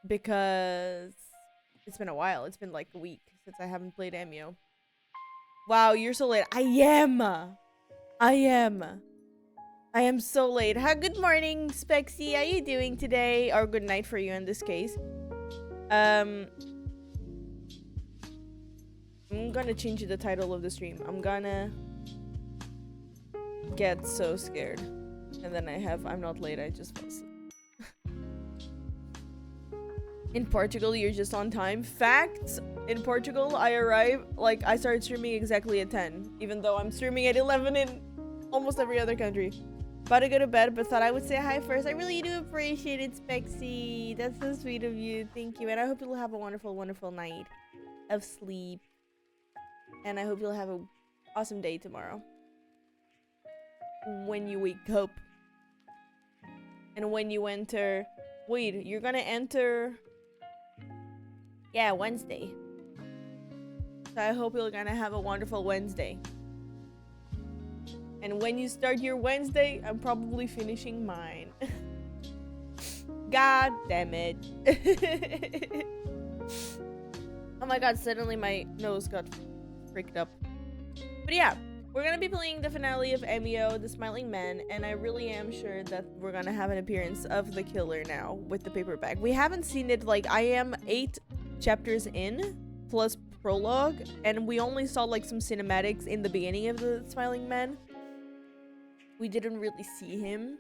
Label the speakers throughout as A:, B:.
A: because it's been a while. It's been like a week since I haven't played Emio. Wow, you're so late. I am. I am. I am so late. Hi, good morning, Spexy. How you doing today? Or good night for you in this case. I'm gonna change the title of the stream. I'm gonna get so scared. And then I'm not late, I just fell asleep. In Portugal, you're just on time. Facts, in Portugal, I started streaming exactly at 10. Even though I'm streaming at 11 in almost every other country. About to go to bed, but thought I would say hi first. I really do appreciate it, Spexy. That's so sweet of you. Thank you. And I hope you'll have a wonderful, wonderful night of sleep. And I hope you'll have an awesome day tomorrow. When you wake up. And when you enter... Wait, you're gonna enter... Yeah, Wednesday. So I hope you're gonna have a wonderful Wednesday. And when you start your Wednesday, I'm probably finishing mine. God damn it. Oh my god, suddenly my nose got freaked up. But yeah, we're gonna be playing the finale of Emio, the Smiling Man, and I really am sure that we're gonna have an appearance of the killer now with the paperback. We haven't seen it, like, I am 8 chapters in, plus prologue, and we only saw, like, some cinematics in the beginning of the Smiling Man. We didn't really see him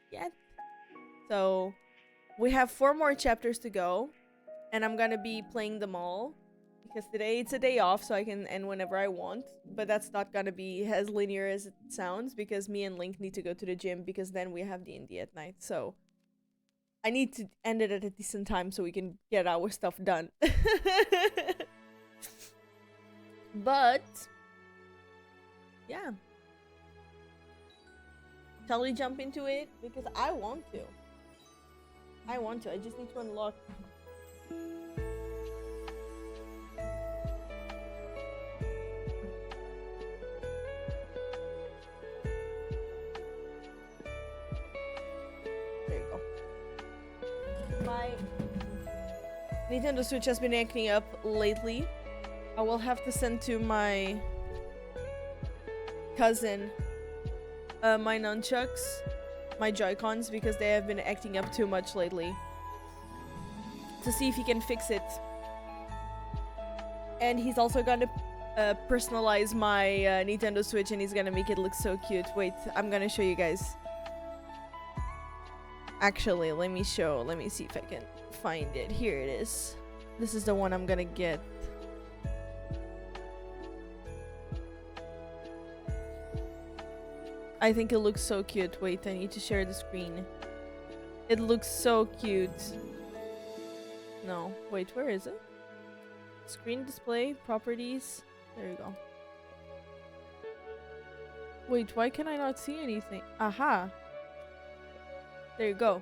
A: yet. So we have 4 more chapters to go. And I'm gonna be playing them all. Because today it's a day off, so I can end whenever I want. But that's not gonna be as linear as it sounds. Because me and Link need to go to the gym. Because then we have D&D at night. So I need to end it at a decent time so we can get our stuff done. But yeah. Shall we jump into it? Because I want to. I want to. I just need to unlock. There you go. My Nintendo Switch has been acting up lately. I will have to send to my cousin my nunchucks, my Joy-Cons, because they have been acting up too much lately. To see if he can fix it. And he's also gonna personalize my Nintendo Switch, and he's gonna make it look so cute. Wait, I'm gonna show you guys. Actually, let me see if I can find it. Here it is. This is the one I'm gonna get. I think it looks so cute. Wait, I need to share the screen. It looks so cute. No, wait, where is it? Screen display, properties. There you go. Wait, why can I not see anything? Aha. There you go.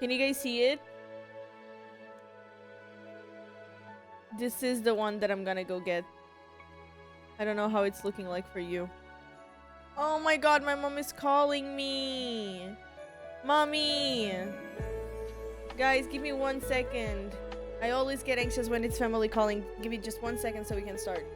A: Can you guys see it? This is the one that I'm gonna go get. I don't know how it's looking like for you. Oh my god, my mom is calling me. Mommy. Guys, give me 1 second. I always get anxious when it's family calling. Give me just 1 second so we can start.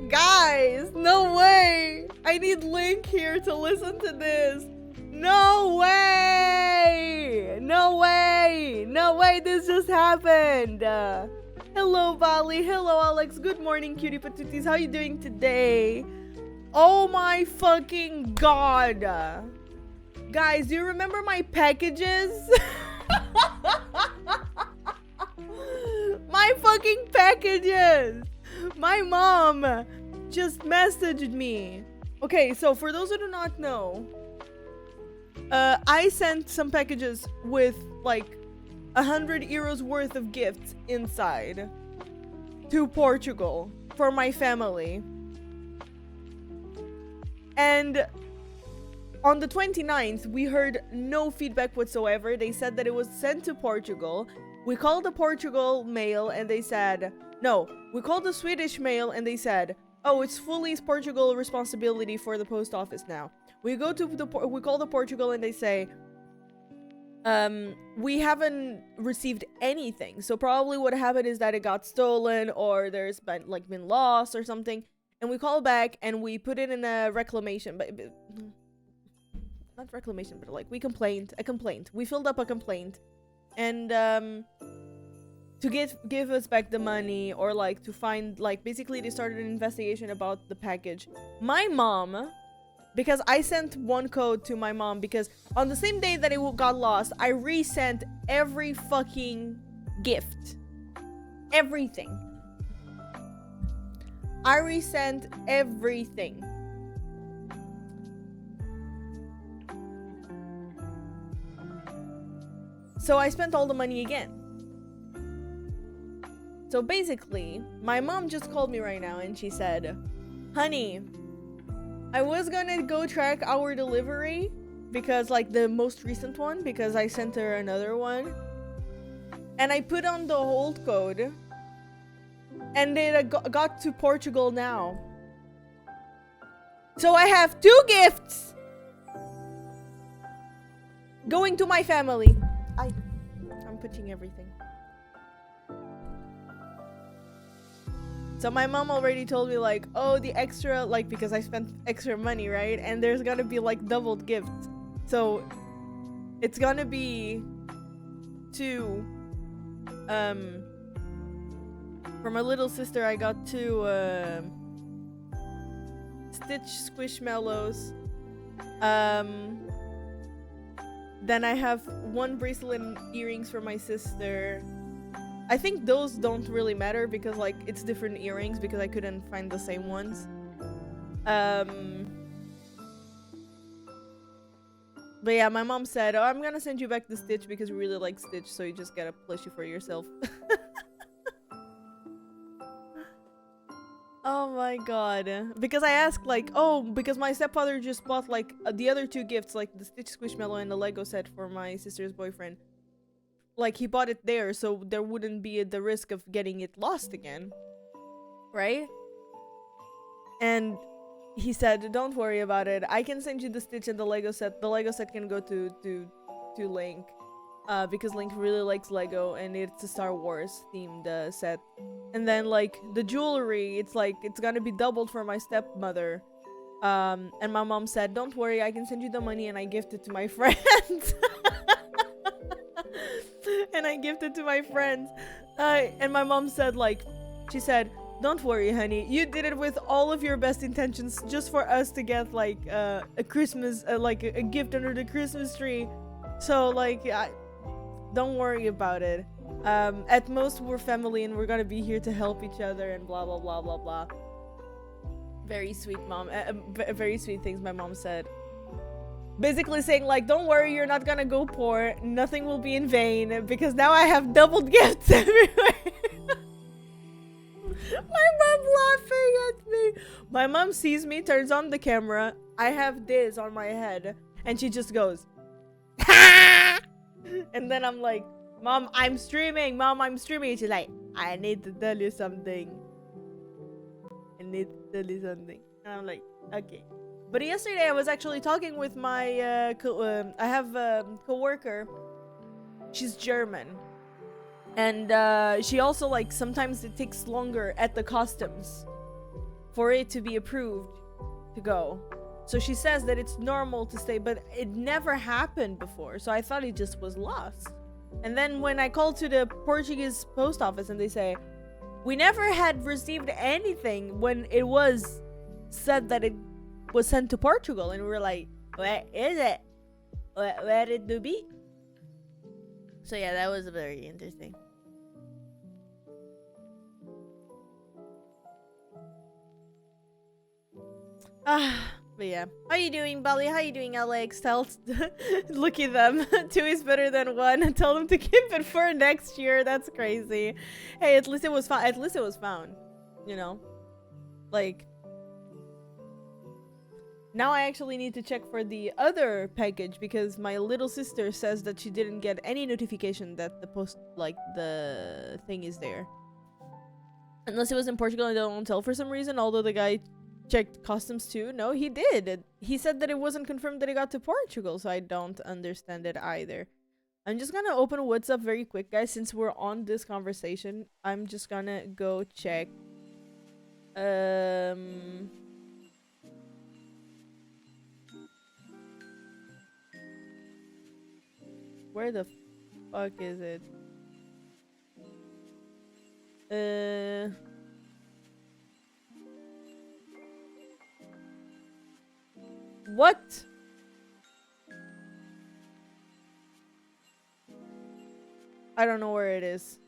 A: Guys, no way. I need Link here to listen to this. No way. No way. No way this just happened. Hello, Bali. Hello, Alex. Good morning, cutie patooties. How you doing today? Oh my fucking god. Guys, do you remember my packages? My fucking packages. My mom just messaged me. Okay, so for those who do not know, I sent some packages with like 100 euros worth of gifts inside to Portugal for my family. And on the 29th, we heard no feedback whatsoever. They said that it was sent to Portugal. We called the Portugal mail and they said, no, we called the Swedish mail and they said, oh, it's fully Portugal responsibility for the post office now. We go to we call the Portugal and they say, we haven't received anything. So probably what happened is that it got stolen or there's been lost or something. And we call back and we put it in a reclamation, but not reclamation, but like a complaint. We filled up a complaint. And to give us back the money or like to find, like, basically they started an investigation about the package. My mom, because I sent one code to my mom because on the same day that it got lost, I resent every fucking gift. Everything. I resent everything. So I spent all the money again. So basically, my mom just called me right now and she said, honey, I was gonna go track our delivery because like the most recent one, because I sent her another one. And I put on the hold code and it got to Portugal now. So I have 2 gifts going to my family. I'm putting everything. So my mom already told me like, oh, the extra, like, because I spent extra money, right? And there's gonna be like doubled gifts. So it's gonna be 2. For my little sister, I got 2 Stitch Squishmallows. Then I have 1 bracelet and earrings for my sister. I think those don't really matter because like it's different earrings because I couldn't find the same ones. But yeah, my mom said, oh, I'm gonna send you back the Stitch because we really like Stitch, so you just get a plushie for yourself. Oh my god. Because I asked like, oh, because my stepfather just bought like the other 2 gifts, like the Stitch Squishmallow and the Lego set for my sister's boyfriend. Like he bought it there so there wouldn't be the risk of getting it lost again. Right? And he said, don't worry about it. I can send you the Stitch and the Lego set. The Lego set can go to Link. Because Link really likes Lego and it's a Star Wars themed set. And then like the jewelry, it's like it's gonna be doubled for my stepmother. And my mom said, don't worry, I can send you the money and I gift it to my friends. And I gifted to my friends. And my mom said like, she said, don't worry, honey, you did it with all of your best intentions just for us to get like a Christmas, like a gift under the Christmas tree. So like, don't worry about it. At most we're family and we're gonna be here to help each other and blah blah blah blah blah. Very sweet mom. Very sweet things my mom said. Basically saying like, don't worry, you're not gonna go poor, nothing will be in vain because now I have doubled gifts everywhere. My mom laughing at me. My mom sees me, turns on the camera, I have this on my head and she just goes, ha! And then I'm like, Mom, I'm streaming. Mom, I'm streaming. And she's like, I need to tell you something. I need to tell you something. And I'm like, okay. But yesterday I was actually talking with my I have a co-worker. She's German. And she also like sometimes it takes longer at the customs for it to be approved to go. So she says that it's normal to stay, but it never happened before. So I thought it just was lost. And then when I called to the Portuguese post office and they say, we never had received anything when it was said that it was sent to Portugal. And we were like, where is it? Where did it be? So yeah, that was very interesting. But yeah. How you doing, Bali? How you doing, Alex? Look at them. 2 is better than 1. Tell them to keep it for next year. That's crazy. Hey, at least it was found. At least it was found. You know? Like, now I actually need to check for the other package because my little sister says that she didn't get any notification that the post, like, the thing is there. Unless it was in Portugal and they don't tell for some reason, although the guy checked customs too. No, he did. He said that it wasn't confirmed that it got to Portugal, so I don't understand it either. I'm just gonna open what's up very quick, guys, since we're on this conversation. I'm just gonna go check. Where the fuck is it? What? I don't know where it is.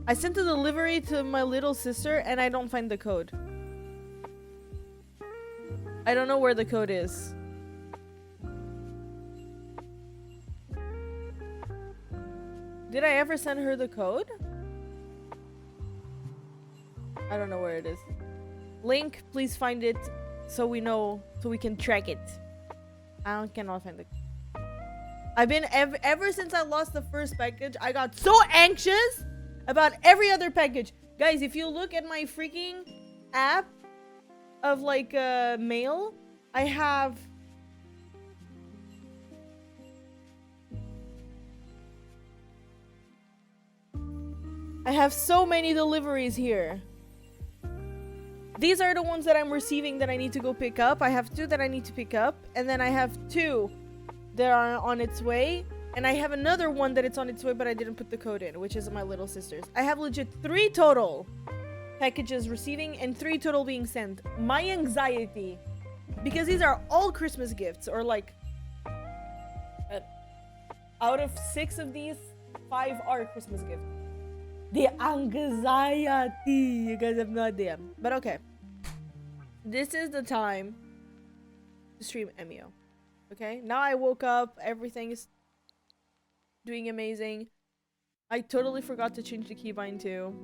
A: I sent the delivery to my little sister and I don't find the code. I don't know where the code is. Did I ever send her the code? I don't know where it is. Link, please find it so we know, so we can track it. I cannot find it. I've been ever since I lost the first package, I got so anxious about every other package. Guys, if you look at my freaking app of like mail, I have so many deliveries here. These are the ones that I'm receiving that I need to go pick up. I have 2 that I need to pick up, and then I have 2 that are on its way, and I have another one that it's on its way, but I didn't put the code in, which is my little sister's. I have legit 3 total packages receiving and 3 total being sent. My anxiety, because these are all Christmas gifts, or like out of 6 of these, 5 are Christmas gifts. The anxiety, you guys have no idea. But okay, this is the time to stream Emio. Okay, now I woke up, everything is doing amazing. I totally forgot to change the keybind too.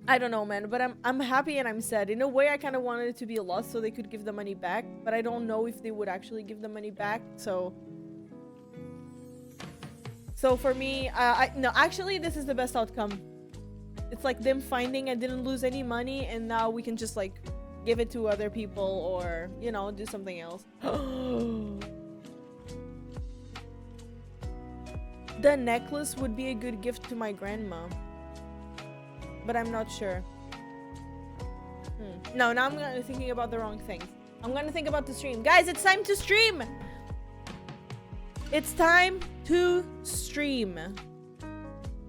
A: I don't know, man, but I'm happy and I'm sad. In a way, I kind of wanted it to be a loss so they could give the money back, but I don't know if they would actually give the money back. So for me, no, actually, this is the best outcome. It's like them finding I didn't lose any money, and now we can just like give it to other people or, you know, do something else. The necklace would be a good gift to my grandma, but I'm not sure. No, now I'm thinking about the wrong things. I'm gonna think about the stream. Guys, it's time to stream! It's time to stream.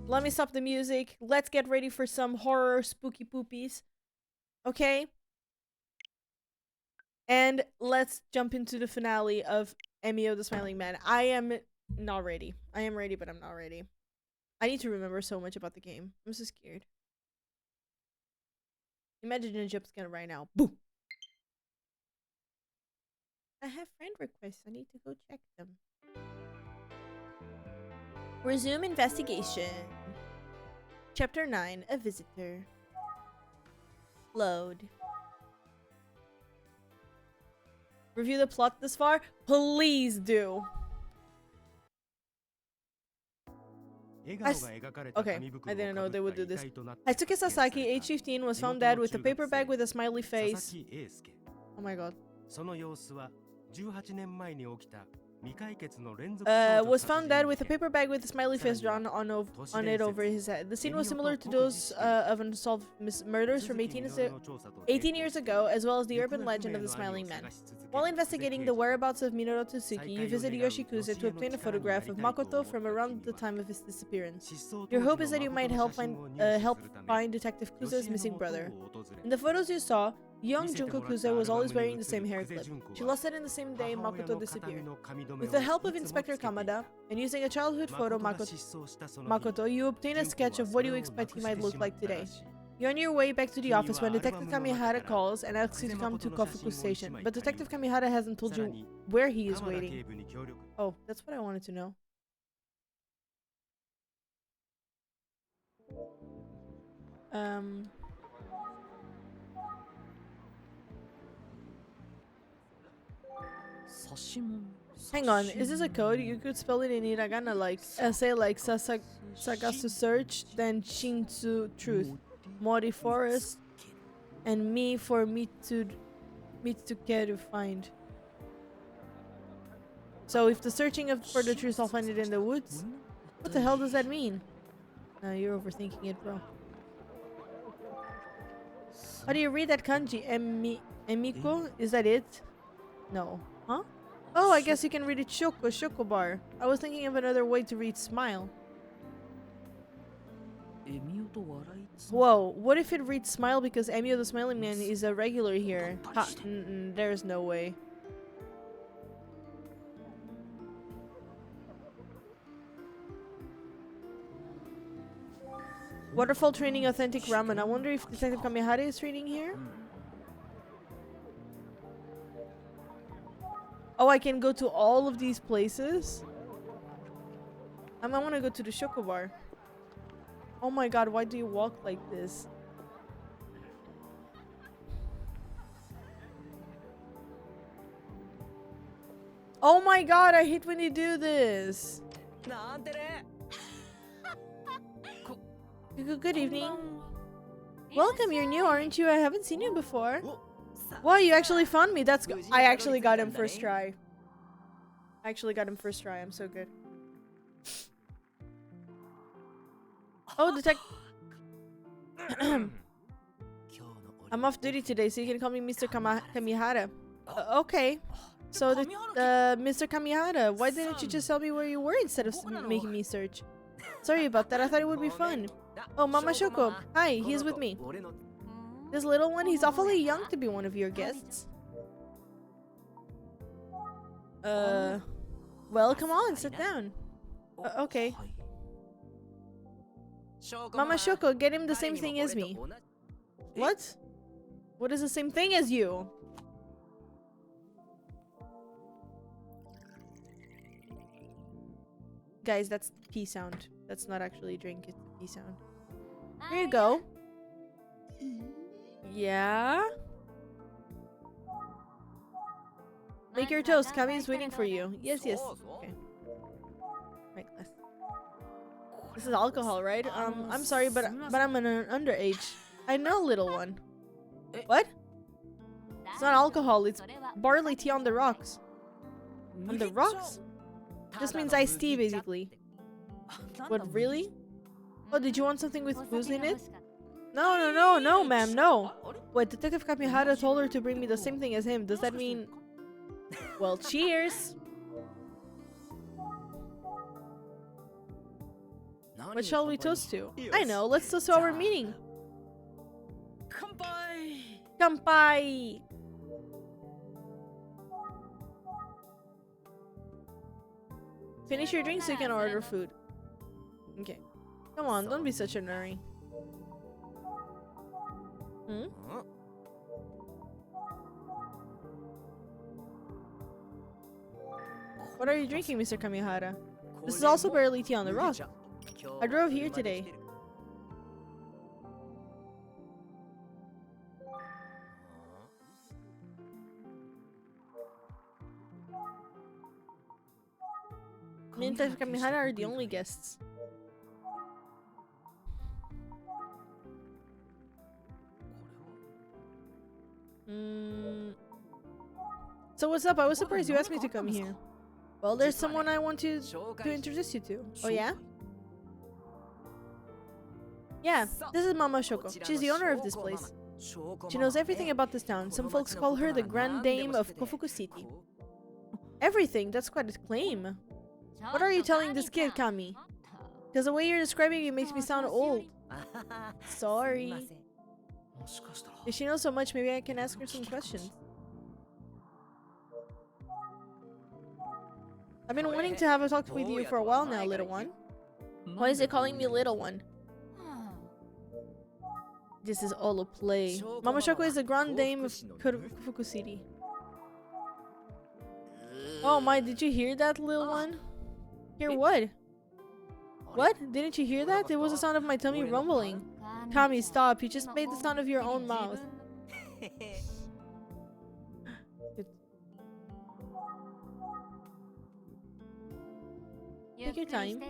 A: Let me stop the music. Let's get ready for some horror spooky poopies. Okay? And let's jump into the finale of Emio the Smiling Man. I am not ready. I am ready, but I'm not ready. I need to remember so much about the game. I'm so scared. Imagine a jump scare right now. Boom! I have friend requests. I need to go check them. Resume investigation. Chapter 9, a visitor. Load. Review the plot this far? Please do. Okay, I didn't know they would do this. Hatsuki Sasaki, age 15, was found dead with a paper bag with a smiley face. Oh my god. was found dead with a paper bag with a smiley face drawn on it over his head. The scene was similar to those of unsolved murders from 18 years ago, as well as the urban legend of the Smiling Man. While investigating the whereabouts of Minoru Tsuki, you visit Yoshikuze to obtain a photograph of Makoto from around the time of his disappearance. Your hope is that you might help find Detective Kuze's missing brother. In the photos you saw, young Junko Kuze was always wearing the same hair clip. She lost it in the same day Makoto disappeared. With the help of Inspector Kamada, and using a childhood photo Makoto, you obtain a sketch of what you expect he might look like today. You're on your way back to the office when Detective Kamihara calls and asks you to come to Kofuku Station, but Detective Kamihara hasn't told you where he is waiting. Oh, that's what I wanted to know. Hang on, is this a code? You could spell it in hiragana like say like Sagasu search, then Shinsu truth, Mori forest, and me for Mitsukeru find. So if the searching for the truth, I'll find it in the woods? What the hell does that mean? No, you're overthinking it, bro. How do you read that kanji? Emiko? Is that it? No. Huh? Oh, I guess you can read it Shokobar. I was thinking of another way to read smile. Whoa, what if it reads smile because Emio the Smiling Man is a regular here? Ha, there's no way. Waterfall training authentic ramen. I wonder if Detective Kamihara is training here? Oh, I can go to all of these places? I might want to go to the Shokobar. Oh my god, why do you walk like this? Oh my god, I hate when you do this. Good evening. Welcome, you're new, aren't you? I haven't seen you before. Wow, you actually found me. That's good. I actually got him first try. I'm so good. Oh, I'm off duty today, so you can call me Mr. Kamihara. Okay. So, Mr. Kamihara, why didn't you just tell me where you were instead of making me search? Sorry about that. I thought it would be fun. Oh, Mama Shoko. Hi, he's with me. This little one, he's awfully young to be one of your guests. Well, come on, sit down. Okay. Mama Shoko, get him the same thing as me. What? What is the same thing as you? Guys, that's P sound. That's not actually a drink, it's a P sound. Here you go. Yeah? Make your toast. Kami's waiting for you. Yes, yes. Okay. Right, this is alcohol, right? I'm sorry, but I'm an underage. I know, little one. What? It's not alcohol, it's barley tea on the rocks. On the rocks? This means iced tea, basically. What, really? Oh, did you want something with booze in it? No, ma'am, no. Wait, Detective Kamihara told her to bring me the same thing as him. Does that mean... Well, cheers! What shall we toast to? I know, let's toast to our meeting. Kanpai! Finish your drink so you can order food. Okay. Come on, don't be such a nuri. Hmm? What are you drinking, Mr. Kamihara? This is also barley tea on the rock. I drove here today. Me and Detective Kamihara are the only guests. So what's up? I was surprised you asked me to come here. Well, there's someone I want to introduce you to. Oh yeah? Yeah, this is Mama Shoko. She's the owner of this place. She knows everything about this town. Some folks call her the Grand Dame of Kofuku City. Everything? That's quite a claim. What are you telling this kid, Kami? Because the way you're describing it makes me sound old. Sorry. If she knows so much, maybe I can ask her some questions. I've been wanting to have a talk with you for a while now, little one. Why is it calling me little one? This is all a play. Mama Shoko is the Grand Dame of Kofuku City. Oh my, did you hear that, little one? Hear what? What? Didn't you hear that? It was the sound of my tummy rumbling. Kami, stop. You just made the sound of your own mouth. Take your time.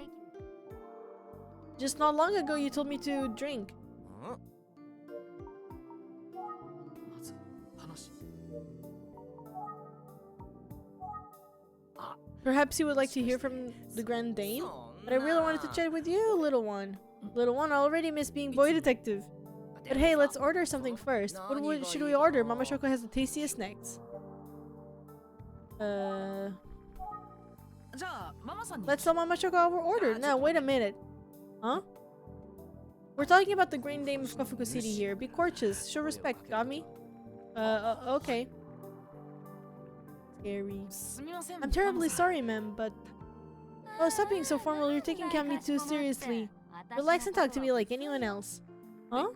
A: Just not long ago you told me to drink. Perhaps you would like to hear from the Grand Dame? But I really wanted to chat with you, little one. Little one, I already miss being boy detective. But hey, let's order something first. What should we order? Mama Shoko has the tastiest snacks. Let's tell Mama Shoko our order. Now, wait a minute. Huh? We're talking about the Grand Dame of Kofuku City here. Be courteous. Show respect. Got me? Okay. Scary. I'm terribly sorry, ma'am, but... Oh, stop being so formal. You're taking Kami too seriously. Relax and talk to me like anyone else. Huh?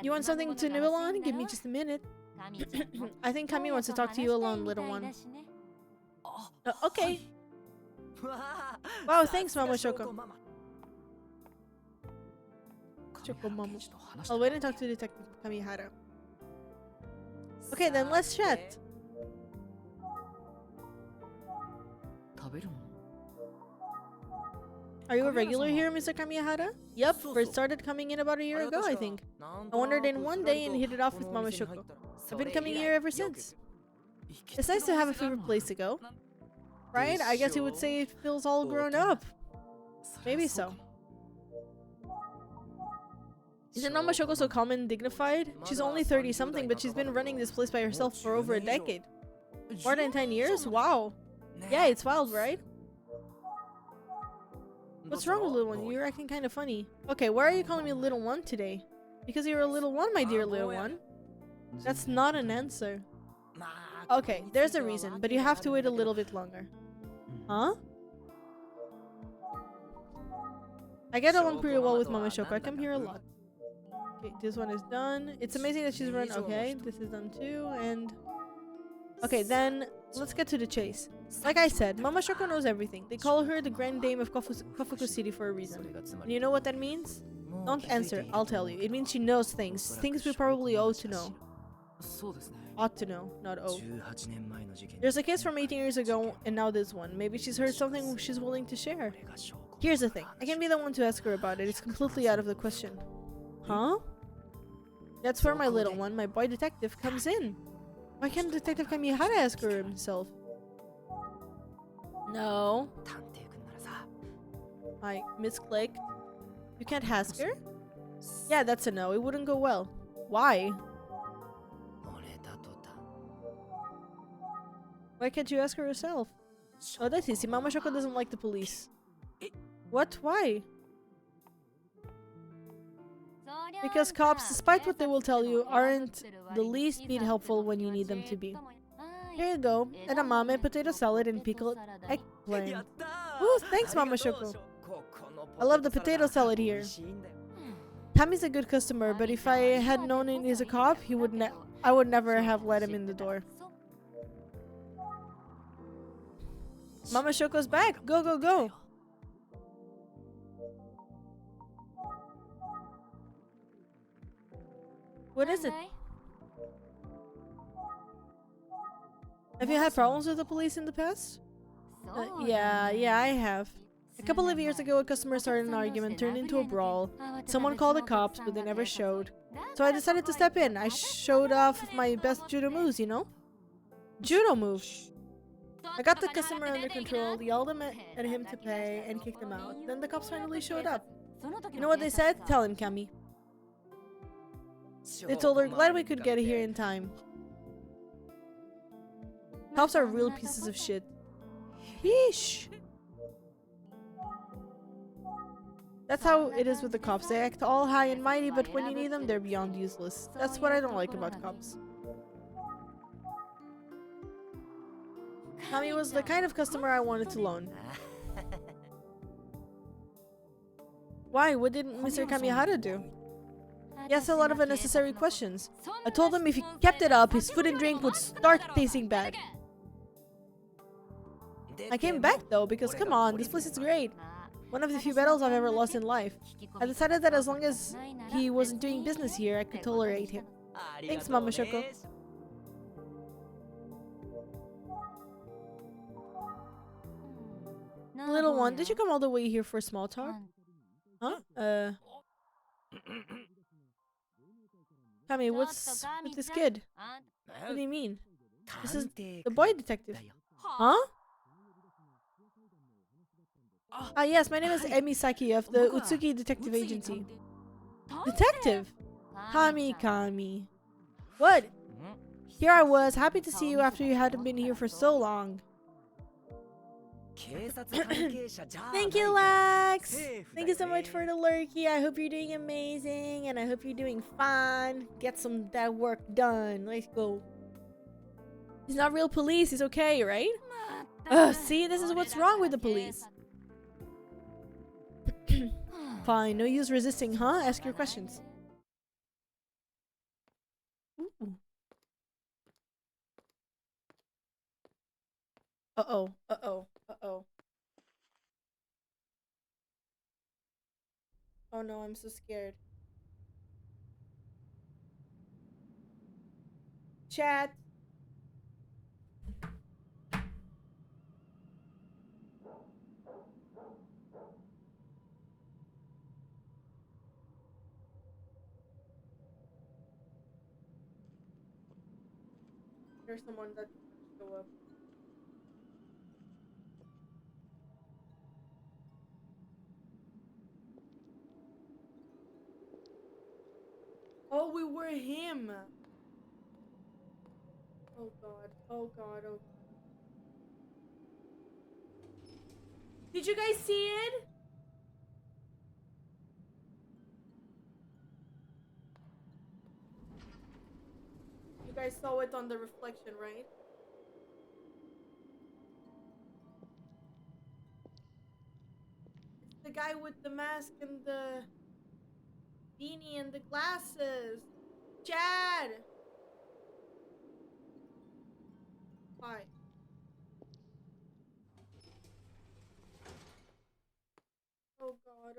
A: You want something to nibble on? Give me just a minute. I think Kami wants to talk to you alone, little one. Okay. Wow, thanks, Mama Shoko. Shoko Mama. I'll wait and talk to Detective Kamihara. Okay, then let's chat. Are you a regular here, Mr. Kamihara? Yep, first started coming in about a year ago, I think. I wandered in one day and hit it off with Mama Shoko. I've been coming here ever since. It's nice to have a favorite place to go. Right? I guess you would say it feels all grown up. Maybe so. Isn't Mama Shoko so calm and dignified? She's only 30-something, but she's been running this place by herself for over a decade. More than 10 years? Wow. Yeah, it's wild, right? What's wrong, little one? You're acting kind of funny. Okay, why are you calling me little one today? Because you're a little one, my dear little one. That's not an answer. Okay, there's a reason, but you have to wait a little bit longer. Huh? I get along pretty well with Mama Shoko. I come here a lot. Okay, this one is done. It's amazing that she's run. Okay, this is done too, and... Okay, then let's get to the chase. Like I said, Mama Shoko knows everything. They call her the Grand Dame of Kofuku City for a reason. And you know what that means? Don't answer, I'll tell you. It means she knows things. Things we probably ought to know. Ought to know, not owe. There's a case from 18 years ago, and now this one. Maybe she's heard something she's willing to share. Here's the thing. I can be the one to ask her about it. It's completely out of the question. Huh? That's where my little one, my boy detective, comes in. Why can't Detective Kamihara ask her himself? No. I misclicked. You can't ask her? Yeah, that's a no. It wouldn't go well. Why? Why can't you ask her yourself? Oh, that's easy. Mama Shoko doesn't like the police. What? Why? Because cops, despite what they will tell you, aren't the least bit helpful when you need them to be. Here you go. Edamame, potato salad, and pickled eggplant. Ooh, thanks, Mama Shoko. I love the potato salad here. Kami's a good customer, but if I had known he's a cop, I would never have let him in the door. Mama Shoko's back. Go, go, go. What is it? Have you had problems with the police in the past? Yeah, I have. A couple of years ago, a customer started an argument, turned into a brawl. Someone called the cops, but they never showed. So I decided to step in. I showed off my best judo moves, you know? Judo moves. I got the customer under control, yelled at him to pay, and kicked him out. Then the cops finally showed up. You know what they said? Tell him, Kami. They told her, glad we could get here in time. Cops are real pieces of shit. Yeesh. That's how it is with the cops. They act all high and mighty, but when you need them, they're beyond useless. That's what I don't like about cops. Kami was the kind of customer I wanted to loan. Why? What did Mr. Kamihara do? He asked a lot of unnecessary questions. I told him if he kept it up, his food and drink would start tasting bad. I came back though, because come on, this place is great. One of the few battles I've ever lost in life. I decided that as long as he wasn't doing business here, I could tolerate him. Thanks, Mama Shoko. Little one, did you come all the way here for small talk? Huh? Kami, what's with this kid? What do you mean? This is the boy detective. Huh? Ah, yes, my name is Emi Saki of the Utsuki Detective Agency. Detective? Kami. What? Here I was, happy to see you after you hadn't been here for so long. Thank you, Lax! Thank you so much for the lurky. I hope you're doing amazing, and I hope you're doing fine. Get some that work done. Let's go. He's not real police. He's okay, right? See, this is what's wrong with the police. Fine, no use resisting, huh? Ask your questions. Ooh. Uh-oh. Oh no, I'm so scared. Chat. There's someone that show up. Oh, we were him. Oh god. Did you guys see it? You guys saw it on the reflection, right? It's the guy with the mask and the beanie and the glasses. Chad! Hi. Oh god.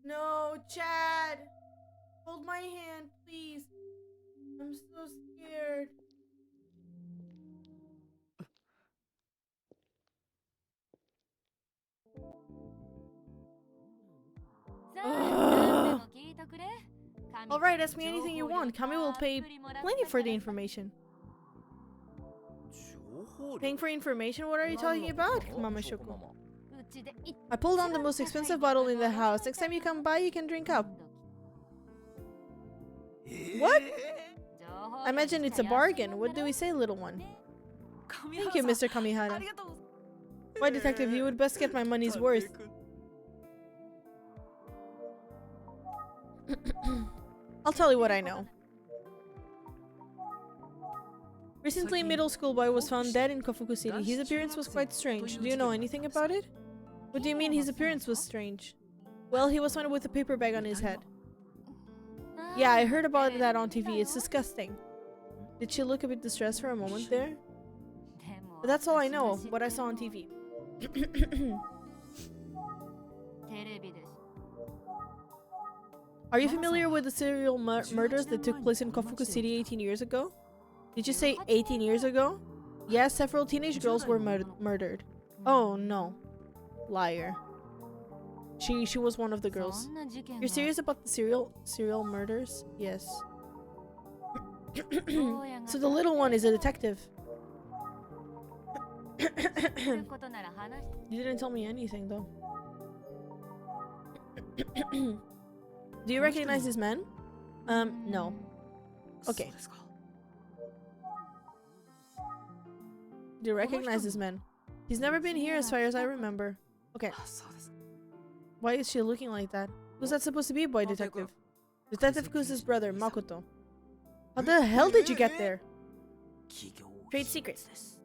A: No, Chad! Hold my hand, please. I'm so scared. Alright, ask me anything you want. Kami will pay plenty for the information. Paying for information? What are you talking about, Mama Shoko? I pulled on the most expensive bottle in the house. Next time you come by, you can drink up. What? I imagine it's a bargain. What do we say, little one? Thank you, Mr. Kamihara. Why, detective, you would best get my money's worth. I'll tell you what I know. Recently, a middle school boy was found dead in Kofuku City. His appearance was quite strange. Do you know anything about it? What do you mean his appearance was strange? Well, he was found with a paper bag on his head. Yeah, I heard about that on TV. It's disgusting. Did she look a bit distressed for a moment there? But that's all I know, what I saw on TV. Are you familiar with the serial murders that took place in Kofuku City 18 years ago? Did you say 18 years ago? Yes, several teenage girls were murdered. Oh no. Liar. She was one of the girls. You're serious about the serial murders? Yes. So the little one is a detective. You didn't tell me anything though. Do you recognize this man? No. Okay. Do you recognize this man? He's never been here as far as I remember. Okay. Why is she looking like that? Who's that supposed to be, boy detective? Detective Kusa's brother, Makoto. How the hell did you get there? Trade secrets.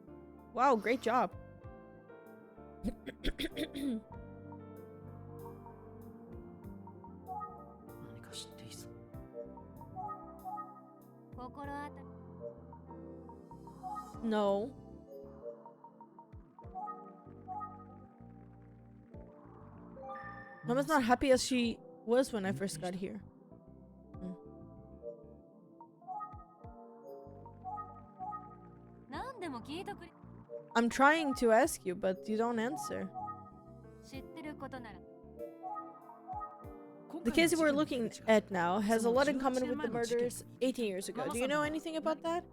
A: Wow, great job. No. Mama's not happy as she was when I first got here. I'm trying to ask you, but you don't answer. The case we're looking at now has a lot in common with the murders 18 years ago. Do you know anything about that?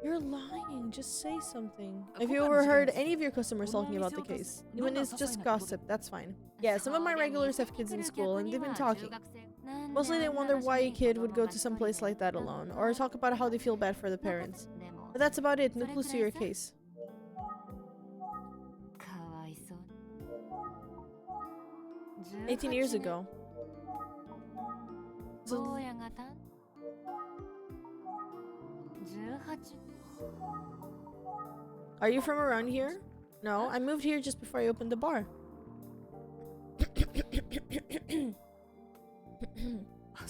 A: You're lying. Just say something. If you overheard any of your customers talking about the case, even if it's just gossip, that's fine. Yeah, some of my regulars have kids in school and they've been talking. Mostly they wonder why a kid would go to some place like that alone, or talk about how they feel bad for the parents. But that's about it. No clues to your case. 18 years ago. Are you from around here? No, I moved here just before I opened the bar.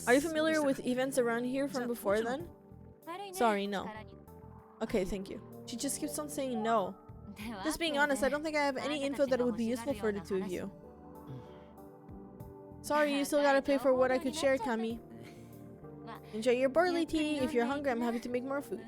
A: Are you familiar with events around here from before then? Sorry, no. Okay, thank you. She just keeps on saying no. Just being honest, I don't think I have any info that would be useful for the two of you. Sorry, you still gotta pay for what I could share, Kami. Enjoy your barley tea. If you're hungry, I'm happy to make more food.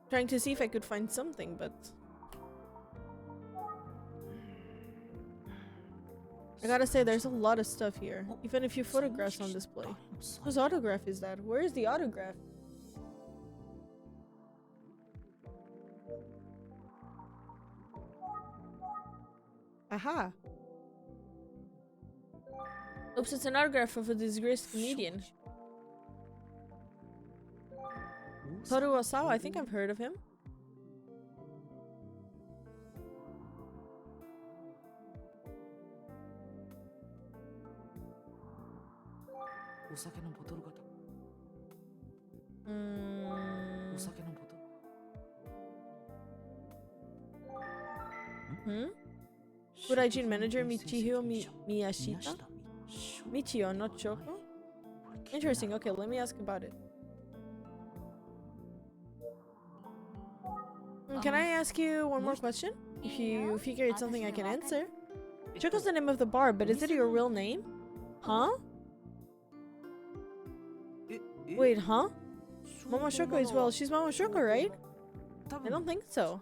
A: Trying to see if I could find something, but I gotta say, there's a lot of stuff here. Even a few photographs on display. Whose autograph is that? Where is the autograph? Aha! Oops, it's an autograph of a disgraced comedian. Toru Osawa, I think I've heard of him. Food hygiene manager Michio Miyashita? Michio, not Choco? Interesting, okay, let me ask about it. Can I ask you one more question? If you figure it's something I can answer. Choco's the name of the bar, but is it your real name? Huh? Wait, huh? Momo Shoko as well. She's Momo Shoko, right? I don't think so.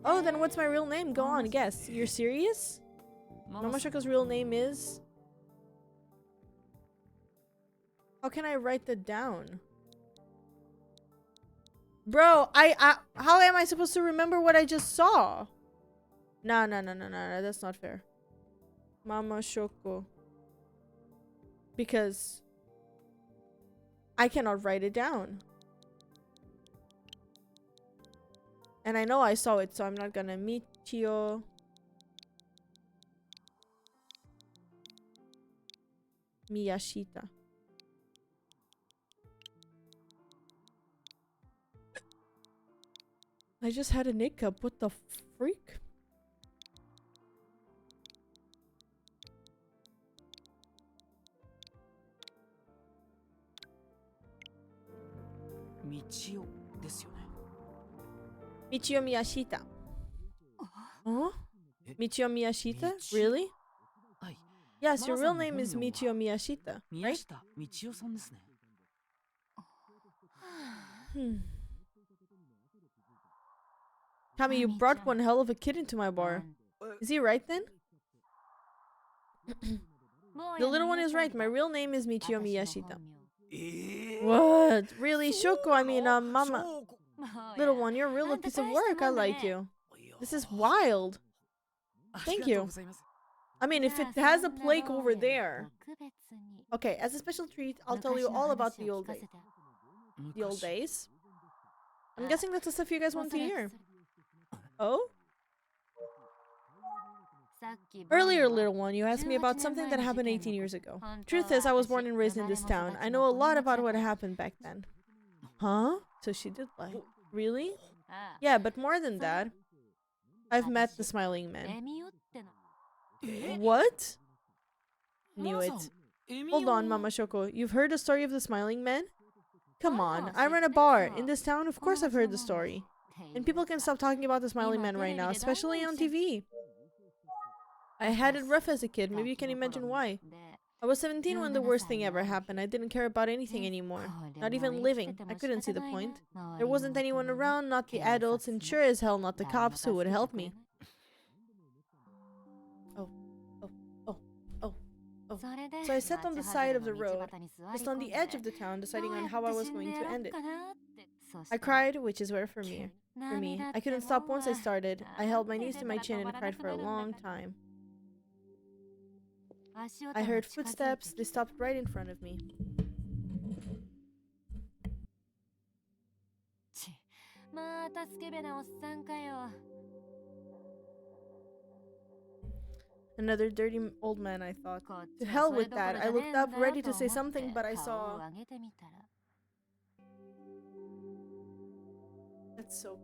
A: Oh, then what's my real name? Go on, guess. You're serious? Momo Shoko's real name is... How can I write that down? Bro, how am I supposed to remember what I just saw? No, that's not fair. Mama Shoko. Because I cannot write it down. And I know I saw it, so I'm not gonna Michio Miyashita. I just had a hiccup. What the freak? Michio Miyashita. Huh? Michio Miyashita? Really? Yes, your real name is Michio Miyashita, right? Kami, you brought one hell of a kid into my bar. Is he right then? The little one is right. My real name is Michio Miyashita. What? Really? Shoko, I mean, mama. Little one, you're a real piece of work. I like you. This is wild. Thank you. I mean, if it has a plaque over there. Okay, as a special treat, I'll tell you all about the old days. The old days? I'm guessing that's the stuff you guys want to hear. Oh? Earlier, little one, you asked me about something that happened 18 years ago. Truth is, I was born and raised in this town. I know a lot about what happened back then. Huh? So she did lie. Really? Yeah, but more than that. I've met the smiling man. What? Knew it. Hold on, Mama Shoko. You've heard the story of the smiling man? Come on, I run a bar. In this town, of course I've heard the story. And people can stop talking about the smiling man right now, especially on TV. I had it rough as a kid. Maybe you can imagine why. I was 17 when the worst thing ever happened. I didn't care about anything anymore. Not even living. I couldn't see the point. There wasn't anyone around, not the adults, and sure as hell not the cops who would help me. Oh. So I sat on the side of the road, just on the edge of the town, deciding on how I was going to end it. I cried, which is rare for me. I couldn't stop once I started. I held my knees to my chin and cried for a long time. I heard footsteps. They stopped right in front of me. Another dirty old man, I thought. To hell with that. I looked up, ready to say something, but I saw... That's so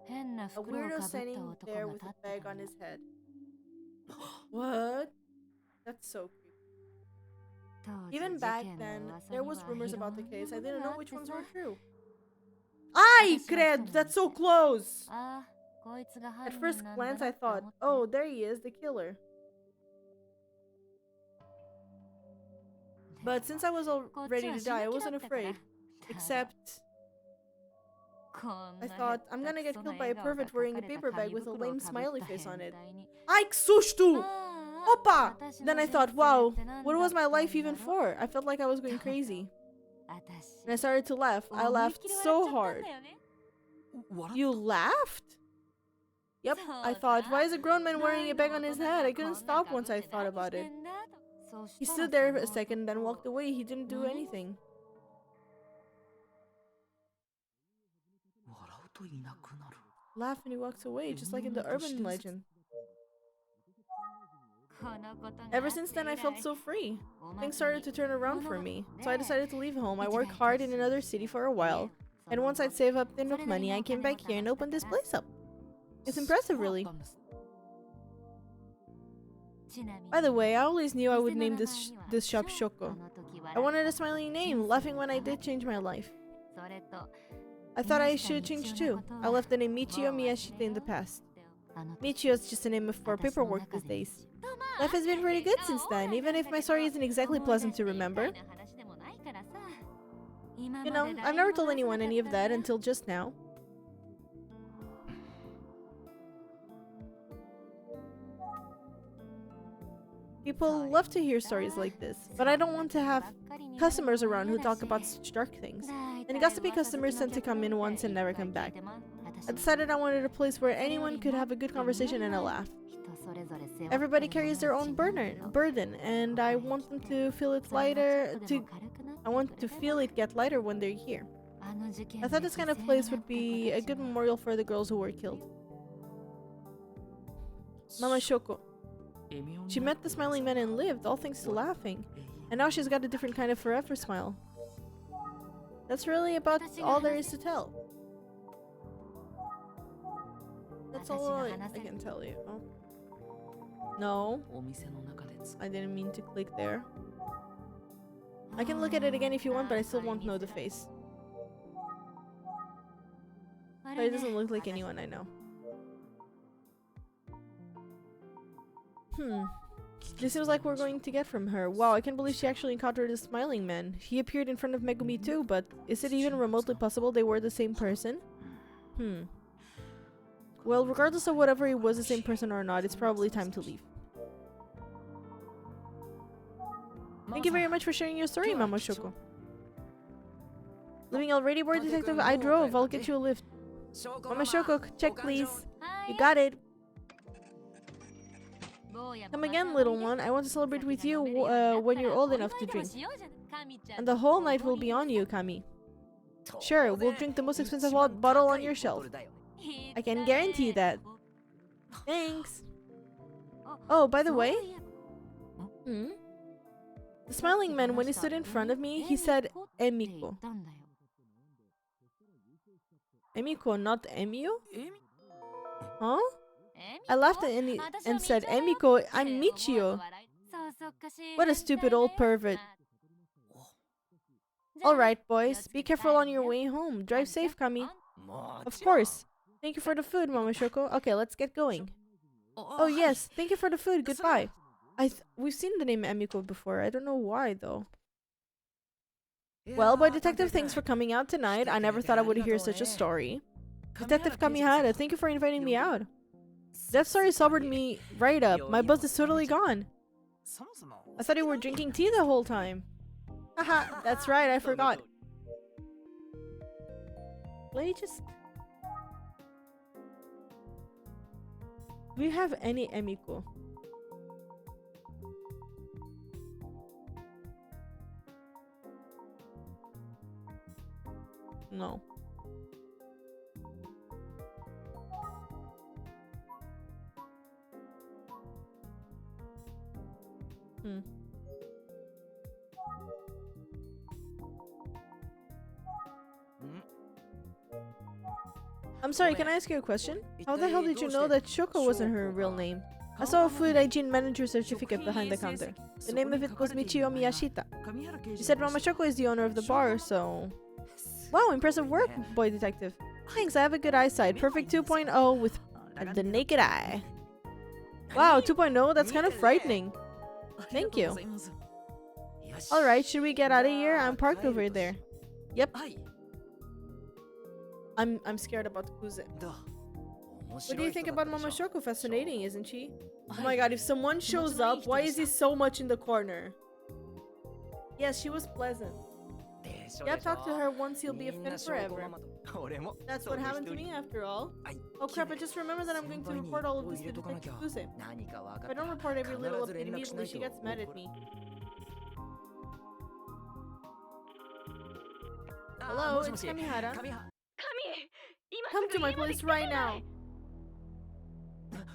A: creepy. A weirdo standing there with a bag on his head. What? That's so creepy. Even back then, there was rumors about the case. I didn't know which ones were true. Ay, cred! That's so close! At first glance, I thought, oh, there he is, the killer. But since I was all ready to die, I wasn't afraid. Except... I thought, I'm gonna get killed by a pervert wearing a paper bag with a lame smiley face on it. Ay, que susto! Opa! Then I thought, wow, what was my life even for? I felt like I was going crazy. And I started to laugh. I laughed so hard. You laughed? Yep, I thought, why is a grown man wearing a bag on his head? I couldn't stop once I thought about it. He stood there for a second, then walked away. He didn't do anything. Laugh and he walks away, just like in the urban legend. Ever since then, I felt so free. Things started to turn around for me, so I decided to leave home. I worked hard in another city for a while, and once I'd saved up enough money, I came back here and opened this place up. It's impressive, really. By the way, I always knew I would name this shop Shoko. I wanted a smiling name, laughing when I did change my life. I thought I should change too. I left the name Michio Miyashita in the past. Michio is just a name for paperwork these days. Life has been pretty good since then, even if my story isn't exactly pleasant to remember. You know, I've never told anyone any of that until just now. People love to hear stories like this, but I don't want to have customers around who talk about such dark things. And gossipy customers tend to come in once and never come back. I decided I wanted a place where anyone could have a good conversation and a laugh. Everybody carries their own burden, and I want them to feel it lighter. I want to feel it get lighter when they're here. I thought this kind of place would be a good memorial for the girls who were killed. Mama Shoko. She met the smiling man and lived, all thanks to laughing. And now she's got a different kind of forever smile. That's really about all there is to tell. That's all I can tell you. Oh. No, I didn't mean to click there. I can look at it again if you want, but I still won't know the face. But it doesn't look like anyone I know. This seems like we're going to get from her. Wow, I can't believe she actually encountered a smiling man. He appeared in front of Megumi too, but is it even remotely possible they were the same person? Well, regardless of whatever he was the same person or not, it's probably time to leave. Thank you very much for sharing your story, Mama Shoko. Leaving already, board detective? I drove. I'll get you a lift. Mama Shoko, check please. You got it. Come again, little one. I want to celebrate with you when you're old enough to drink. And the whole night will be on you, Kami. Sure, we'll drink the most expensive bottle on your shelf. I can guarantee that. Thanks. Oh, by the way. The smiling man, when he stood in front of me, he said Emiko. Emiko, not Emio? Huh? I laughed and said, Emiko, I'm Michio. What a stupid old pervert. Alright, boys. Be careful on your way home. Drive safe, Kami. Of course. Thank you for the food, Mama Shoko. Okay, let's get going. Oh, yes. Thank you for the food. Goodbye. We've seen the name Emiko before. I don't know why, though. Well, boy detective, thanks for coming out tonight. I never thought I would hear such a story. Detective Kamihara, thank you for inviting me out. That story sobered me right up. My buzz is totally gone. I thought you were drinking tea the whole time. Haha, that's right, I forgot. Let me just... Do we have any Emiko? No. I'm sorry, can I ask you a question? How the hell did you know that Shoko wasn't her real name? I saw a food hygiene manager certificate behind the counter. The name of it was Michio Miyashita. You said Mama Shoko is the owner of the bar, so... Wow, impressive work, boy detective. Thanks, I have a good eyesight. Perfect 2.0 with the naked eye. Wow, 2.0? That's kind of frightening. Thank you. Alright, should we get out of here? I'm parked over there. Yep. I'm scared about Kuze. What do you think about Mama Shoko? Fascinating, isn't she? Oh my god, if someone shows up, why is he so much in the corner? Yes, she was pleasant. Yep, talk to her once, you'll be a fan forever. That's what happened to me after all. Oh crap, I just remembered that I'm going to report all of this to Detective Kuze. If I don't report every little update immediately, she gets mad at me. Hello, it's Kamihara. Come to my place right now.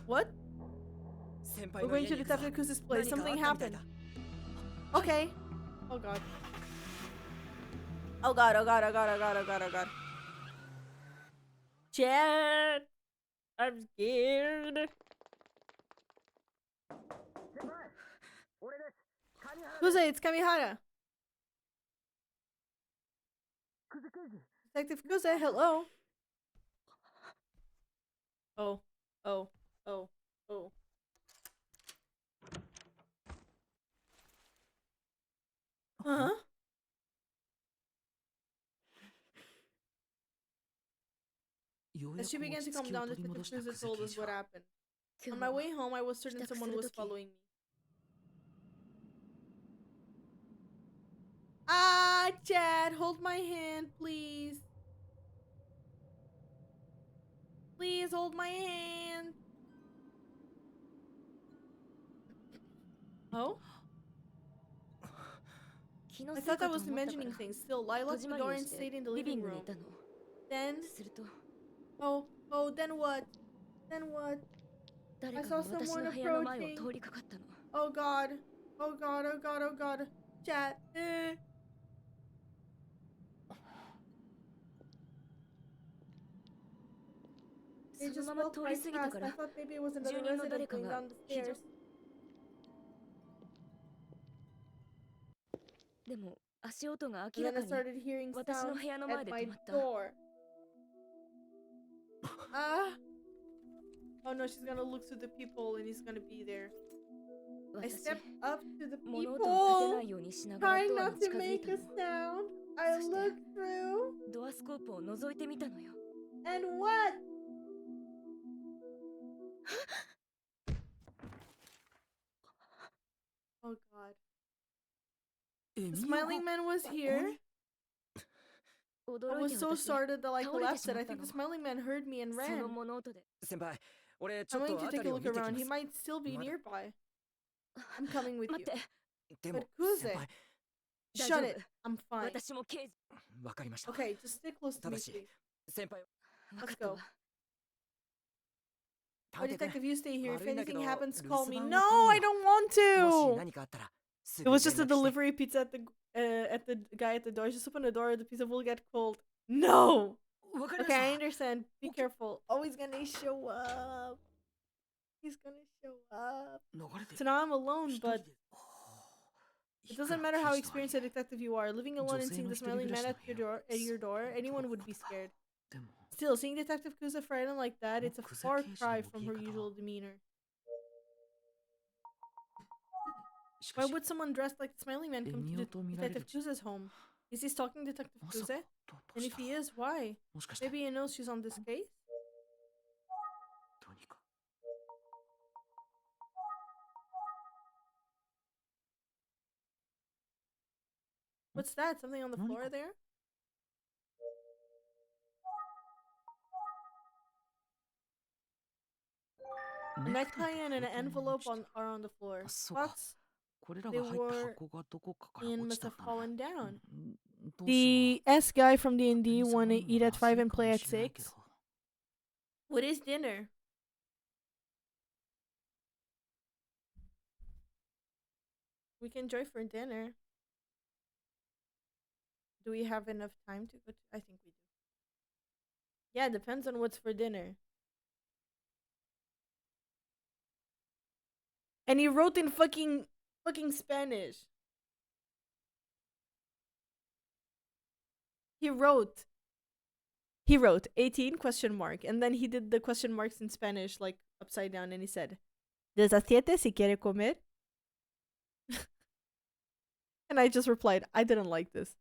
A: What? We're going to Detective Kuze's place. Something happened. Okay. Oh god. Oh god, oh god, oh god, oh god, oh god, oh god. Chat! I'm scared. Kuze, it's Kamihara. Detective Kuze, hello. Oh, oh, oh, oh. Huh? As she began to calm down, Detective Kuze told us what happened. On my way home, I was certain someone was following me. Ah, Chad, hold my hand, please. Please hold my hand. Oh? I thought I was imagining things. Still, I locked the door and stayed in the living room. Then... Oh, then what? Then what? I saw someone approaching. Oh god. Oh god, oh god, oh god. Chat. They
B: その
A: just
B: まま
A: walked
B: 通り
A: right
B: 過ぎた
A: past.
B: か
A: I
B: ら
A: thought maybe it was another
B: 住人の誰
A: resident
B: か
A: going
B: が
A: down the
B: 非常
A: stairs.
B: でも足音が
A: And
B: 明ら
A: then I
B: かに
A: started hearing
B: 私の
A: sounds
B: 部屋の
A: at
B: 前で止
A: my
B: まった
A: door. Ah! Oh no, she's gonna look to the people and he's gonna be there. I
B: 私
A: stepped up to the
B: 物音を立てな
A: people,
B: いようにしながら
A: trying
B: ドア
A: not
B: に
A: to
B: 近づい
A: make
B: た
A: a
B: の
A: sound. I
B: そして
A: looked through,
B: ドアスコープを覗いてみたのよ
A: and what? Oh god. The smiling man was here. I
B: 驚い
A: was
B: て
A: so
B: 私
A: startled that I
B: 倒れてし
A: collapsed it.
B: ま
A: I
B: った
A: think the
B: の
A: smiling man heard me and
B: そ
A: ran.
B: の物音で
C: 先輩、俺ち
A: I'm
C: ょっ
A: going
C: と
A: to
C: 辺
A: take
C: り
A: a
C: を
A: look
C: 見てき
A: around.
C: ま
A: He
C: す。
A: might still be
C: まだ
A: nearby. I'm coming with
B: 待っ
A: you.
B: て
C: で
A: But
C: も
A: Kuze,
C: 先輩、
B: 大
A: shut
B: 丈夫
A: it. I'm fine.
B: 私も刑事
C: わかりました。
A: Okay, just stay close to
C: た
A: me,
C: だし
A: please.
C: 先輩、
B: 分か
A: Let's
B: ったわ
A: go.
C: 探
A: Oh,
C: 偵君
A: detective, you stay here.
C: 悪
A: If
C: いんだけ
A: anything
C: ど
A: happens,
C: 留
A: call
C: 守
A: me.
C: 番を
A: No,
C: 頼む
A: I
C: よ。
A: don't want
C: もし
A: to.
C: 何かあったらす
A: It
C: ぐ
A: was
C: 連
A: just a
C: 絡して。
A: delivery pizza at the guy at the door. Just open the door. The pizza will get cold. No.
C: わかりま
A: Okay,
C: した。
A: I understand. Be
C: Okay.
A: careful. Oh, he's gonna show up. He's gonna show up.
C: 流れて
A: So now I'm alone,
C: 一人
A: but
C: で。おー
A: it doesn't matter how experienced a detective you are. Living alone and
C: 女性
A: seeing
C: の
A: the
C: 一人
A: smiling
C: 暮らし
A: man
C: の
A: at
C: 部
A: your
C: 屋。
A: door, at your door,
C: そういう
A: anyone
C: とこ
A: would be
C: だ。
A: scared.
C: でも
A: Still, seeing Detective Kuza frightened like that, it's a
C: Kuza
A: far
C: Keiji
A: cry
C: の
A: from her
C: 見え方。
A: usual demeanor.
C: しか
A: Why
C: し、
A: would someone dressed like the smiling man come to
C: Emio と見られる
A: Detective Kuza's home? Is he stalking Detective
C: まさ
A: Kuze?
C: かと
A: And
C: し
A: if
C: た
A: he
C: ら
A: is, why?
C: もしかして
A: Maybe he knows she's on this case?
C: どうにか
A: What's that? Something on the floor
C: 何か
A: there? A
C: ネクタ
A: necktie
C: イ
A: and
C: と
A: an
C: 封筒が
A: envelope
C: 落ちて
A: on, are on the floor.
C: あ、そうか
A: Spots
C: これら
A: they
C: が入った
A: were
C: 箱がどこかから
A: in
C: 落ち
A: must
C: た
A: have
C: んだな
A: fallen down.
C: どうしよう
A: The S guy from
C: 勝手
A: D&D
C: に
A: wanna
C: 触る
A: eat
C: のは
A: at
C: まずい
A: 5 and
C: か
A: play
C: も
A: at
C: しれないけど
A: 6. What is dinner? We can enjoy for dinner. Do we have enough time to go to? I think we do. Yeah, it depends on what's for dinner. And he wrote in fucking Spanish. He wrote 18 question mark, and then he did the question marks in Spanish like upside down, and he said 17 si quiere comer. And I just replied, I didn't like this.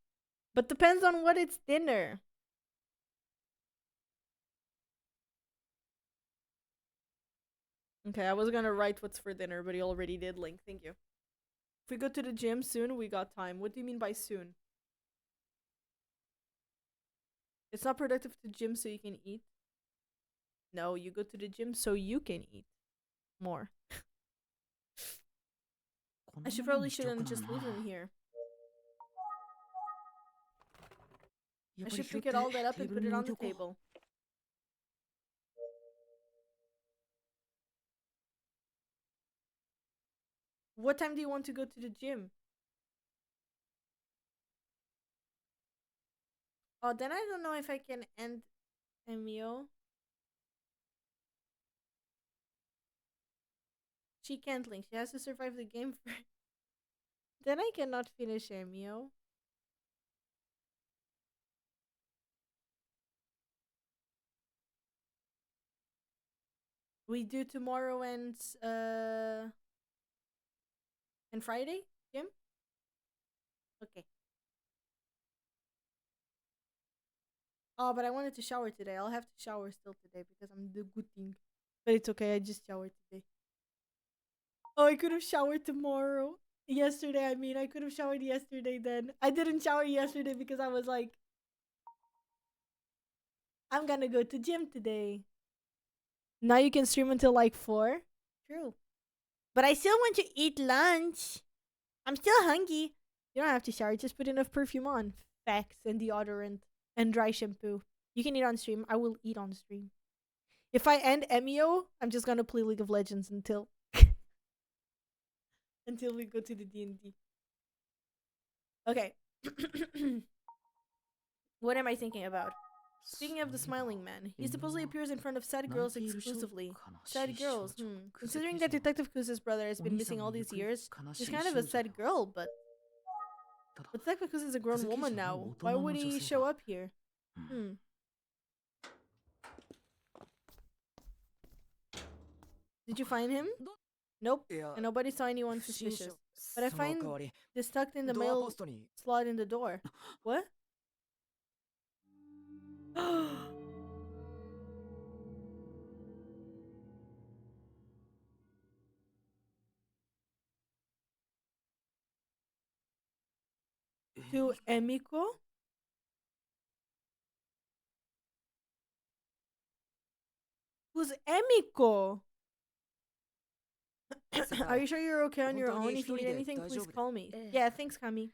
A: But depends on what it's dinner. Okay, I was gonna write what's for dinner, but he already did. Link, thank you. If we go to the gym soon, we got time. What do you mean by soon? It's not productive to gym so you can eat. No, you go to the gym so you can eat more. I should probably shouldn't just leave them here. I should pick it all that up and put it on the table. What time do you want to go to the gym? Oh, then I don't know if I can end Emio. She can't link. She has to survive the game first. Then I cannot finish Emio. We do tomorrow and Friday, Jim? Okay. Oh, but I wanted to shower today. I'll have to shower still today because I'm the good thing. But it's okay, I just showered today. Oh, I could have showered tomorrow. Yesterday, I mean, I could have showered yesterday then. I didn't shower yesterday because I was like, I'm gonna go to gym today. Now you can stream until like 4. True. But I still want to eat lunch. I'm still hungry. You don't have to shower, just put enough perfume on. Facts and deodorant and dry shampoo. You can eat on stream. I will eat on stream. If I end Emio, I'm just gonna play League of Legends until until we go to the D&D. Okay. What am I thinking about? Speaking of the smiling man, he supposedly appears in front of sad girls exclusively. Sad girls, Considering that Detective Kuza's brother has been missing all these years, she's kind of a sad girl, but Detective Kuza is a grown woman now. Why would he show up here? Did you find him? Nope, and nobody saw anyone suspicious. But I find this tucked in the mail slot in the door. What? To Emiko? Who's Emiko? Are you sure you're okay on your own? If you need anything, please call me. Yeah, thanks, Kami.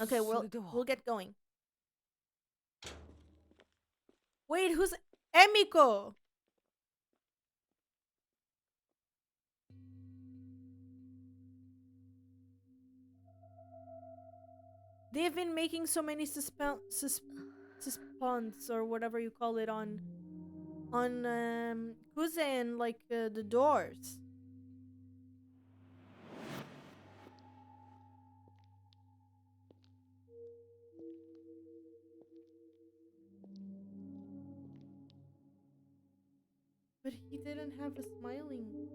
A: Okay, we'll get going. Wait, who's Emiko? They've been making so many suspense or whatever you call it on Kuze and like the doors. But he didn't have a smiling.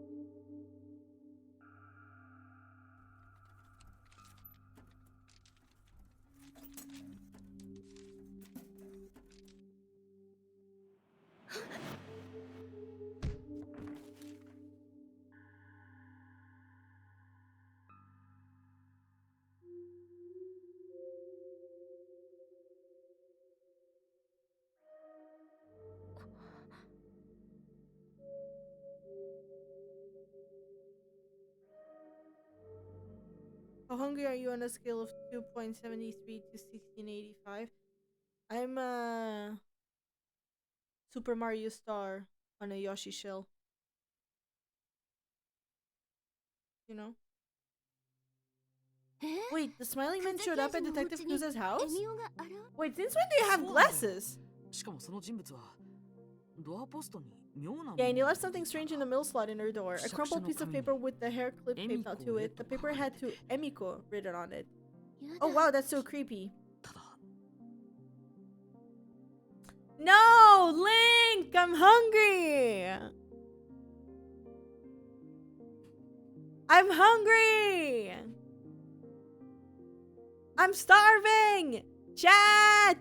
A: How hungry are you on a scale of 2.73 to 1685? I'm a Super Mario star on a Yoshi shell. You know? Wait, the smiling man showed up at Detective Kuza's house? Wait, since when do you have glasses? Yeah, and he left something strange in the mail slot in her door. A crumpled piece of paper with the hair clip taped out to it. The paper had to Emiko written on it. Oh wow, that's so creepy. No! Link! I'm hungry! I'm hungry! I'm starving! Chat!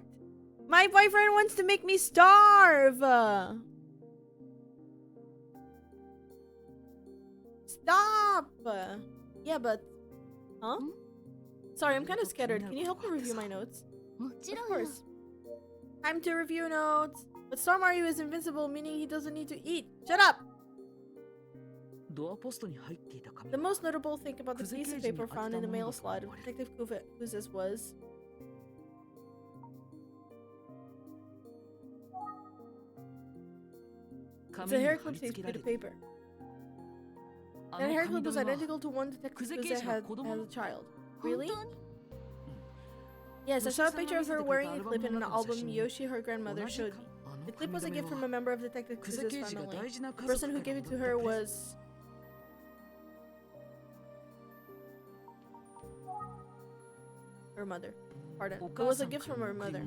A: My boyfriend wants to make me starve! Stop! Yeah, but... Huh? Sorry, I'm kind of scattered. Can you help me review my notes? Of course. Time to review notes. But Star Mario is invincible, meaning he doesn't need to eat. Shut up! The most notable thing about the piece of paper found in the mail slot of Detective Kuza's was... It's a hair clip taped to the paper. That hair clip was identical to one Detective Kuza had as a child. Really? Yes, I saw a picture of her wearing a clip in an album Yoshi, her grandmother, showed me. The clip was a gift from a member of Detective Kuza's family. The person who gave it to her was... her mother. Pardon. It was a gift from her mother.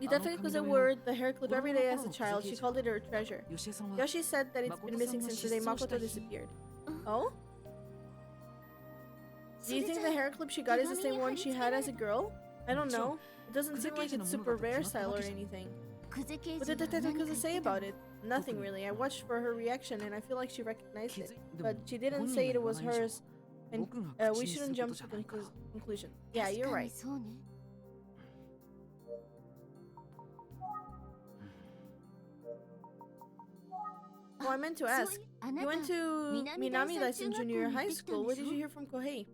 A: Detective Kuza wore the hair clip every day as a child. She called it her treasure. Yoshi said that it's been missing since the day Makoto disappeared. Oh? Do you think the hair clip she got is the same one she had as a girl? I don't know. It doesn't seem like it's super rare style or anything. What did Detective Kuza say about it? Nothing really. I watched for her reaction and I feel like she recognized it. But she didn't say it was hers. And we shouldn't jump to conclusion. Yeah, you're right. Oh, I meant to ask. You went to Minami Daisen Junior High School. What did you hear from Kohei?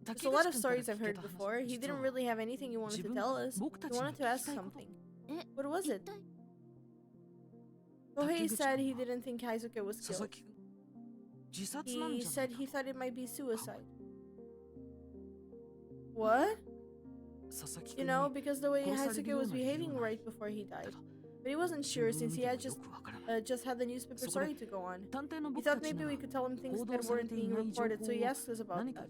A: There's a lot of stories I've heard before. He didn't really have anything he wanted to tell us. He wanted to ask something. What was it? Kohei said he didn't think Kaisuke was killed. He said he thought it might be suicide. What? You know, because the way Haisuke was behaving right before he died. But he wasn't sure since he had just had the newspaper story to go on. He thought maybe we could tell him things that weren't being reported, so he asked us about that.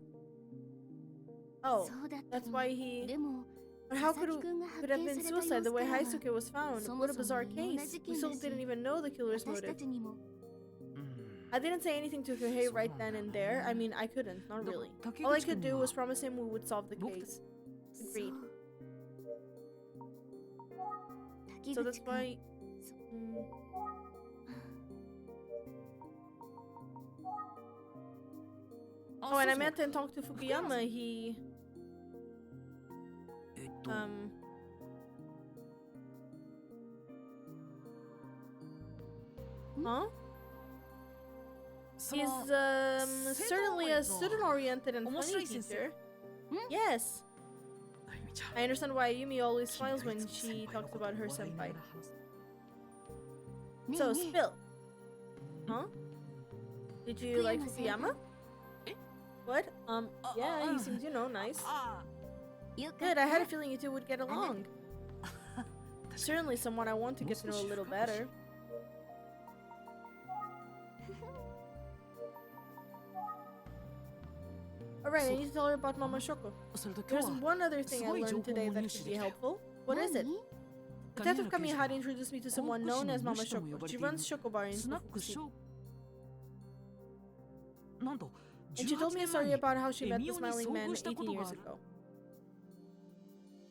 A: Oh, that's why he... But how could it have been suicide the way Haisuke was found? What a bizarre case. We still didn't even know the killer's motive. I didn't say anything to Kohei right then and there. I mean, I couldn't, not really. All I could do was promise him we would solve the case. Agreed. So that's why... Oh, and I met and talked to Fukuyama. He... Huh? He's certainly a student-oriented and funny teacher. Yes. I understand why Yumi always smiles when she talks about her senpai. So, spill. Huh? Did you like Fukuyama? What? Yeah, he seems, you know, nice. Good, I had a feeling you two would get along. Certainly someone I want to get to know a little better. Alright, I need to tell her about Mama Shoko. There's one other thing I learned today that could be helpful. What is it? Detective Kamihara introduced me to someone known as Mama Shoko. She runs Shoko Bar in Fukushima. And she told me a story about how she met the Smiling Man 18 years ago.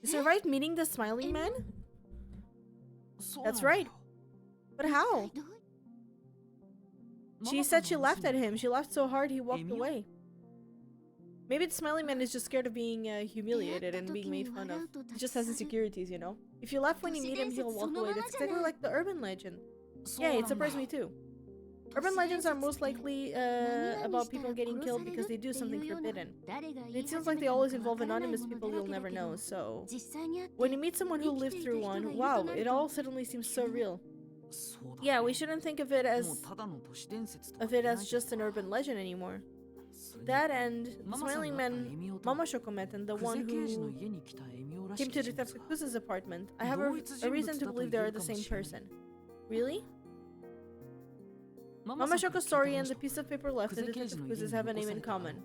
A: You survived meeting the Smiling Man? That's right. But how? She said she laughed at him. She laughed so hard he walked away. Maybe the Smiling Man is just scared of being humiliated and being made fun of. He just has insecurities, you know? If you laugh when you meet him, he'll walk away. That's exactly like the urban legend. Yeah, it surprised me too. Urban legends are most likely about people getting killed because they do something forbidden. And it seems like they always involve anonymous people you'll never know, so... When you meet someone who lived through one, wow, it all suddenly seems so real. Yeah, we shouldn't think of it as just an urban legend anymore. That and the Smiling Man Mama Shoko met and the one who came to Detective Kusa's apartment. I have a reason to believe they are the same person. Really? Mama Shoko's story and the piece of paper left in Detective Kusa's have a name in common.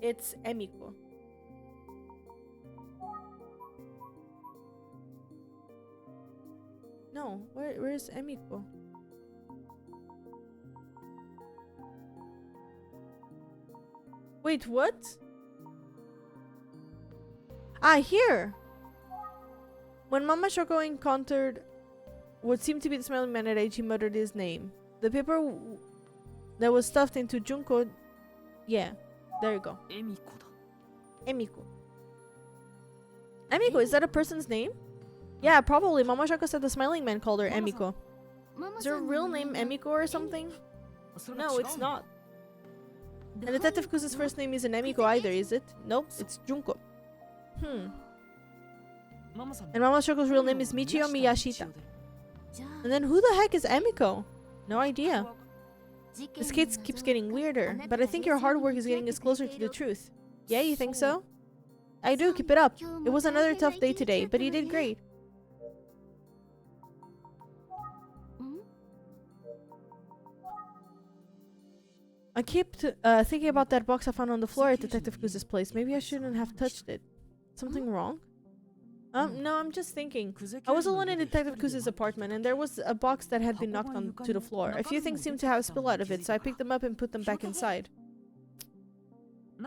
A: It's Emiko. No, where is Emiko? Wait, what? Ah, here! When Mama Shoko encountered what seemed to be the Smiling Man at age, he muttered his name. The paper that was stuffed into Junko... Yeah, there you go. Emiko. Emiko, is that a person's name? Yeah, probably. Mama Shoko said the Smiling Man called her Emiko. Is her real name Emiko or something? No, it's not. And Detective Kusa's first name isn't Emiko either, is it? Nope, it's Junko. And Mama Shoko's real name is Michio Miyashita. And then who the heck is Emiko? No idea. This case keeps getting weirder, but I think your hard work is getting us closer to the truth. Yeah, you think so? I do, keep it up. It was another tough day today, but you did great. I keep thinking about that box I found on the floor at Detective Kusa's place. Maybe I shouldn't have touched it. Something wrong? No, I'm just thinking. I was alone in Detective Kusa's apartment, and there was a box that had been knocked onto the floor. A few things seemed to have spilled out of it, so I picked them up and put them back inside.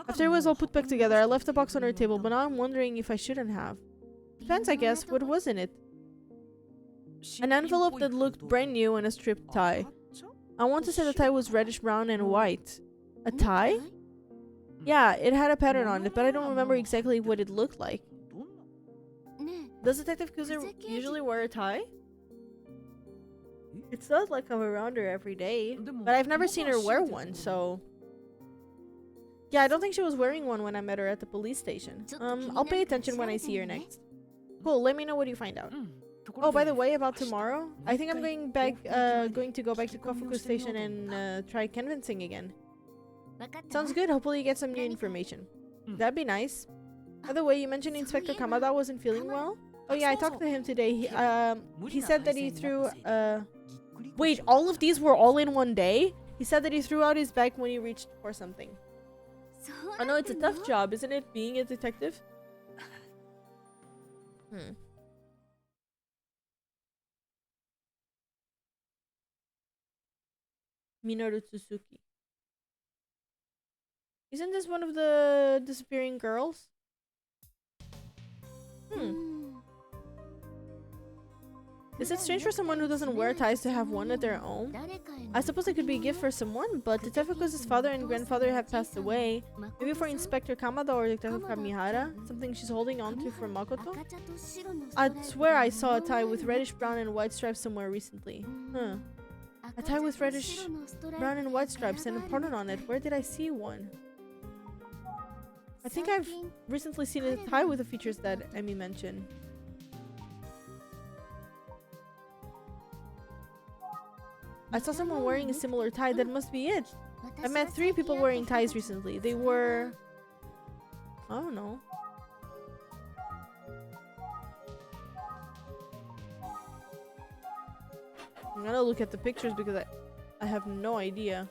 A: After it was all put back together, I left the box on her table, but now I'm wondering if I shouldn't have. Depends, I guess. What was in it? An envelope that looked brand new and a striped tie. I want to say the tie was reddish brown and white. A tie? Yeah, it had a pattern on it, but I don't remember exactly what it looked like. Does Detective Kusa usually wear a tie? It's not like I'm around her every day, but I've never seen her wear one, so... Yeah, I don't think she was wearing one when I met her at the police station. I'll pay attention when I see her next. Cool, let me know what you find out. Oh, by the way, about tomorrow, I think I'm going to go back to Kofuku Station and try convincing again. Sounds good. Hopefully you get some new information. That'd be nice. By the way, you mentioned Inspector Kamada wasn't feeling well. Oh yeah, I talked to him today. He said that he threw wait, all of these were all in one day? He said that he threw out his bag when he reached for something. I know it's a tough job, isn't it, being a detective? Minoru Tsuzuki. Isn't this one of the disappearing girls? Is it strange for someone who doesn't wear ties to have one at their own? I suppose it could be a gift for someone, but Detective's father and grandfather have passed away. Maybe for Inspector Kamada or Detective Kamihara? Something she's holding on to for Makoto? I swear I saw a tie with reddish brown and white stripes somewhere recently. A tie with reddish brown and white stripes and a pattern on it. Where did I see one? I think I've recently seen a tie with the features that Emmy mentioned. I saw someone wearing a similar tie. That must be it. I met 3 people wearing ties recently. They were... I don't know. I'm gonna look at the pictures because I have no idea.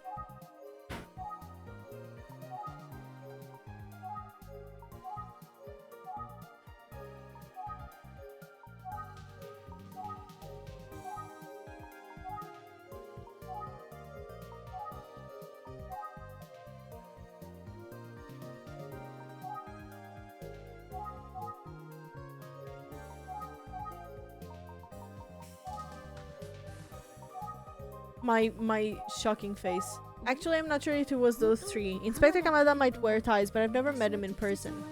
A: My shocking face. Actually, I'm not sure if it was those 3. Inspector Kamada might wear ties, but I've never met him in person.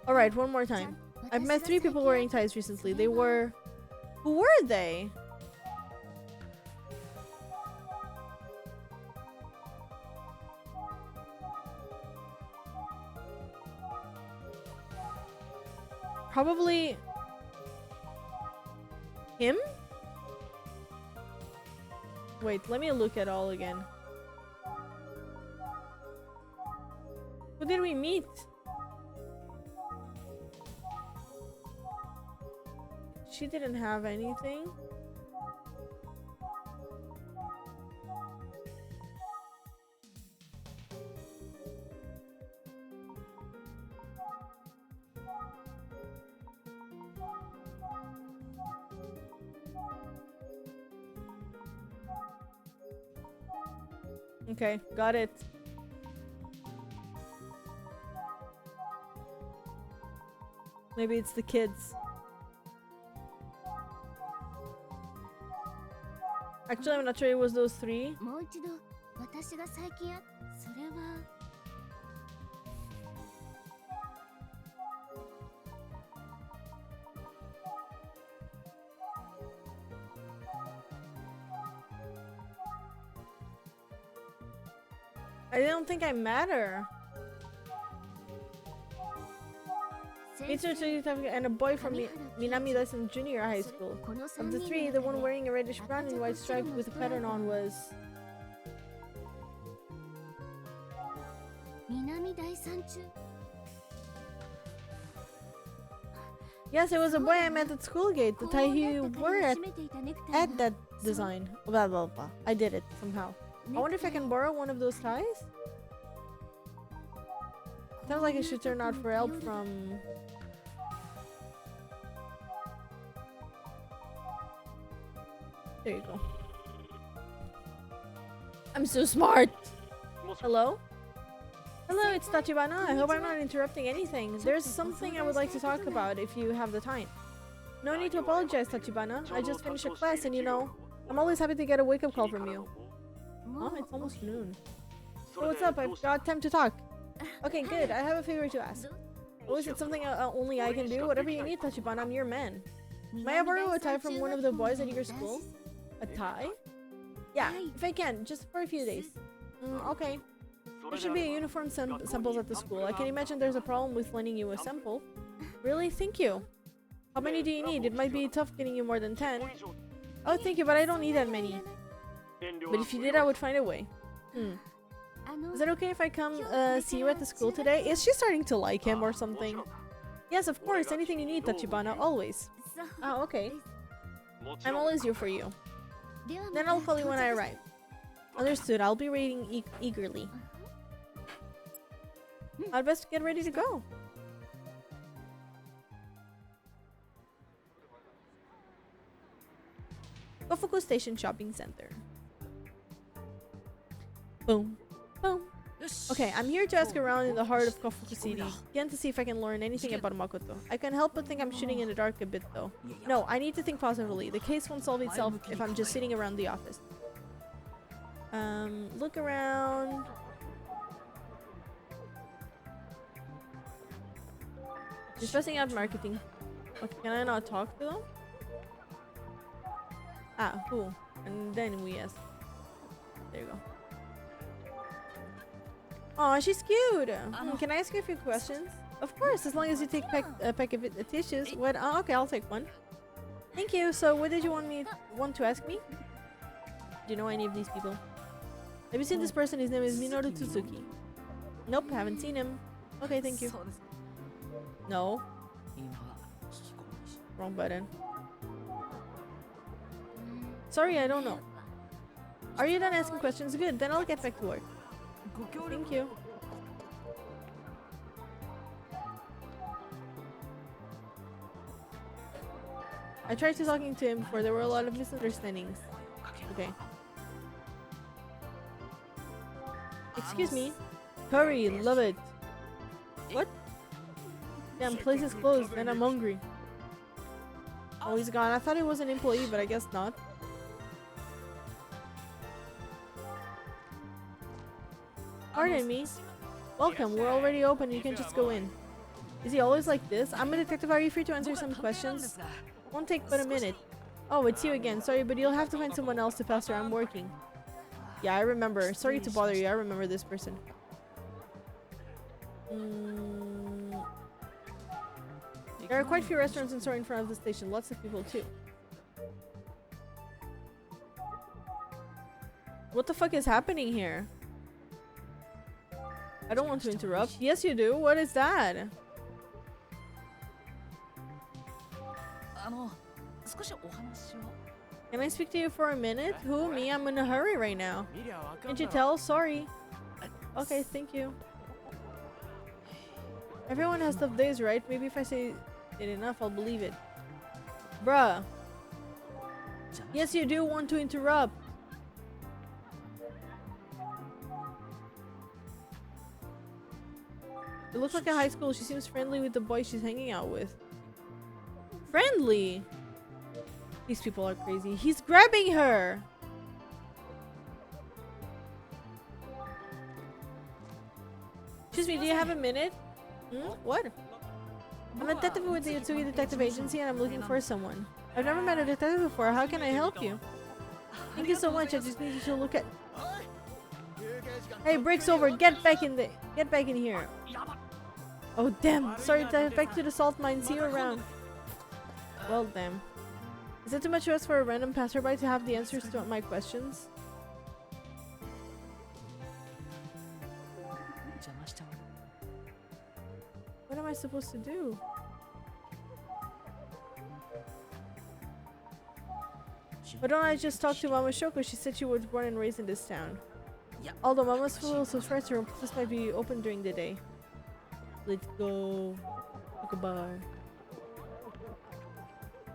A: Alright, one more time. I've met 3 people wearing ties recently. They were... Who were they? Probably... him? Wait, let me look at all again. Who did we meet? She didn't have anything. Okay, got it. Maybe it's the kids. Actually, I'm not sure it was those 3. I don't think I matter. And a boy from Minami that's in junior high school. Of the 3, the one wearing a reddish brown and white stripe with a pattern on was... Yes, it was a boy I met at school gate. The tie he wore at that design. Blah blah blah. I did it somehow. I wonder if I can borrow one of those ties? Sounds like I should turn out for help from... There you go. I'm so smart! Hello? Hello, it's Tachibana. I hope I'm not interrupting anything. There's something I would like to talk about if you have the time. No need to apologize, Tachibana. I just finished a class and you know, I'm always happy to get a wake-up call from you. Oh, it's almost noon. So what's up? I've got time to talk. Okay, good. I have a favor to ask. Oh, is it something only I can do? Whatever you need, Tachibana, I'm your man. May I borrow a tie from one of the boys at your school? A tie? Yeah, if I can, just for a few days. Okay. There should be a uniform samples at the school. I can imagine there's a problem with lending you a sample. Really? Thank you. How many do you need? It might be tough getting you more than 10. Oh, thank you, but I don't need that many. But if you did, I would find a way. Is it okay if I come see you at the school today? Is she starting to like him or something? Yes, of course. Anything you need, Tachibana. Always.
B: そう
A: Oh, okay.
D: もち
A: I'm
D: ろん
A: always here for you.
B: ではま
A: Then
B: た
A: I'll call you when I
B: 到着
A: arrive. Understood. I'll be waiting eagerly. I'd best get ready to go. Kofuku Station Shopping Center. Boom. Boom. Okay, I'm here to ask around in the heart of Kofuku City, again to see if I can learn anything about Makoto. I can't help but think I'm shooting in the dark a bit though. No, I need to think positively. The case won't solve itself if I'm just sitting around the office. Look around. You're stressing out marketing. Okay, can I not talk to them? Ah, who? And then we ask. There you go. Oh, she's cute. Can I ask you a few questions? Of course, as long as you take a pack of tissues. What? Oh, okay, I'll take one. Thank you. So, what did you want to ask me? Do you know any of these people? Have you seen this person? His name is Minoru Tsuzuki. Nope, haven't seen him. Okay, thank you.
C: そうです。
A: No,
C: 今は引きこもりし
A: wrong button. Sorry, I don't know. Are you done asking questions? Good, then I'll get back to work.
C: ご協力
A: Thank you. I tried to talking to him before. There were a lot of misunderstandings.
C: かける
A: Okay. Excuse me. Hurry, love it. What? Damn, place is closed and I'm hungry. Oh, he's gone. I thought he was an employee, but I guess not. Pardon me. Welcome. We're already open. You can just go in. Is he always like this? I'm a detective. Are you free to answer some questions? Won't take but a minute. Oh, it's you again. Sorry, but you'll have to find someone else to pass her. I'm working. Yeah, I remember. Sorry to bother you. I remember this person. There are quite a few restaurants and stores in front of the station. Lots of people too. What the fuck is happening here? I don't want to interrupt. Yes, you do. What is that?
C: 少しお話を
A: Can I speak to you for a minute? Who? Me? I'm in a hurry right now.
D: 見りゃわかん
A: Can't you
D: だろ
A: tell? Sorry. Okay, thank you. Everyone has tough days, right? Maybe if I say it enough, I'll believe it. Bruh.
C: 邪魔
A: Yes, you do want to interrupt. It looks like a high school. She seems friendly with the boy she's hanging out with. Friendly? These people are crazy. He's grabbing her! Excuse me, do you have a minute? What? I'm a detective with the Yotsugi Detective Agency and I'm looking for someone. I've never met a detective before. How can I help you? Thank you so much. I just need you to look at... Hey, break's over. Get back in here. Oh, damn. Sorry, back to the salt mine. See you around. Well, damn. Is it too much to ask for a random passerby to have the answers to my questions?
C: 邪魔しちゃう
A: What am I supposed to do? Why don't I just talk to Mama Shoko? She said she was born and raised in this town.
C: Yeah.
A: Although Mama's full of friends, her this might be open during the day. Let's go. Like a bar.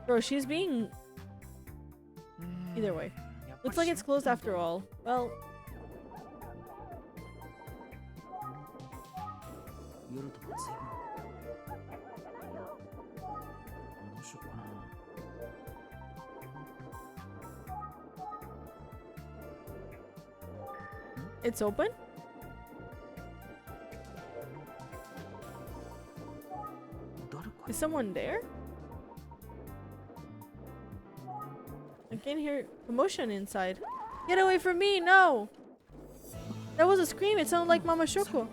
A: Bro, she's being... Either way. Looks like it's closed after all. Well...
C: 夜とか随分どうしようかな
A: It's open? Is someone there? I can't hear commotion inside. Get away from me! No! That was a scream. It sounded like Mama Shoko.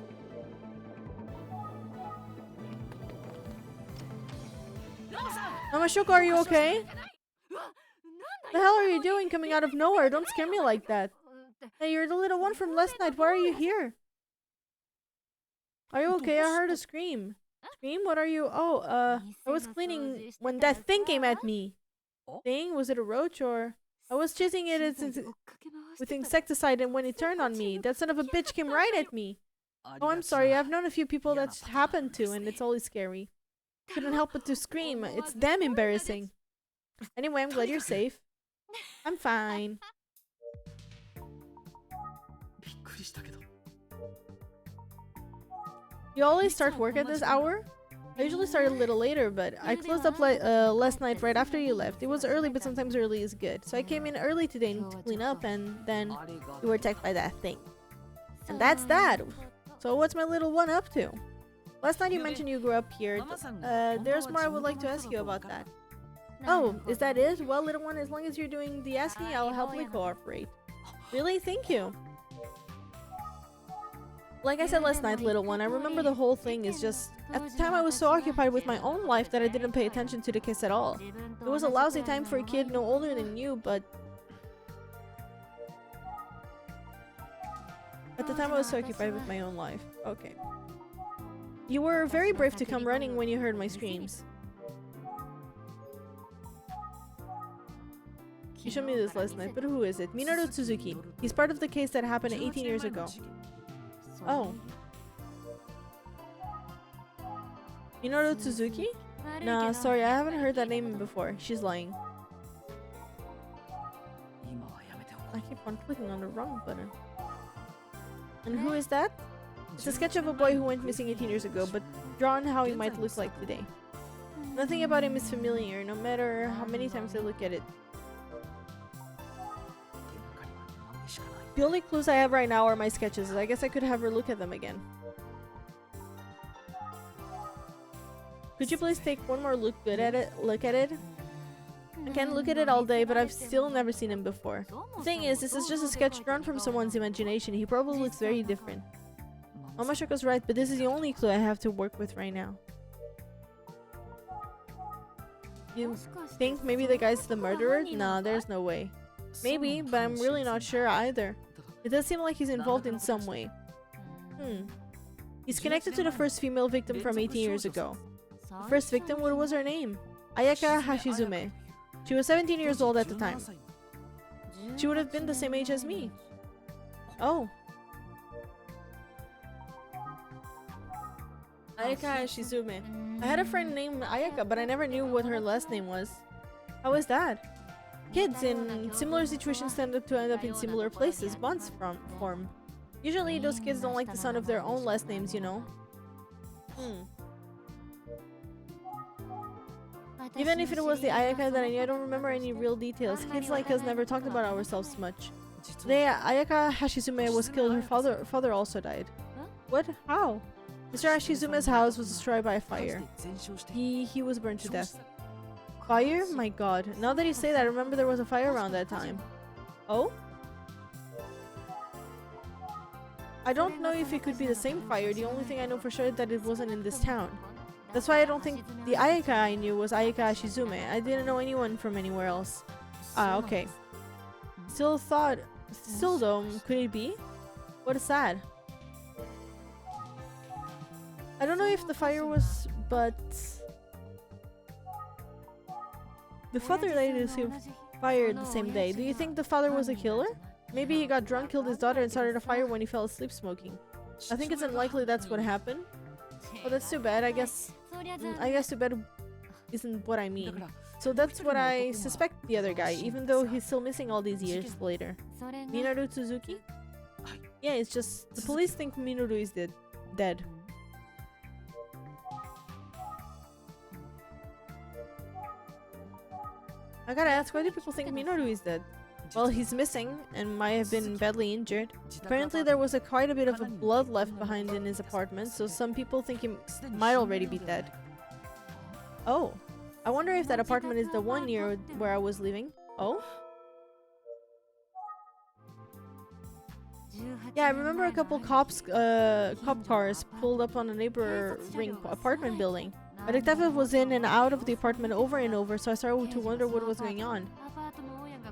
A: Mama Shoko, are you okay? The hell are you doing coming out of nowhere? Don't scare me like that. Hey, you're the little one from last night. Why are you here? Are you okay? I heard a scream. Scream? What are you? Oh, I was cleaning when that thing came at me. Thing? Was it a roach or? I was chasing it with insecticide and when it turned on me, that son of a bitch came right at me. Oh, I'm sorry. I've known a few people that's happened to and it's always scary. Couldn't help but to scream. It's damn embarrassing. Anyway, I'm glad you're safe. I'm fine. You always start work at this hour? I usually start a little later, but I closed up last night right after you left. It was early, but sometimes early is good. So I came in early today to clean up, and then you were attacked by that thing. And that's that! So what's my little one up to? Last night you mentioned you grew up here. There's more I would like to ask you about that. Oh, is that it? Well, little one, as long as you're doing the asking, I'll happily cooperate. Really? Thank you. Like I said last night, little one, I remember the whole thing is just... At the time I was so occupied with my own life that I didn't pay attention to the kiss at all. It was a lousy time for a kid no older than you, but... At the time I was so occupied with my own life. Okay. You were very brave to come running when you heard my screams. You showed me this last night, but who is it? Minoru Tsuzuki. He's part of the case that happened 18 years ago. Oh. Minoru Tsuzuki? Nah, sorry, I haven't heard that name before. She's lying. I keep on clicking on the wrong button. And who is that? It's a sketch of a boy who went missing 18 years ago, but drawn how he might look like today. Nothing about him is familiar, no matter how many times I look at it. The only clues I have right now are my sketches. I guess I could have her look at them again. Could you please take one more look at it? I can look at it all day, but I've still never seen him before. The thing is, this is just a sketch drawn from someone's imagination. He probably looks very different. Mamashoko's right, but this is the only clue I have to work with right now. You think maybe the guy's the murderer? Nah, there's no way. Maybe, but I'm really not sure either. It does seem like he's involved in some way. He's connected to the first female victim from 18 years ago. The first victim, what was her name? Ayaka Hashizume. She was 17 years old at the time. She would have been the same age as me. Oh. Ayaka Hashizume. I had a friend named Ayaka, but I never knew what her last name was. How is that? Kids in similar situations tend to end up in similar places, bonds form. Usually those kids don't like the sound of their own last names, you know? Even if it was the Ayaka that I knew, I don't remember any real details. Kids like us never talked about ourselves much. The day Ayaka Hashizume was killed, her father also died. What? How? Mr. Hashizume's house was destroyed by a fire. He was burned to death. Fire? My god. Now that you say that, I remember there was a fire around that time. Oh? I don't know if it could be the same fire. The only thing I know for sure is that it wasn't in this town. That's why I don't think the Ayaka I knew was Ayaka Shizume. I didn't know anyone from anywhere else. Ah, okay. Still though, could it be? What is that? I don't know if the fire was, but... The father later fired the same day. Do you think the father was a killer? Maybe he got drunk, killed his daughter, and started a fire when he fell asleep smoking. I think it's unlikely that's what happened. Oh, that's too bad. I guess too bad isn't what I mean. So that's what I suspect the other guy, even though he's still missing all these years later. Minoru Tsuzuki? Yeah, it's just the police think Minoru is dead. I gotta ask, why do people think Minoru is dead? Well, he's missing and might have been badly injured. Apparently there was quite a bit of blood left behind in his apartment, so some people think he might already be dead. Oh. I wonder if that apartment is the one near where I was living. Oh? Yeah, I remember a couple cop cars pulled up on a neighboring apartment building. A detective was in and out of the apartment over and over, so I started to wonder what was going on.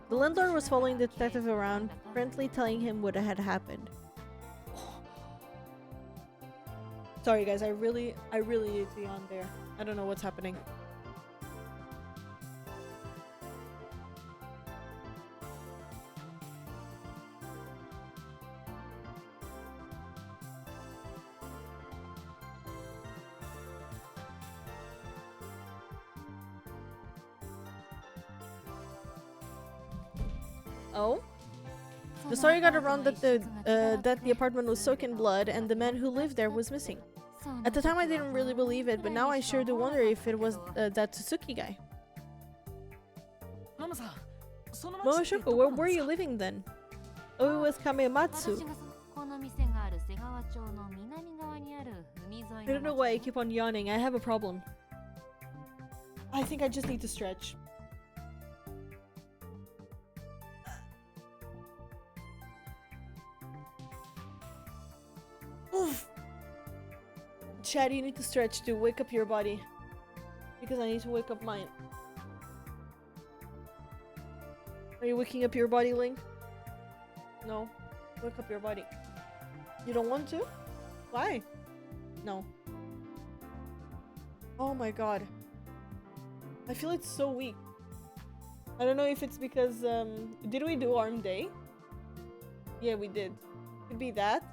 A: The landlord was following the detective around, apparently telling him what had happened. Sorry guys, I really need to yawn there. I don't know what's happening. Oh? The story got around that the apartment was soaked in blood and the man who lived there was missing. At the time I didn't really believe it, but now I sure do wonder if it was that Tsuki guy. Momoshoko, where were you living then? Oh, it was Kamematsu. I don't know why I keep on yawning. I have a problem. I think I just need to stretch. Oof. Chad, you need to stretch to wake up your body. Because I need to wake up mine. Are you waking up your body, Link? No. Wake up your body. You don't want to? Why? No. Oh my god. I feel it's so weak. I don't know if it's because, did we do arm day? Yeah, we did. Could be that.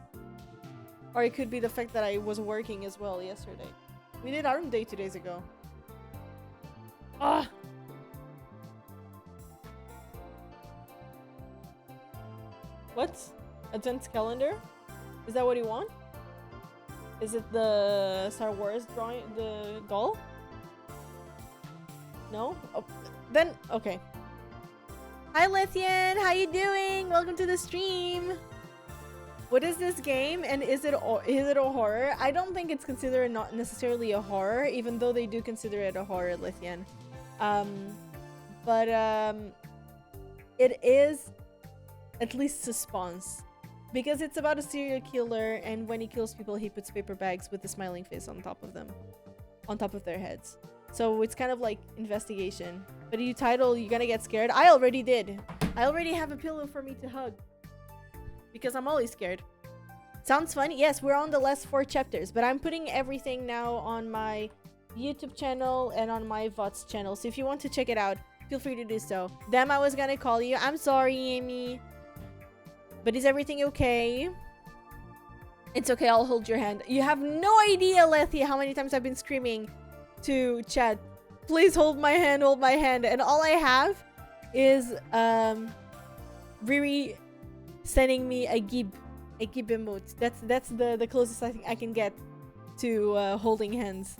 A: Or it could be the fact that I was working as well yesterday. We did arm day 2 days ago. Ah! What? Advent calendar? Is that what you want? Is it the Star Wars drawing, the doll? No? Oh, then, okay. Hi Lithian, how you doing? Welcome to the stream. What is this game and is it a horror? I don't think it's considered not necessarily a horror, even though they do consider it a horror, Lithian. It is at least suspense. Because it's about a serial killer, and when he kills people, he puts paper bags with a smiling face on top of them. On top of their heads. So it's kind of like investigation. But you title, you're gonna get scared. I already did. I already have a pillow for me to hug. Because I'm always scared. Sounds fun? Yes, we're on the last 4 chapters. But I'm putting everything now on my YouTube channel and on my VODs channel. So if you want to check it out, feel free to do so. Damn, I was gonna call you. I'm sorry, Amy. But is everything okay? It's okay, I'll hold your hand. You have no idea, Lethy, how many times I've been screaming to chat. Please hold my hand, hold my hand. And all I have is Riri sending me a gib emote. That's the closest I think I can get to holding hands.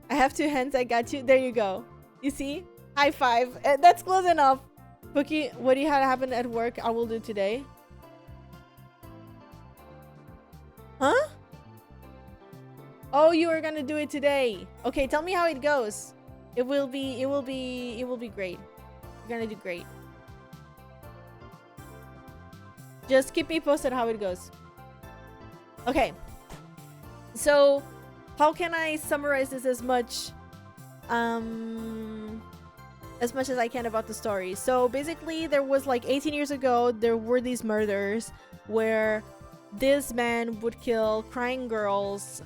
A: I have 2 hands, I got you. There you go. You see? High five. That's close enough. Cookie, what do you have happen at work? I will do today. Huh? Oh, you are gonna do it today. Okay, tell me how it goes. It will be great. You're gonna do great. Just keep me posted how it goes. Okay. So, how can I summarize this as much as I can about the story? So basically, there was like 18 years ago, there were these murders where this man would kill crying girls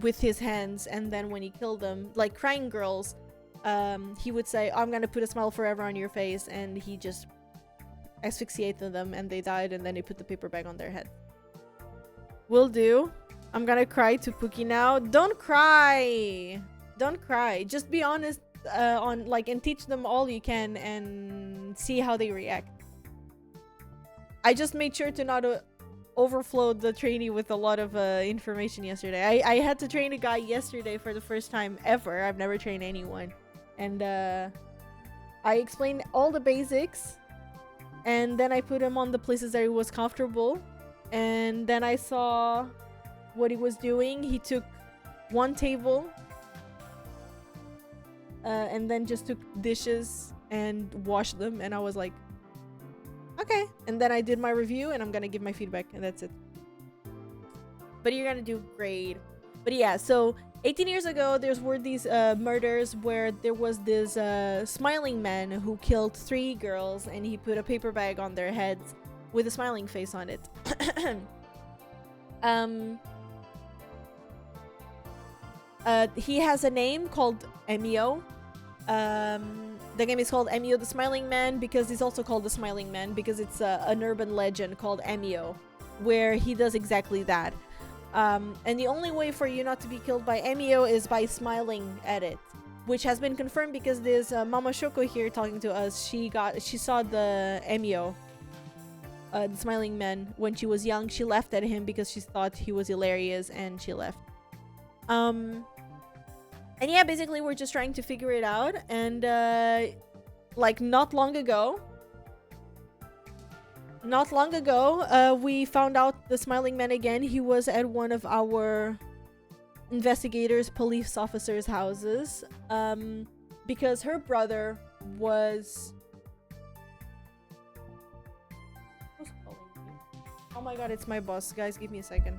A: with his hands, and then when he killed them, like crying girls, he would say, I'm gonna put a smile forever on your face, and he just asphyxiated them and they died, and then he put the paper bag on their head. Will do. I'm gonna cry to Pookie now. Don't cry! Don't cry. Just be honest and teach them all you can and see how they react. I just made sure to not overflow the trainee with a lot of information yesterday. I had to train a guy yesterday for the first time ever. I've never trained anyone. And I explained all the basics. And then I put him on the places that he was comfortable. And then I saw what he was doing. He took 1 table. And then just took dishes and washed them. And I was like, okay. And then I did my review and I'm gonna give my feedback, and that's it. But you're gonna do great. But yeah, so 18 years ago there were these murders where there was this smiling man who killed 3 girls, and he put a paper bag on their heads with a smiling face on it. He has a name called Emio. The game is called Emio the Smiling Man because he's also called the Smiling Man because it's an urban legend called Emio, where he does exactly that. And the only way for you not to be killed by Emio is by smiling at it, which has been confirmed because there's Mama Shoko here talking to us. She saw the Emio, the Smiling Man, when she was young. She laughed at him because she thought he was hilarious, and she left. And yeah, basically we're just trying to figure it out, and like not long ago, we found out the Smiling Man again. He was at one of our investigators, police officers' houses, because her brother was... Who's calling me? Oh my god, it's my boss. Guys, give me a second.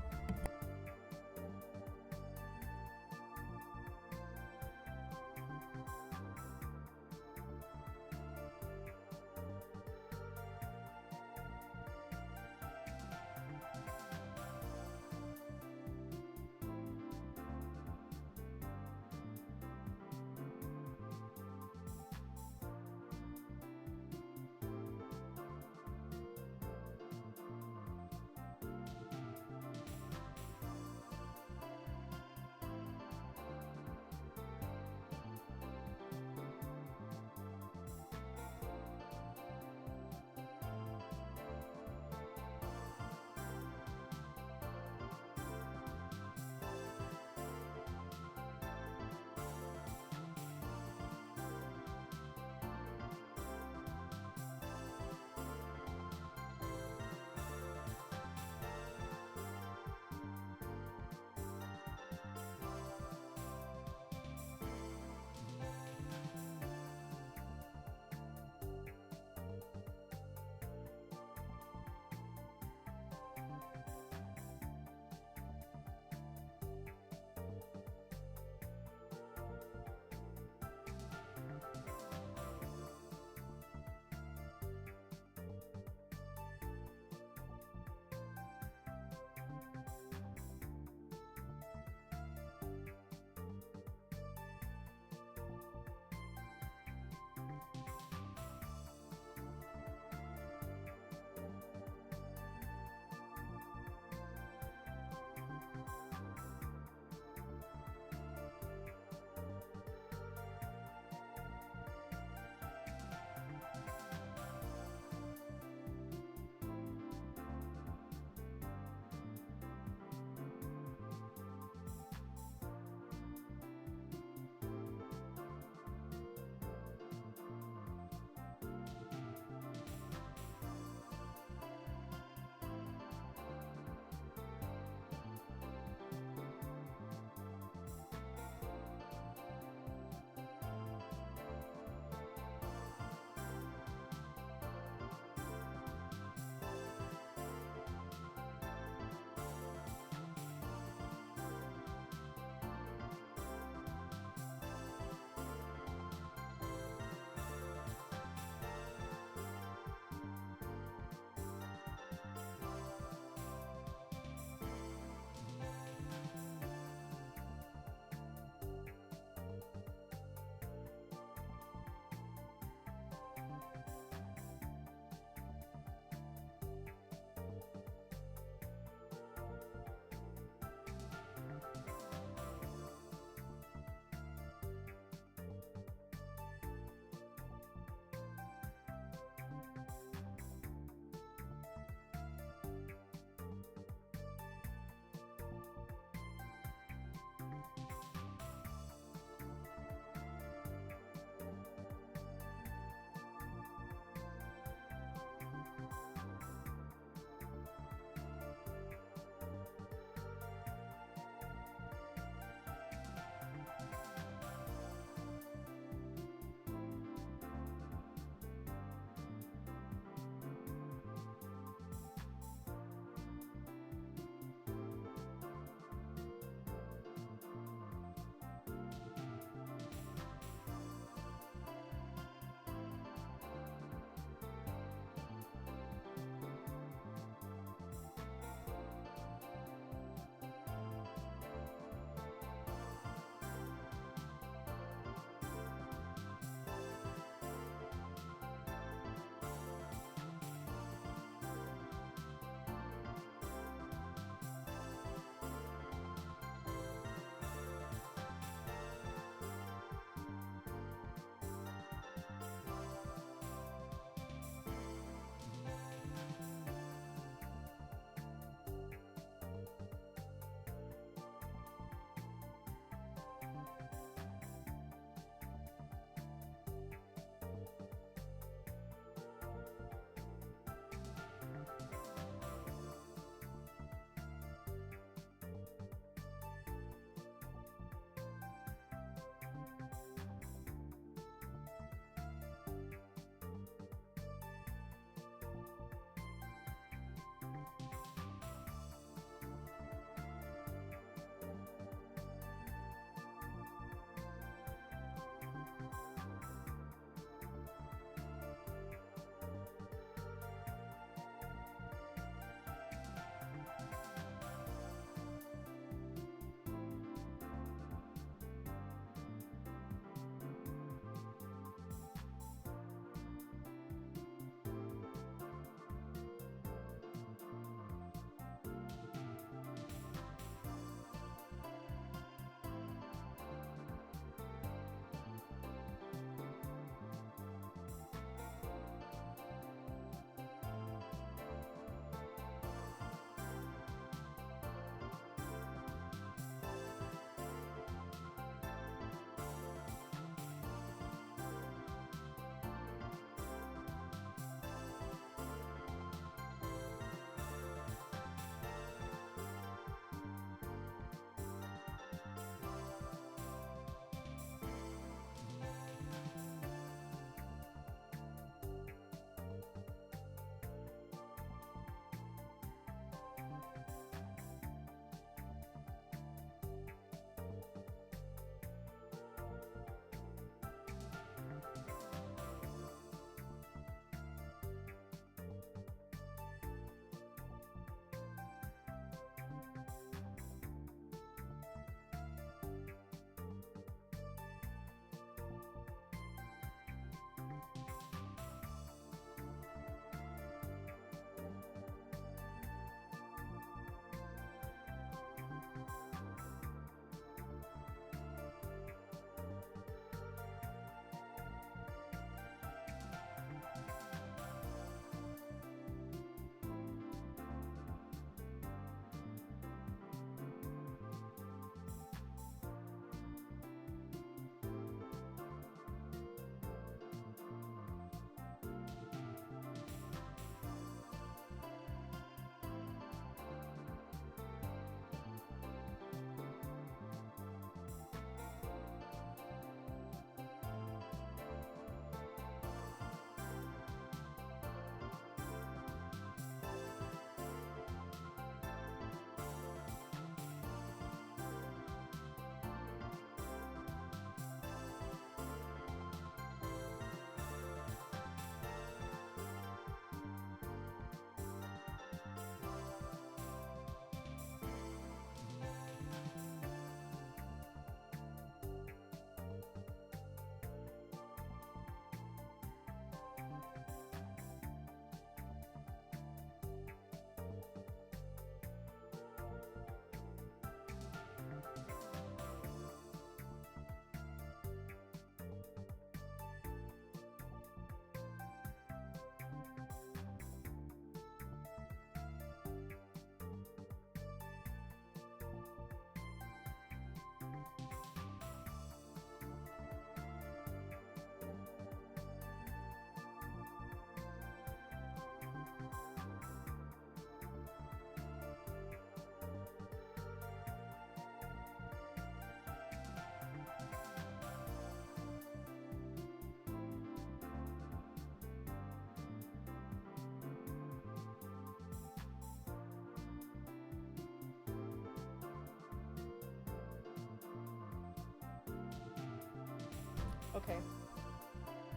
A: Okay.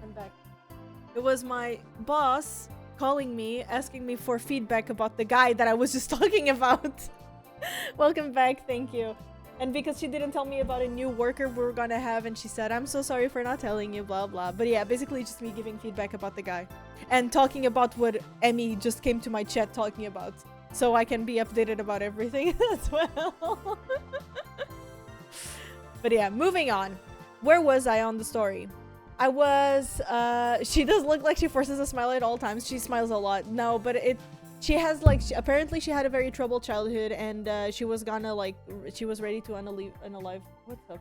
A: I'm back. It was my boss calling me, asking me for feedback about the guy that I was just talking about. Welcome back, thank you. And because she didn't tell me about a new worker we're gonna have, and she said, I'm so sorry for not telling you, blah blah. But yeah, basically just me giving feedback about the guy. And talking about what Emmy just came to my chat talking about. So I can be updated about everything as well. But yeah, moving on. Where was I on the story? I was, she does look like she forces a smile at all times. She smiles a lot. No, but she has like, apparently she had a very troubled childhood, and she was gonna like, she was ready to unalive. What's up?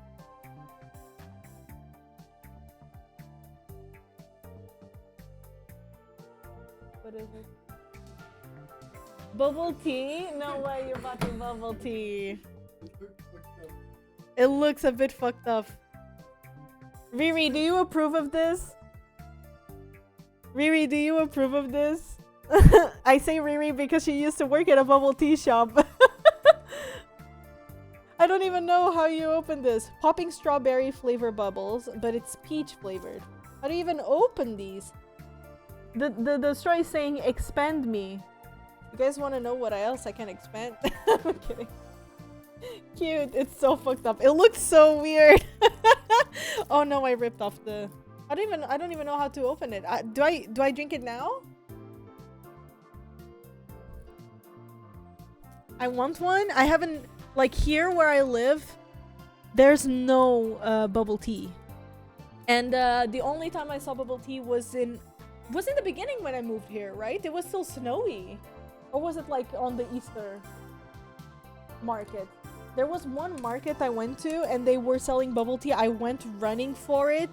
A: What is it? Bubble tea? No way you're about to bubble tea. It looks a bit fucked up. Riri, do you approve of this? Riri, do you approve of this? I say Riri because she used to work at a bubble tea shop. I don't even know how you open this. Popping strawberry flavor bubbles, but it's peach flavored. How do you even open these? The straw is saying expand me. You guys want to know what else I can expand? I'm kidding. Cute. It's so fucked up. It looks so weird. Oh no, I ripped off the. I don't even know how to open it. Do I drink it now? I want one. I haven't, like, here where I live, there's no bubble tea. And the only time I saw bubble tea was in the beginning when I moved here, right? It was still snowy. Or was it like on the Easter market? There was one market I went to and they were selling bubble tea. I went running for it.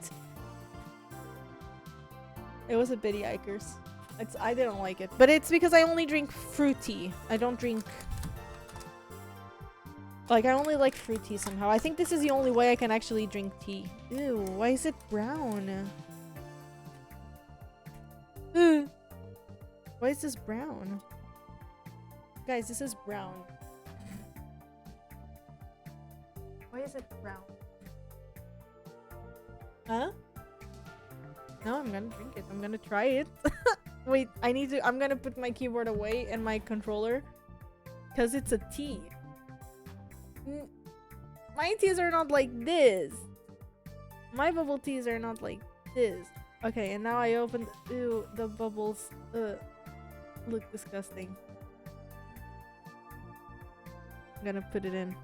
A: It was a bit yikers. I didn't like it. But it's because I only drink fruit tea. I don't drink... Like, I only like fruit tea somehow. I think this is the only way I can actually drink tea. Ew, why is it brown? Why is this brown? Guys, this is brown. Why is it brown? Huh? No, I'm gonna drink it. I'm gonna try it. Wait, I'm gonna put my keyboard away and my controller. Because it's a tea. My teas are not like this. My bubble teas are not like this. Okay, and now I opened. Ew, the bubbles look disgusting. I'm gonna put it in.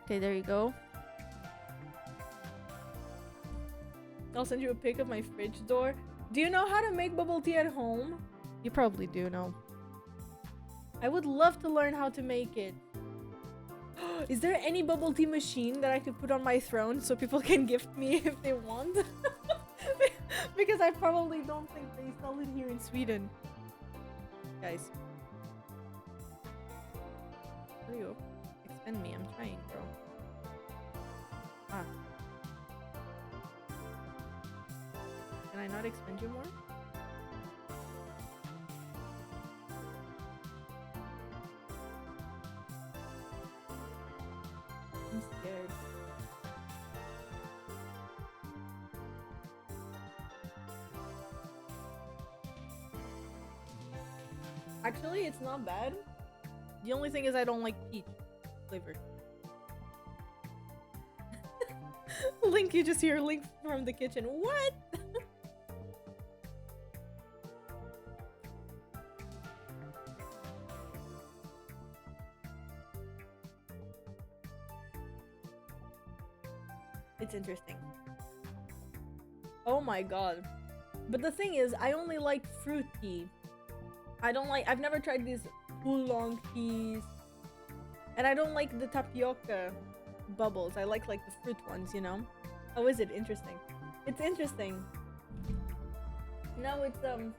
A: Okay, there you go. I'll send you a pic of my fridge door. Do you know how to make bubble tea at home? You probably do know. I would love to learn how to make it. Is there any bubble tea machine that I could put on my throne so people can gift me if they want? Because I probably don't think they sell it here in Sweden. Guys. How do you expand me? I'm trying, bro. Ah. Can I not expand you more? I'm scared. Actually, it's not bad. The only thing is I don't like peach flavor. Link, you just hear Link from the kitchen. What? It's interesting. Oh my god. But the thing is, I only like fruit tea. I've never tried these oolong teas. And I don't like the tapioca bubbles. I like the fruit ones, you know? Oh, is it interesting? It's interesting. No, it's interesting.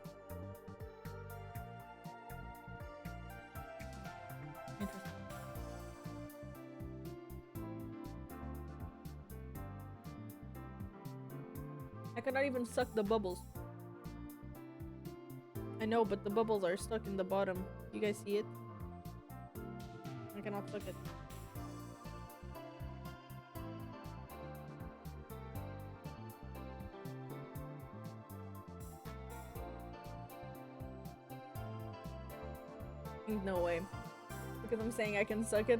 A: I cannot even suck the bubbles. I know, but the bubbles are stuck in the bottom. You guys see it? I cannot suck it. no way. Because I'm saying I can suck it.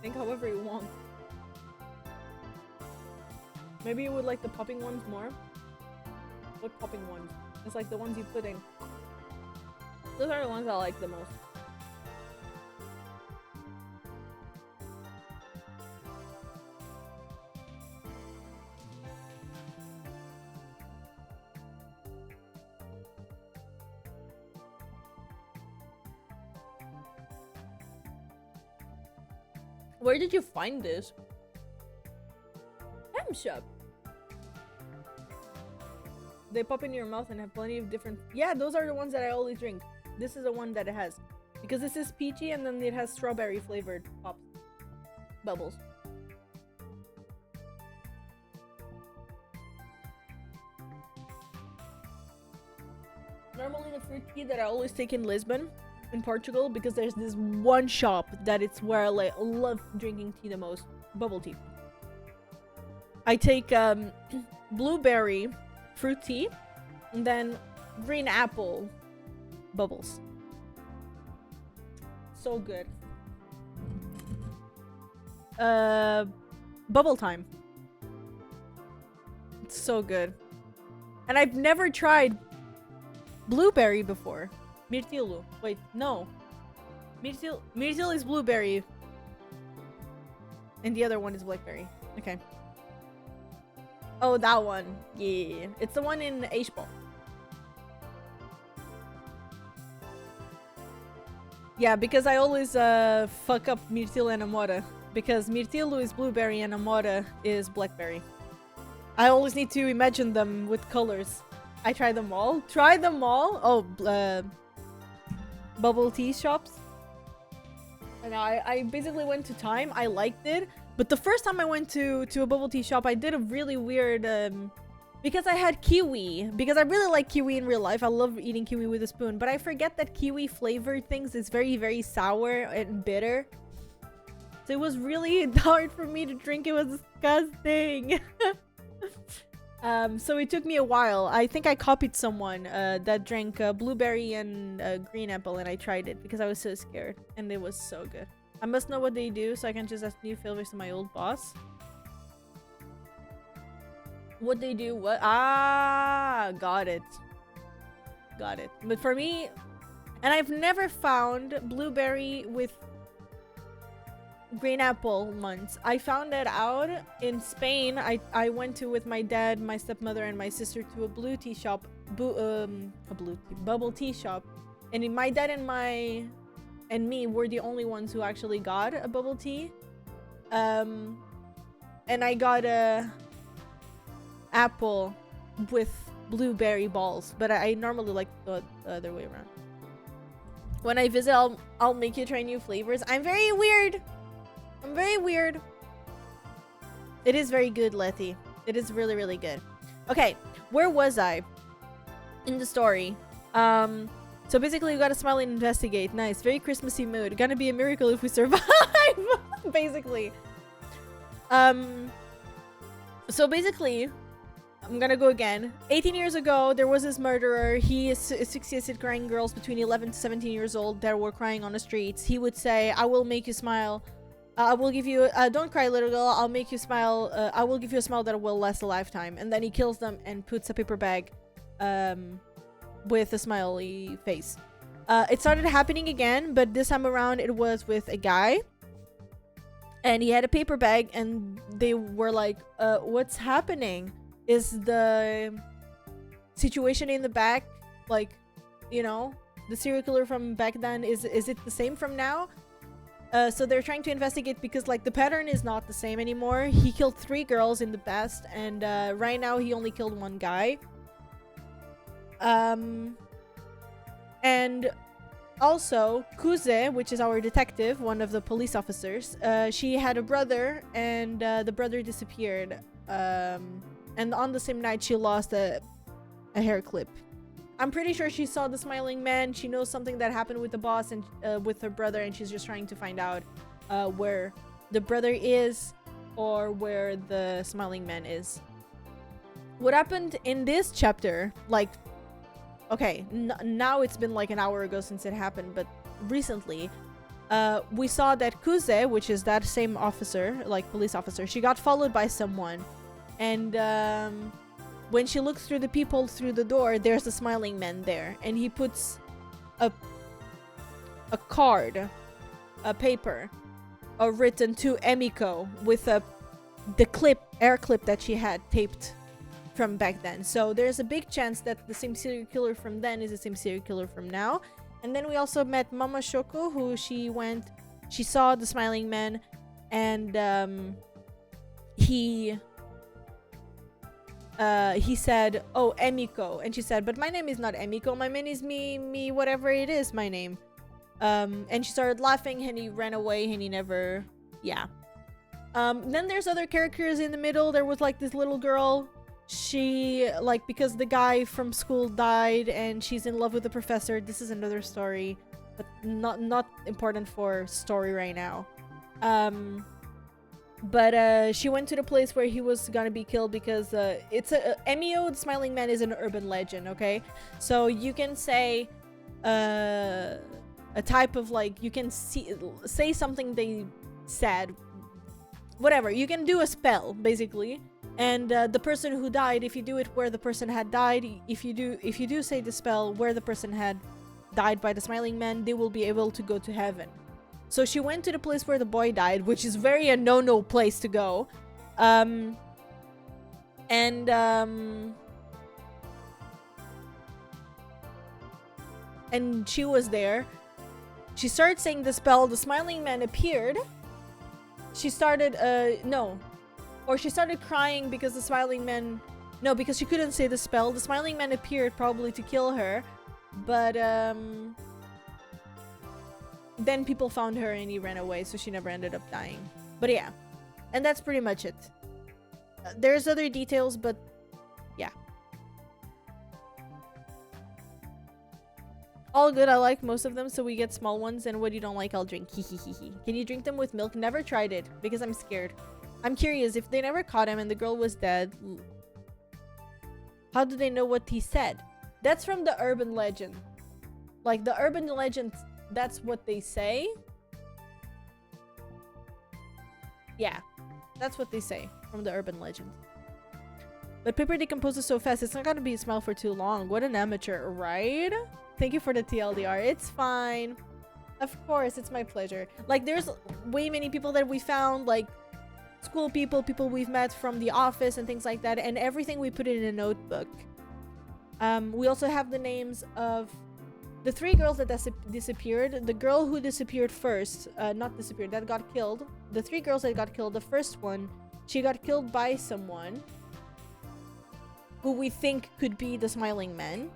A: Think however you want. Maybe you would like the popping ones more? What popping ones? It's like the ones you put in. Those are the ones I like the most. Where did you find this? Ham shop. They pop in your mouth and have plenty of different. Yeah, those are the ones that I always drink. This is the one that it has. Because this is peachy and then it has strawberry flavored pops. Bubbles. Normally the fruit tea that I always take in Lisbon, in Portugal, because there's this one shop that it's where I like love drinking tea the most. Bubble tea. I take blueberry fruit tea and then green apple bubbles. So good. Bubble time. It's so good. And I've never tried blueberry before. Mirtilo. Wait, no. Mirtil is blueberry. And the other one is blackberry. Okay. Oh, that one. Yeah. It's the one in Espal. Yeah, because I always fuck up Mirtil and Amora. Because Mirtilo is blueberry and Amora is blackberry. I always need to imagine them with colors. I try them all. Try them all. Oh, bubble tea shops. And I basically went to Time. I liked it. But the first time I went to a bubble tea shop, I did a really weird... because I had kiwi. Because I really like kiwi in real life. I love eating kiwi with a spoon. But I forget that kiwi flavored things is very, very sour and bitter. So it was really hard for me to drink. It was disgusting. So it took me a while. I think I copied someone that drank blueberry and green apple, and I tried it because I was so scared, and it was so good. I must know what they do so I can just ask new favors to my old boss. What they do? What? Ah, got it. Got it. But for me, and I've never found blueberry with green apple ones. I found that out in Spain. I went to with my dad, my stepmother, and my sister to a blue tea shop, bubble tea shop, and my dad and me were the only ones who actually got a bubble tea. And I got a apple with blueberry balls, but I normally like the other way around. When I visit, I'll make you try new flavors. I'm very weird. I'm very weird. It is very good, Letty. It is really, really good. Okay, where was I in the story? So basically, we gotta smile and investigate. Nice, very Christmassy mood. Gonna be a miracle if we survive. Basically. So basically, I'm gonna go again. 18 years ago, there was this murderer. He succeeded crying girls between 11 to 17 years old that were crying on the streets. He would say, "I will make you smile. I will give you, don't cry, little girl. I'll make you smile. I will give you a smile that will last a lifetime." And then he kills them and puts a paper bag with a smiley face. It started happening again, but this time around it was with a guy. And he had a paper bag, and they were like, what's happening? Is the situation in the back, like, you know, the serial killer from back then, is it the same from now? So they're trying to investigate because, like, the pattern is not the same anymore. He killed 3 girls in the past, and right now he only killed 1 guy. And also, Kuze, which is our detective, one of the police officers, she had a brother, and the brother disappeared. And on the same night, she lost a hair clip. I'm pretty sure she saw the smiling man. She knows something that happened with the boss and with her brother, and she's just trying to find out where the brother is or where the smiling man is. What happened in this chapter, like okay, now it's been like an hour ago since it happened, but recently, we saw that Kuze, which is that same officer, like police officer, she got followed by someone, and when she looks through the peephole through the door, there's a smiling man there, and he puts a card, a paper, written to Emiko with the air clip that she had taped from back then. So there's a big chance that the same serial killer from then is the same serial killer from now. And then we also met Mama Shoko, who she saw the smiling man, and he said, "Oh, Emiko," and she said, "But my name is not Emiko. My name is me, whatever it is, my name." And she started laughing, and he ran away, and he never, yeah. Then there's other characters in the middle. There was like this little girl. She, like, because the guy from school died and she's in love with the professor. This is another story, but not important for story right now. But she went to the place where he was gonna be killed because it's Emio, the smiling man, is an urban legend, okay? So you can say a type of, like, you can say something they said, whatever. You can do a spell, basically. And the person who died, if you do it where the person had died, if you do say the spell where the person had died by the smiling man, they will be able to go to heaven. So she went to the place where the boy died, which is very a no-no place to go. And she was there. She started saying the spell. The smiling man appeared. She started she started crying because the smiling man... No, because she couldn't say the spell. The smiling man appeared probably to kill her. But, then people found her and he ran away, so she never ended up dying. But yeah. And that's pretty much it. There's other details, but... yeah. All good, I like most of them, so we get small ones, and what you don't like, I'll drink. Hehehehe. Can you drink them with milk? Never tried it, because I'm scared. I'm curious, if they never caught him and the girl was dead, how do they know what he said? That's from the urban legend. Like, the urban legend, that's what they say. Yeah, that's what they say from the urban legend. But paper decomposes so fast, it's not gonna be a smell for too long. What an amateur, right? Thank you for the TLDR. It's fine. Of course, it's my pleasure. Like, there's way many people that we found, like, school people we've met from the office and things like that, and everything we put in a notebook. We also have the names of the 3 girls that disappeared. The girl who disappeared first, not disappeared, that got killed. The 3 girls that got killed, the first one, she got killed by someone who we think could be the smiling man.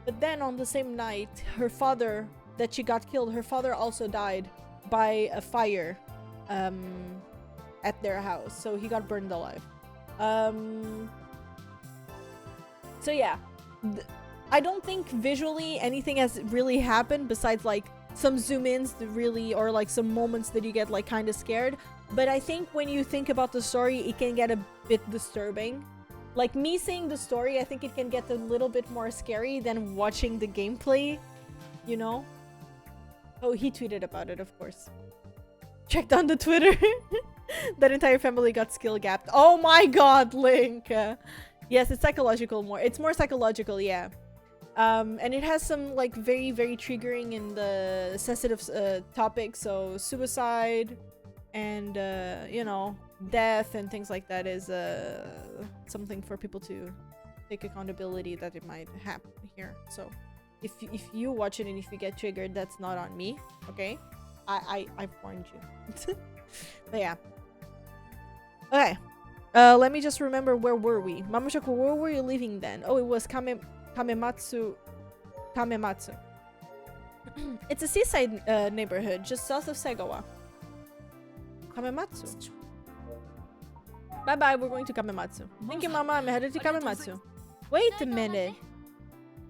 A: But then on the same night, her father, that she got killed, her father also died by a fire at their house. So he got burned alive. So yeah. I don't think visually anything has really happened besides like some zoom-ins that really, or like some moments that you get like kind of scared. But I think when you think about the story, it can get a bit disturbing. Like me seeing the story, I think it can get a little bit more scary than watching the gameplay, you know? Oh, he tweeted about it, of course. Checked on the Twitter. That entire family got skill gapped. Oh my god, Link! Yes, it's psychological more. It's more psychological, yeah. And it has some like very, very triggering in the sensitive topics. So suicide and, you know, death and things like that is something for people to take accountability that it might happen here. So if you watch it and if you get triggered, that's not on me, okay? I've warned you. But yeah. Okay. Let me just remember, where were we? Mama Shoko, where were you leaving then? Oh, it was Kamematsu. It's a seaside neighborhood just south of Segawa. Kamematsu. Bye-bye, we're going to Kamematsu. Thank you, Mama. I'm headed to Kamematsu. Wait a minute.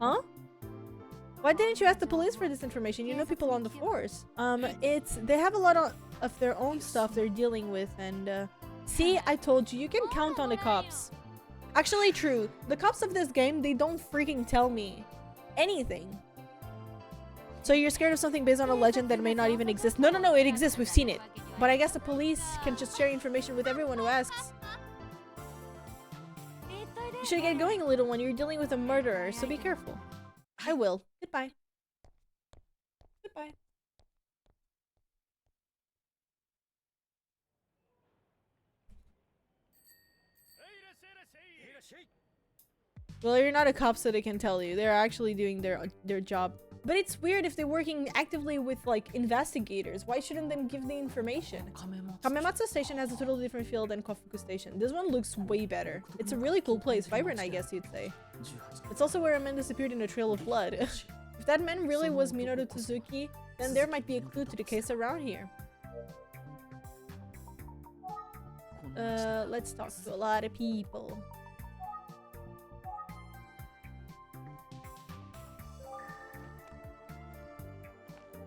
A: Huh? Why didn't you ask the police for this information? You know people on the force. They have a lot of their own stuff they're dealing with, and see, I told you, you can count on the cops. Actually, true. The cops of this game, they don't freaking tell me. anything. So you're scared of something based on a legend that may not even exist. No, it exists. We've seen it. But I guess the police can just share information with everyone who asks. You should get going, little one. You're dealing with a murderer, so be careful. I will. Goodbye. Goodbye. Well, you're not a cop, so they can tell you. They're actually doing their job. But it's weird if they're working actively with, like, investigators. Why shouldn't they give the information? Kamematsu Station has a totally different feel than Kofuku Station. This one looks way better. It's a really cool place. Vibrant, I guess you'd say. It's also where a man disappeared in a trail of blood. If that man really was Minoru Tsuzuki, then there might be a clue to the case around here. Let's talk to a lot of people.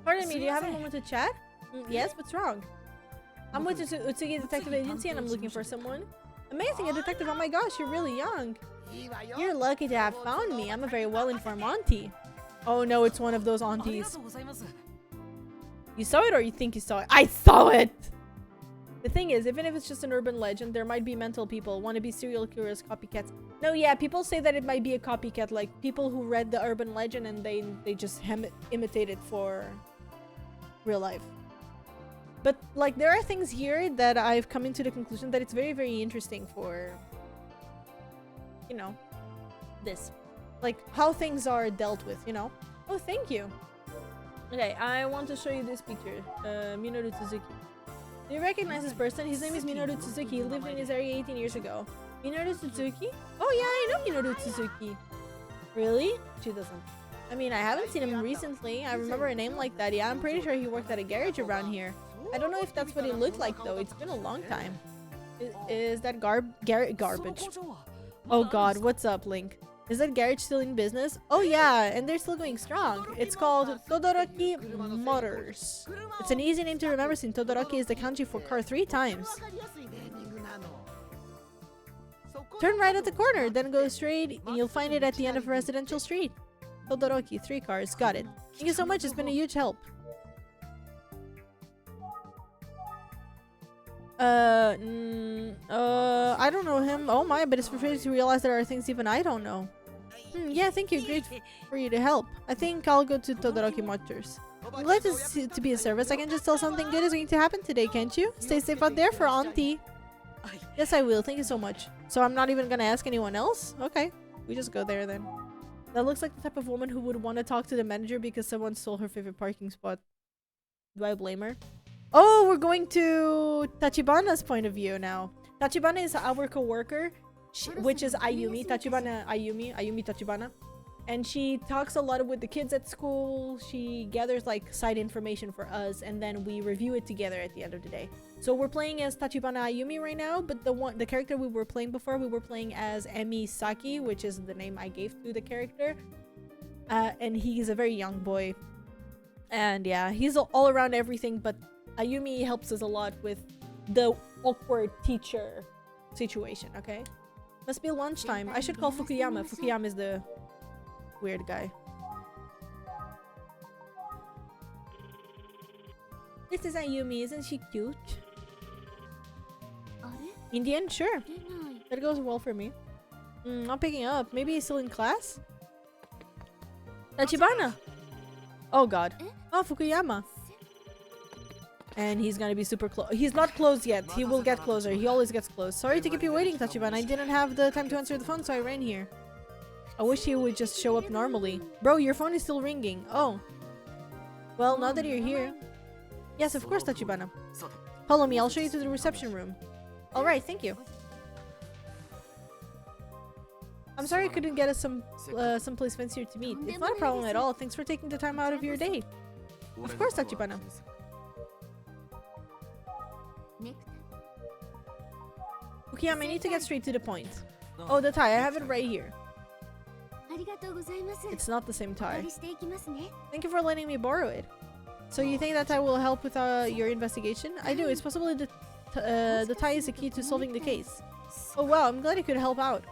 A: Pardon me, do you have a moment to chat? Yes, what's wrong? I'm with the Utsugi Detective Agency and I'm looking for someone. Amazing, a detective, oh my gosh, you're really young. You're lucky to have found me. I'm a very well-informed auntie. Oh no, it's one of those aunties. You saw it or you think you saw it? I saw it! The thing is, even if it's just an urban legend, there might be mental people, wannabe serial killers, copycats. No, yeah, people say that it might be a copycat, like people who read the urban legend and they just imitate it for real life. But like there are things here that I've come into the conclusion that it's very, very interesting for, you know, this. Like how things are dealt with, you know? Oh, thank you. Okay, I want to show you this picture. Minoru Tsuzuki. Do you recognize this person? His name is Minoru Tsuzuki. He lived in this area 18 years ago. Minoru Tsuzuki? Oh yeah, I know Minoru Tsuzuki. Really? She doesn't. I mean, I haven't seen him recently. I remember a name like that. Yeah, I'm pretty sure he worked at a garage around here. I don't know if that's what he looked like though. It's been a long time. Is that garbage? Oh god, what's up, Link? Is that garage still in business? Oh yeah, and they're still going strong. It's called Todoroki Motors. It's an easy name to remember since Todoroki is the kanji for car 3 times. Turn right at the corner, then go straight and you'll find it at the end of a residential street. Todoroki, 3 cars, got it. Thank you so much, it's been a huge help. I don't know him. Oh my, but it's frustrating to realize there are things even I don't know. Yeah, thank you. Great for you to help. I think I'll go to Todoroki Motors. I'm glad to be of service. I can just tell something good is going to happen today, can't you? Stay safe out there for Auntie. Yes, I will. Thank you so much. So I'm not even gonna ask anyone else? Okay. We just go there then. That looks like the type of woman who would want to talk to the manager because someone stole her favorite parking spot. Do I blame her? Oh, we're going to Tachibana's point of view now. Tachibana is our co-worker, which is Ayumi. Ayumi Tachibana. And she talks a lot with the kids at school. She gathers like side information for us and then we review it together at the end of the day. So we're playing as Tachibana Ayumi right now, but the character we were playing before, we were playing as Emi Saki, which is the name I gave to the character. And he's a very young boy. And yeah, he's all around everything, but Ayumi helps us a lot with the awkward teacher situation, okay? Must be lunchtime. I should call Fukuyama. Fukuyama is the weird guy. This is Ayumi. Isn't she cute? Indian? Sure. That goes well for me. Not picking up. Maybe he's still in class? Tachibana! Oh god. Oh, Fukuyama. And he's gonna be super close. He's not close yet. He will get closer. He always gets close. Sorry to keep you waiting, Tachibana. I didn't have the time to answer the phone, so I ran here. I wish he would just show up normally. Bro, your phone is still ringing. Oh. Well, now that you're here. Yes, of course, Tachibana. Follow me. I'll show you to the reception room. Alright, thank you. I'm sorry I couldn't get us someplace fancier to meet. It's not a problem at all. Thanks for taking the time out of your day. Of course, Tachibana. Fukuyama, I need to get straight to the point. Oh, the tie. I have it right here. It's not the same tie. Thank you for letting me borrow it. So you think that tie will help with your investigation? I do. It's possibly the tie is the key to solving the case. Oh wow, I'm glad it could help out.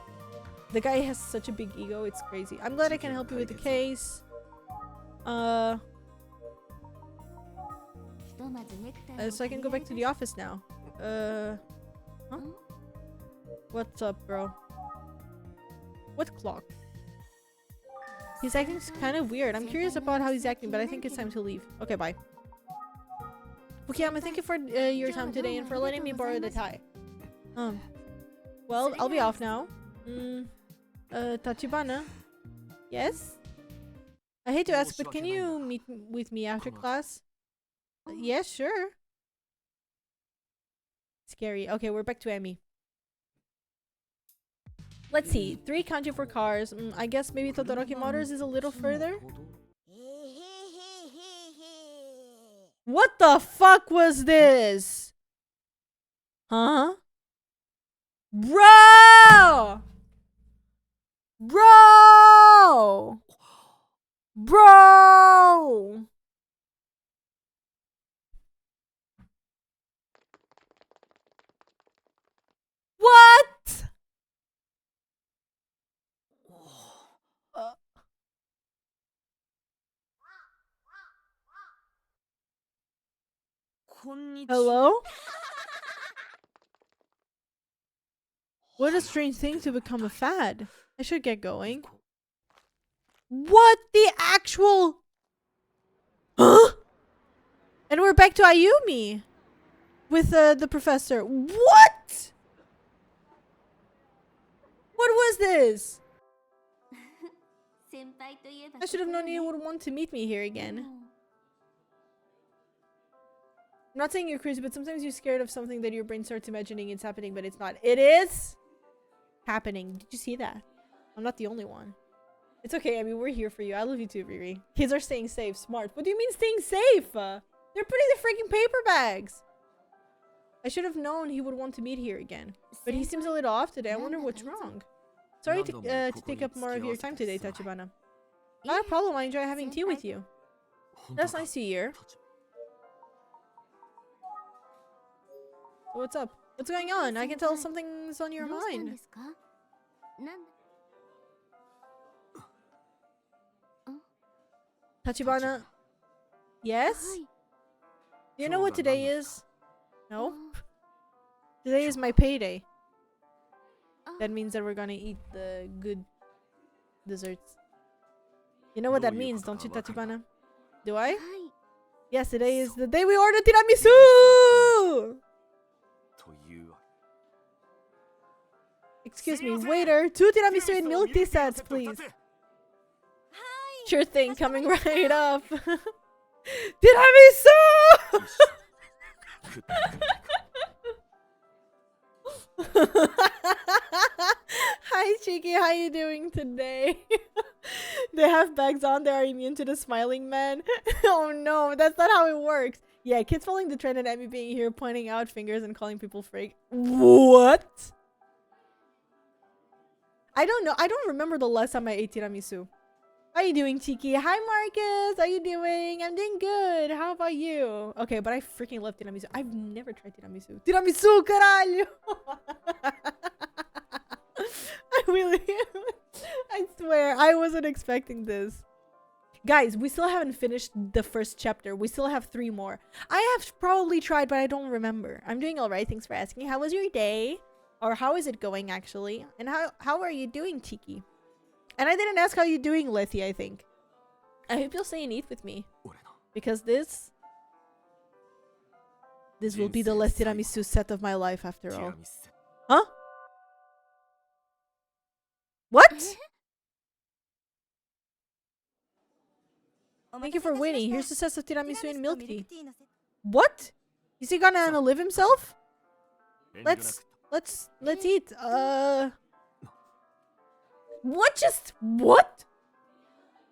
A: The guy has such a big ego, it's crazy. I'm glad I can help you with the case. So I can go back to the office now. Huh? What's up, bro? What clock? He's acting kind of weird. I'm curious about how he's acting, but I think it's time to leave. Okay, bye. Fukuyama, thank you for your time today and for letting me borrow the tie. Well, I'll be off now. Tachibana? Yes? I hate to ask, but can you meet with me after class? Yeah, sure. Scary. Okay, we're back to Emmy. Let's see. 3 kanji for cars. I guess maybe Todoroki Motors is a little further. What the fuck was this? Huh? Bro! Bro! Bro! What? Hello? What a strange thing to become a fad. I should get going. What the actual... Huh? And we're back to Ayumi. With the professor. What? What was this? I should have known you would want to meet me here again. I'm not saying you're crazy, but sometimes you're scared of something that your brain starts imagining it's happening, but it's not. It is happening. Did you see that? I'm not the only one. It's okay, I mean, we're here for you. I love you too, Riri. Kids are staying safe. Smart. What do you mean staying safe? They're putting the freaking paper bags. I should have known he would want to meet here again. But he seems a little off today. I wonder what's wrong. Sorry to take up more of your time today, Tachibana. Not a problem. I enjoy having tea with you. That's nice to hear. What's up? What's going on? I can tell something's on your mind. Tachibana? Yes? Do you know what today is? No? Today is my payday. That means that we're gonna eat the good desserts. You know what that means, don't you, Tachibana? Do I? Yes, today is the day we ordered tiramisu! Excuse me, waiter, 2 tiramisu and milk tea sets, please. Sure thing, coming right up. Tiramisu! Hi, Cheeky, how you doing today? They have bags on, they are immune to the smiling man. Oh no, that's not how it works. Yeah, kids following the trend and Emmy being here, pointing out fingers and calling people freak. What? I don't know. I don't remember the last time I ate tiramisu. How you doing, Cheeky? Hi, Marcus. How you doing? I'm doing good. How about you? Okay, but I freaking love tiramisu. I've never tried tiramisu. Tiramisu, caralho! I really am. I swear, I wasn't expecting this. Guys, we still haven't finished the first chapter. We still have 3 more. I have probably tried, but I don't remember. I'm doing alright. Thanks for asking. How was your day? Or how is it going, actually? And how are you doing, Cheeky? And I didn't ask how you're doing, Letty, I think. I hope you'll stay and eat with me. Because this will be the last tiramisu set of my life after all. Huh? What? Thank you for waiting. Here's the set of tiramisu and milk tea. What? Is he gonna live himself? Let's eat. What?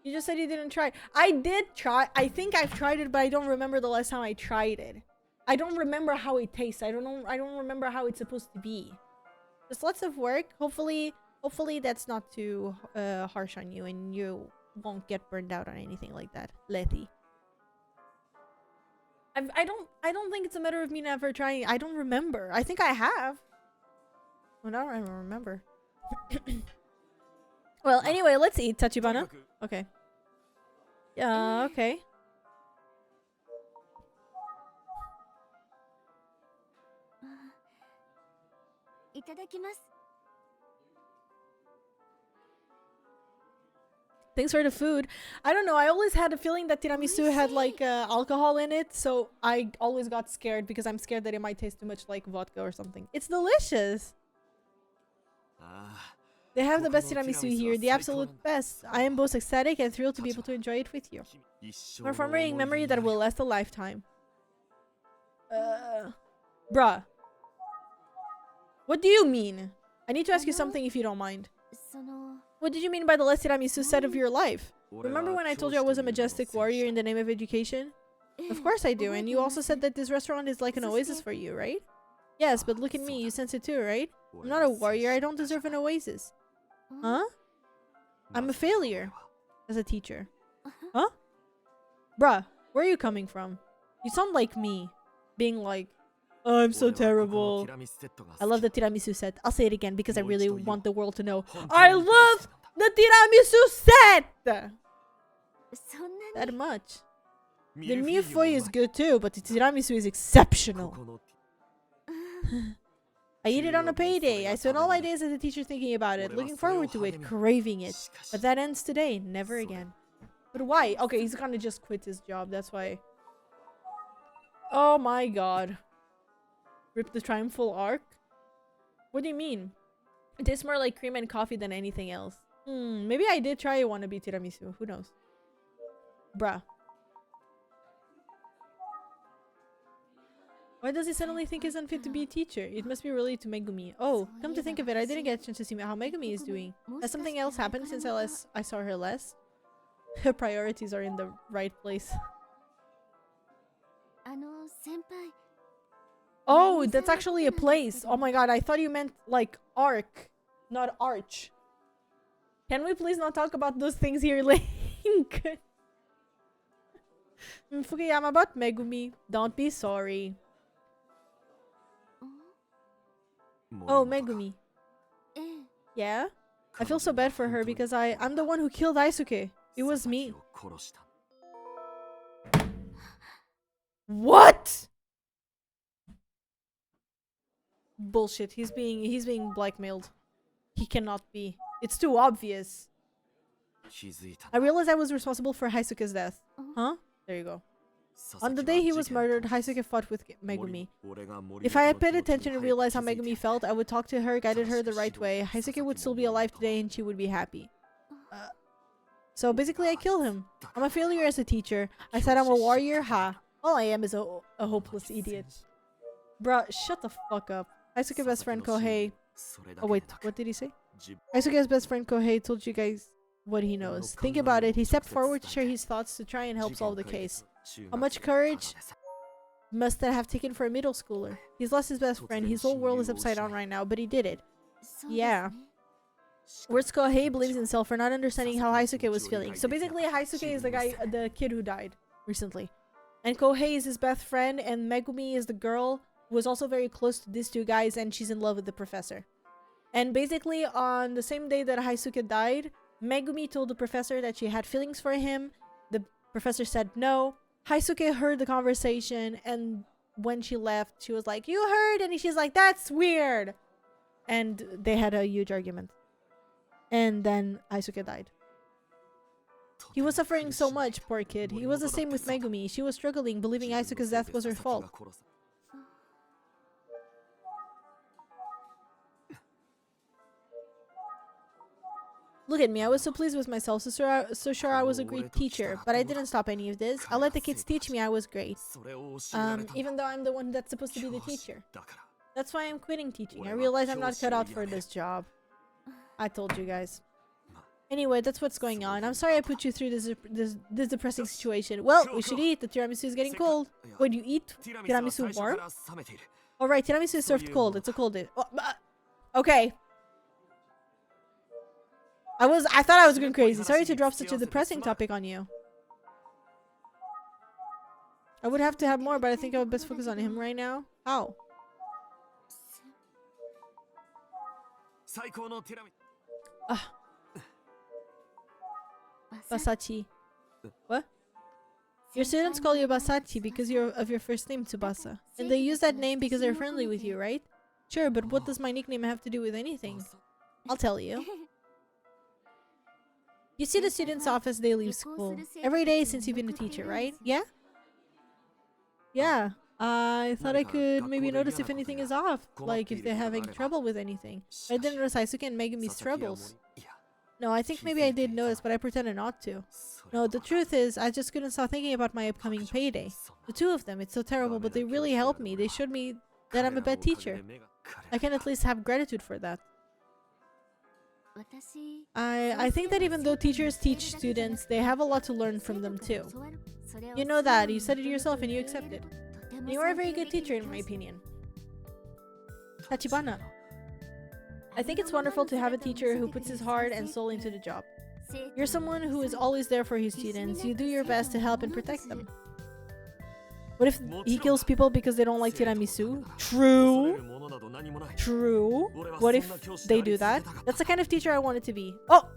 A: You just said you didn't try. I did try. I think I've tried it, but I don't remember the last time I tried it. I don't remember how it tastes. I don't know. I don't remember how it's supposed to be. Just lots of work. Hopefully that's not too harsh on you, and you won't get burned out on anything like that, Letty. I don't think it's a matter of me never trying. I don't remember. I think I have. Well, now I don't remember. Well, anyway, let's eat, Tachibana. Okay. Yeah, okay. Thanks for the food. I don't know, I always had a feeling that tiramisu had like alcohol in it, so I always got scared because I'm scared that it might taste too much like vodka or something. It's delicious. They have the best tiramisu here, the absolute best. I am both ecstatic and thrilled to be able to enjoy it with you. A forming memory that will last a lifetime. Bruh. What do you mean? I need to ask you something if you don't mind. What did you mean by the last tiramisu set of your life? Remember when I told you I was a majestic warrior in the name of education? Of course I do, and you also said that this restaurant is like an oasis for you, right? Yes, but look at me, you sense it too, right? I'm not a warrior, I don't deserve an oasis. Huh? I'm a failure as a teacher. Huh? Bruh, where are you coming from? You sound like me, being like, oh, I'm so terrible. I love the tiramisu set. I'll say it again because I really want the world to know. I love the tiramisu set! That much. The milfoil is good too, but the tiramisu is exceptional. I eat it on a payday. I spend all my days as a teacher thinking about it, looking forward to it, craving it. But that ends today, never again. But why? Okay, he's gonna just quit his job, that's why. Oh my god. Rip the triumphal arc? What do you mean? It tastes more like cream and coffee than anything else. Maybe I did try a wannabe tiramisu. Who knows? Bruh. Why does he suddenly think he's unfit to be a teacher? It must be related to Megumi. Oh, come to think of it, I didn't get a chance to see how Megumi is doing. Has something else happened since I saw her less? Her priorities are in the right place. Oh, that's actually a place. Oh my god, I thought you meant like arc, not arch. Can we please not talk about those things here, Link? Fukuyama about Megumi. Don't be sorry. Oh, Megumi. Yeah? I feel so bad for her because I'm the one who killed Aisuke. It was me. What? Bullshit. He's being blackmailed. He cannot be. It's too obvious. I realized I was responsible for Haisuke's death. Huh? There you go. On the day he was murdered, Haisuke fought with Megumi. If I had paid attention and realized how Megumi felt, I would talk to her, guided her the right way. Haisuke would still be alive today and she would be happy. So basically I killed him. I'm a failure as a teacher. I said I'm a warrior, ha. All I am is a hopeless idiot. Bruh, shut the fuck up. Haisuke's best friend Kohei... Oh wait, what did he say? Haisuke's best friend Kohei told you guys what he knows. Think about it. He stepped forward to share his thoughts to try and help solve the case. How much courage must that have taken for a middle schooler? He's lost his best friend. His whole world is upside down right now, but he did it. Yeah. Words Kohei blames himself for not understanding how Haisuke was feeling. So basically, Haisuke is the kid who died recently. And Kohei is his best friend, and Megumi is the girl who was also very close to these two guys, and she's in love with the professor. And basically, on the same day that Haisuke died, Megumi told the professor that she had feelings for him. The professor said no. Haisuke heard the conversation, and when she left, she was like, "You heard?" And she's like, "That's weird." And they had a huge argument. And then Haisuke died. He was suffering so much, poor kid. He was the same with Megumi. She was struggling, believing Aisuke's death was her fault. Look at me, I was so pleased with myself, so sure I was a great teacher, but I didn't stop any of this. I let the kids teach me I was great. Even though I'm the one that's supposed to be the teacher. That's why I'm quitting teaching. I realize I'm not cut out for this job. I told you guys. Anyway, that's what's going on. I'm sorry I put you through this depressing situation. Well, we should eat. The tiramisu is getting cold. Wait, you eat tiramisu warm? Alright, tiramisu is served cold. It's a cold dish. Oh, okay. I thought I was going crazy. Sorry to drop such a depressing topic on you. I would have to have more, but I think I would best focus on him right now. How? Basachi. What? Your students call you Basachi because of your first name, Tsubasa. And they use that name because they're friendly with you, right? Sure, but what does my nickname have to do with anything? I'll tell you. You see the students off as they leave school. Every day since you've been a teacher, right? Yeah? Yeah. I thought I could maybe notice if anything is off. Like if they're having trouble with anything. I didn't notice Saisuke and Megumi's troubles. No, I think maybe I did notice, but I pretended not to. No, the truth is, I just couldn't stop thinking about my upcoming payday. The two of them, it's so terrible, but they really helped me. They showed me that I'm a bad teacher. I can at least have gratitude for that. I think that even though teachers teach students, they have a lot to learn from them too. You know that, you said it yourself and you accept it. And you are a very good teacher in my opinion. Tachibana. I think it's wonderful to have a teacher who puts his heart and soul into the job. You're someone who is always there for his students. You do your best to help and protect them. What if he kills people because they don't like tiramisu? True. True. What if they do that? That's the kind of teacher I wanted to be. Oh!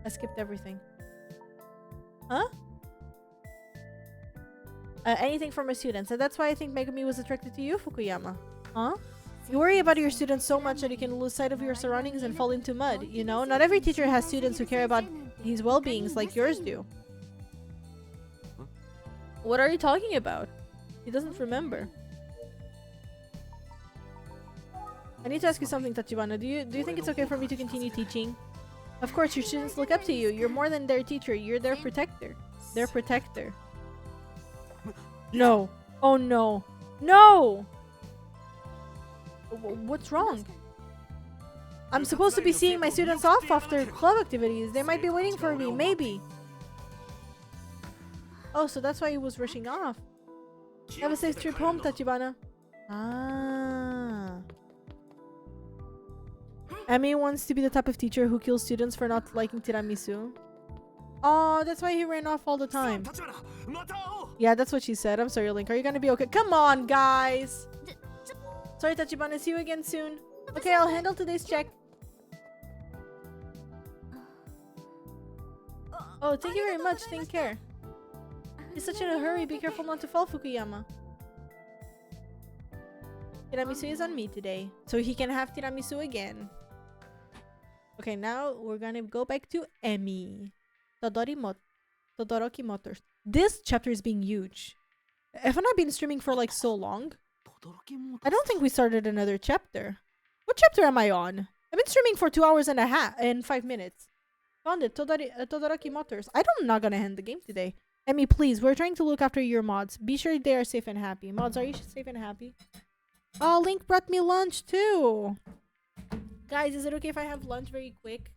A: I skipped everything. Huh? Anything for my students. And that's why I think Megumi was attracted to you, Fukuyama. Huh? You worry about your students so much that you can lose sight of your surroundings and fall into mud. You know, not every teacher has students who care about his well-beings like yours do. What are you talking about? He doesn't remember. I need to ask you something, Tachibana. Do you think it's okay for me to continue teaching? Of course, your students look up to you. You're more than their teacher. You're their protector. Their protector. No. Oh no. No! What's wrong? I'm supposed to be seeing my students off after club activities. They might be waiting for me, maybe. Oh, so that's why he was rushing off. Have a safe trip home, Tachibana. Ah. Emi wants to be the type of teacher who kills students for not liking tiramisu. Oh, that's why he ran off all the time. Yeah, that's what she said. I'm sorry, Link. Are you gonna be okay? Come on, guys! Sorry, Tachibana. See you again soon. Okay, I'll handle today's check. Oh, thank you very much. Take care. You're such in a hurry. Be careful not to fall, Fukuyama. Tiramisu is on me today, so he can have tiramisu again. Okay, now we're gonna go back to Emi. Todoroki Motors. This chapter is being huge. Haven't I been streaming for like so long? I don't think we started another chapter. What chapter am I on? I've been streaming for 2 hours and a half and 5 minutes. Found it. Todoroki Motors. I'm not gonna end the game today. Emi, please, we're trying to look after your mods. Be sure they are safe and happy. Mods, are you safe and happy? Oh, Link brought me lunch too. Guys, is it okay if I have lunch very quick?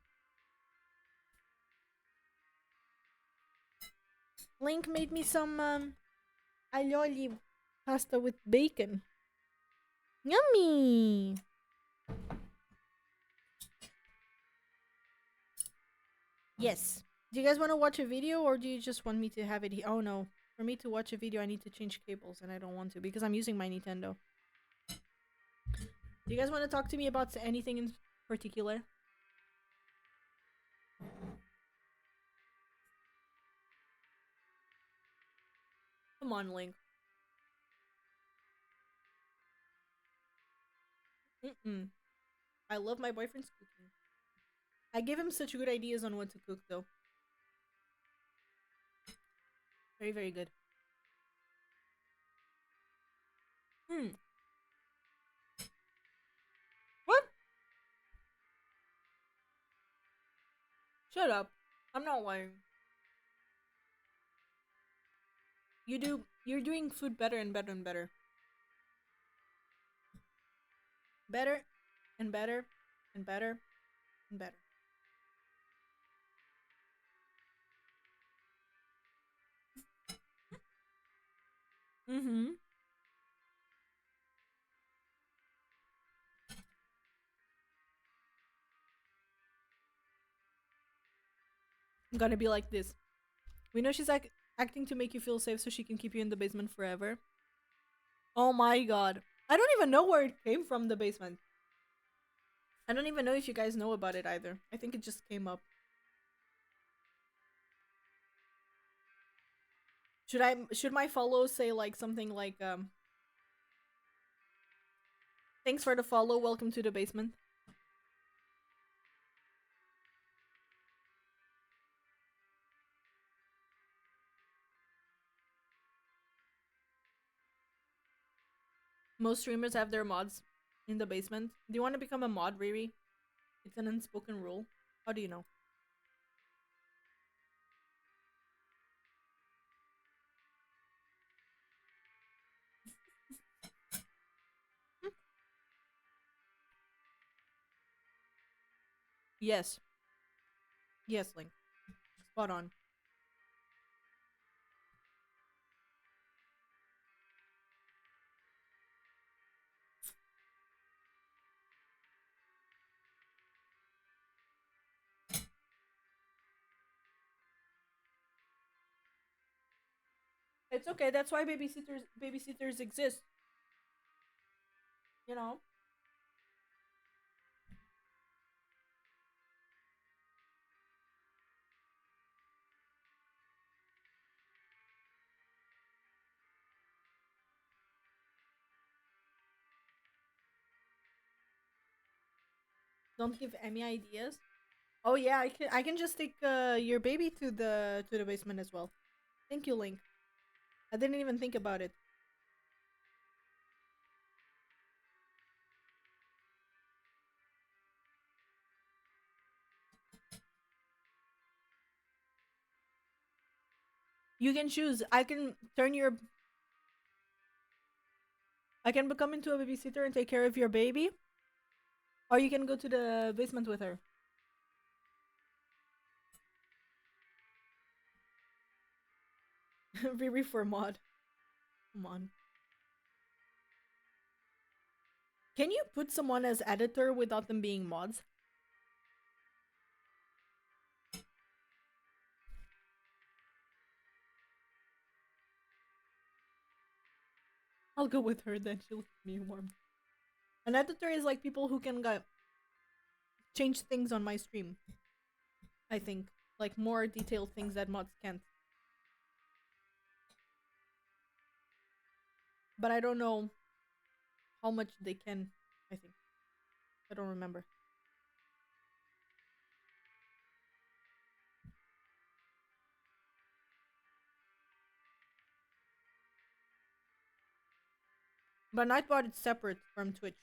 A: Link made me some aioli pasta with bacon. Yummy! Yes. Do you guys want to watch a video or do you just want me to have it here? Oh no. For me to watch a video, I need to change cables and I don't want to because I'm using my Nintendo. Do you guys want to talk to me about anything in particular? Come on, Link. I love my boyfriend's cooking. I give him such good ideas on what to cook, though. Very, very good. What? Shut up. I'm not lying. You're doing food better and better and better. Better and better and better and better. I'm gonna be like this. We know she's acting to make you feel safe so she can keep you in the basement forever. Oh my god. I don't even know where it came from, the basement. I don't even know if you guys know about it either. I think it just came up. Should my follow say like something like thanks for the follow, welcome to the basement? Most streamers have their mods in the basement. Do you want to become a mod, Riri? It's an unspoken rule. How do you know? Yes. Yes, Link. Spot on. It's okay. That's why babysitters exist. You know. Don't give Emmy ideas. Oh yeah, I can just take your baby to the basement as well. Thank you, Link. I didn't even think about it. You can choose. I can become into a babysitter and take care of your baby, or you can go to the basement with her. Riri for mod. Come on. Can you put someone as editor without them being mods? I'll go with her then. She'll keep me warm. An editor is like people who can change things on my stream. I think like more detailed things that mods can't. But I don't know how much they can. I think I don't remember. But Nightbot is separate from Twitch.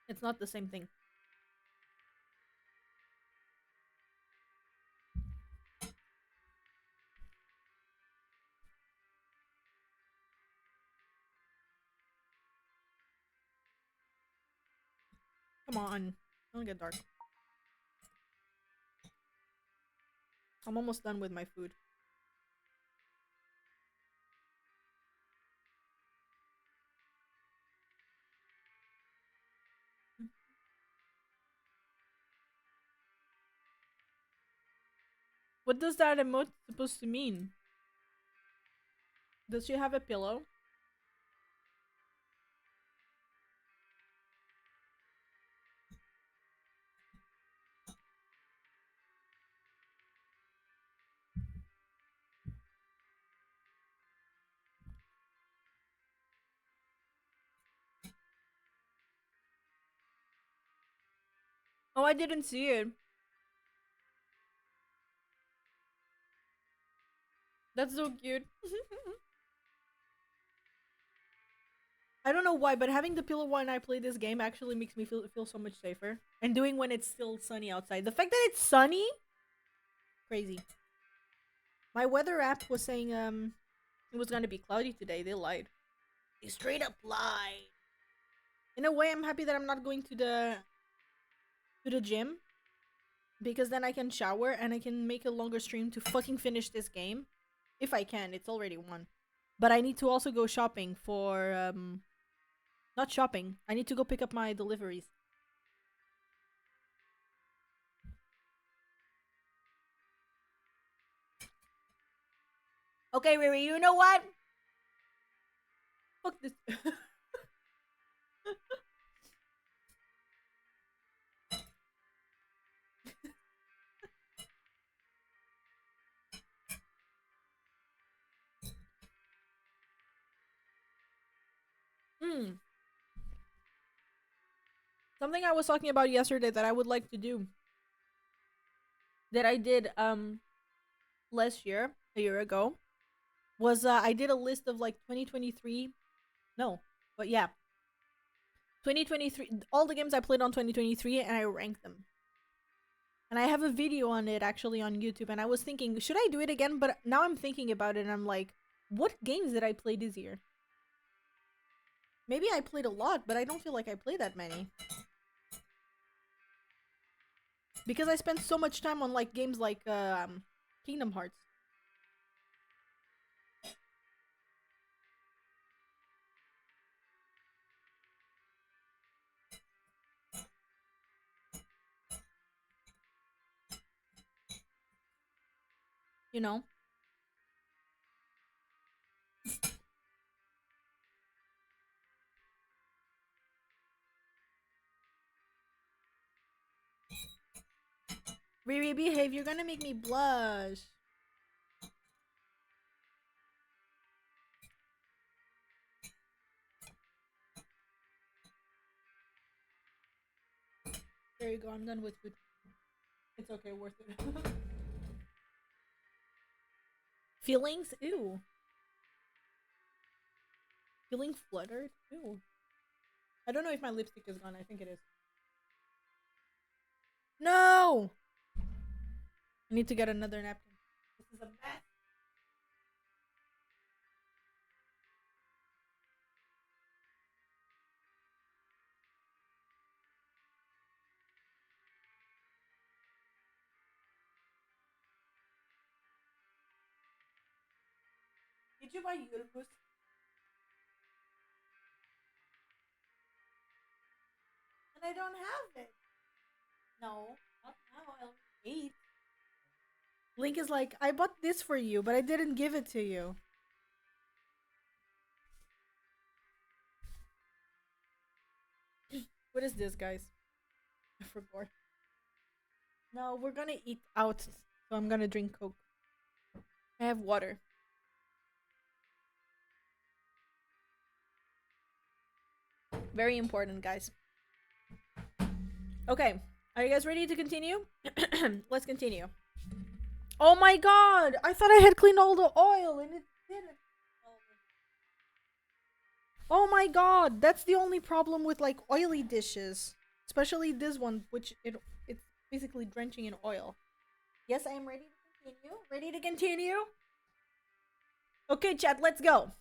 A: It's not the same thing. Come on. Don't get dark. I'm almost done with my food. What does that emote supposed to mean? Does she have a pillow? Oh, I didn't see it. That's so cute. I don't know why, but having the pillow when I play this game actually makes me feel so much safer. And doing when it's still sunny outside. The fact that it's sunny, crazy. My weather app was saying it was gonna be cloudy today. They lied. They straight up lied. In a way, I'm happy that I'm not going to the gym because then I can shower and I can make a longer stream to fucking finish this game. If I can, it's already won. But I need to also go shopping for not shopping. I need to go pick up my deliveries. Okay, Riri, you know what? Fuck this. Something I was talking about yesterday that I would like to do, that I did last year, a year ago, was I did a list of like 2023. No, but yeah, 2023, all the games I played on 2023, and I ranked them. And I have a video on it actually on YouTube, and I was thinking, should I do it again? But now I'm thinking about it, and I'm like, what games did I play this year? Maybe I played a lot, but I don't feel like I played that many. Because I spent so much time on like games like Kingdom Hearts. You know? Riri, behave. You're gonna make me blush. There you go. I'm done with food. It's okay. Worth it. Feelings? Ew. Feeling fluttered? Ew. I don't know if my lipstick is gone. I think it is. No! I need to get another napkin. This is a mess. Did you buy Eurobus? And I don't have it. No, not now. I'll wait. Link is like, I bought this for you, but I didn't give it to you. What is this, guys? I forgot. No, we're gonna eat out, so I'm gonna drink Coke. I have water. Very important, guys. Okay, are you guys ready to continue? Let's continue. Oh my god! I thought I had cleaned all the oil and it didn't. Oh my god! That's the only problem with like oily dishes. Especially this one, which it's basically drenching in oil. Yes, I am ready to continue. Ready to continue? Okay, chat, let's go.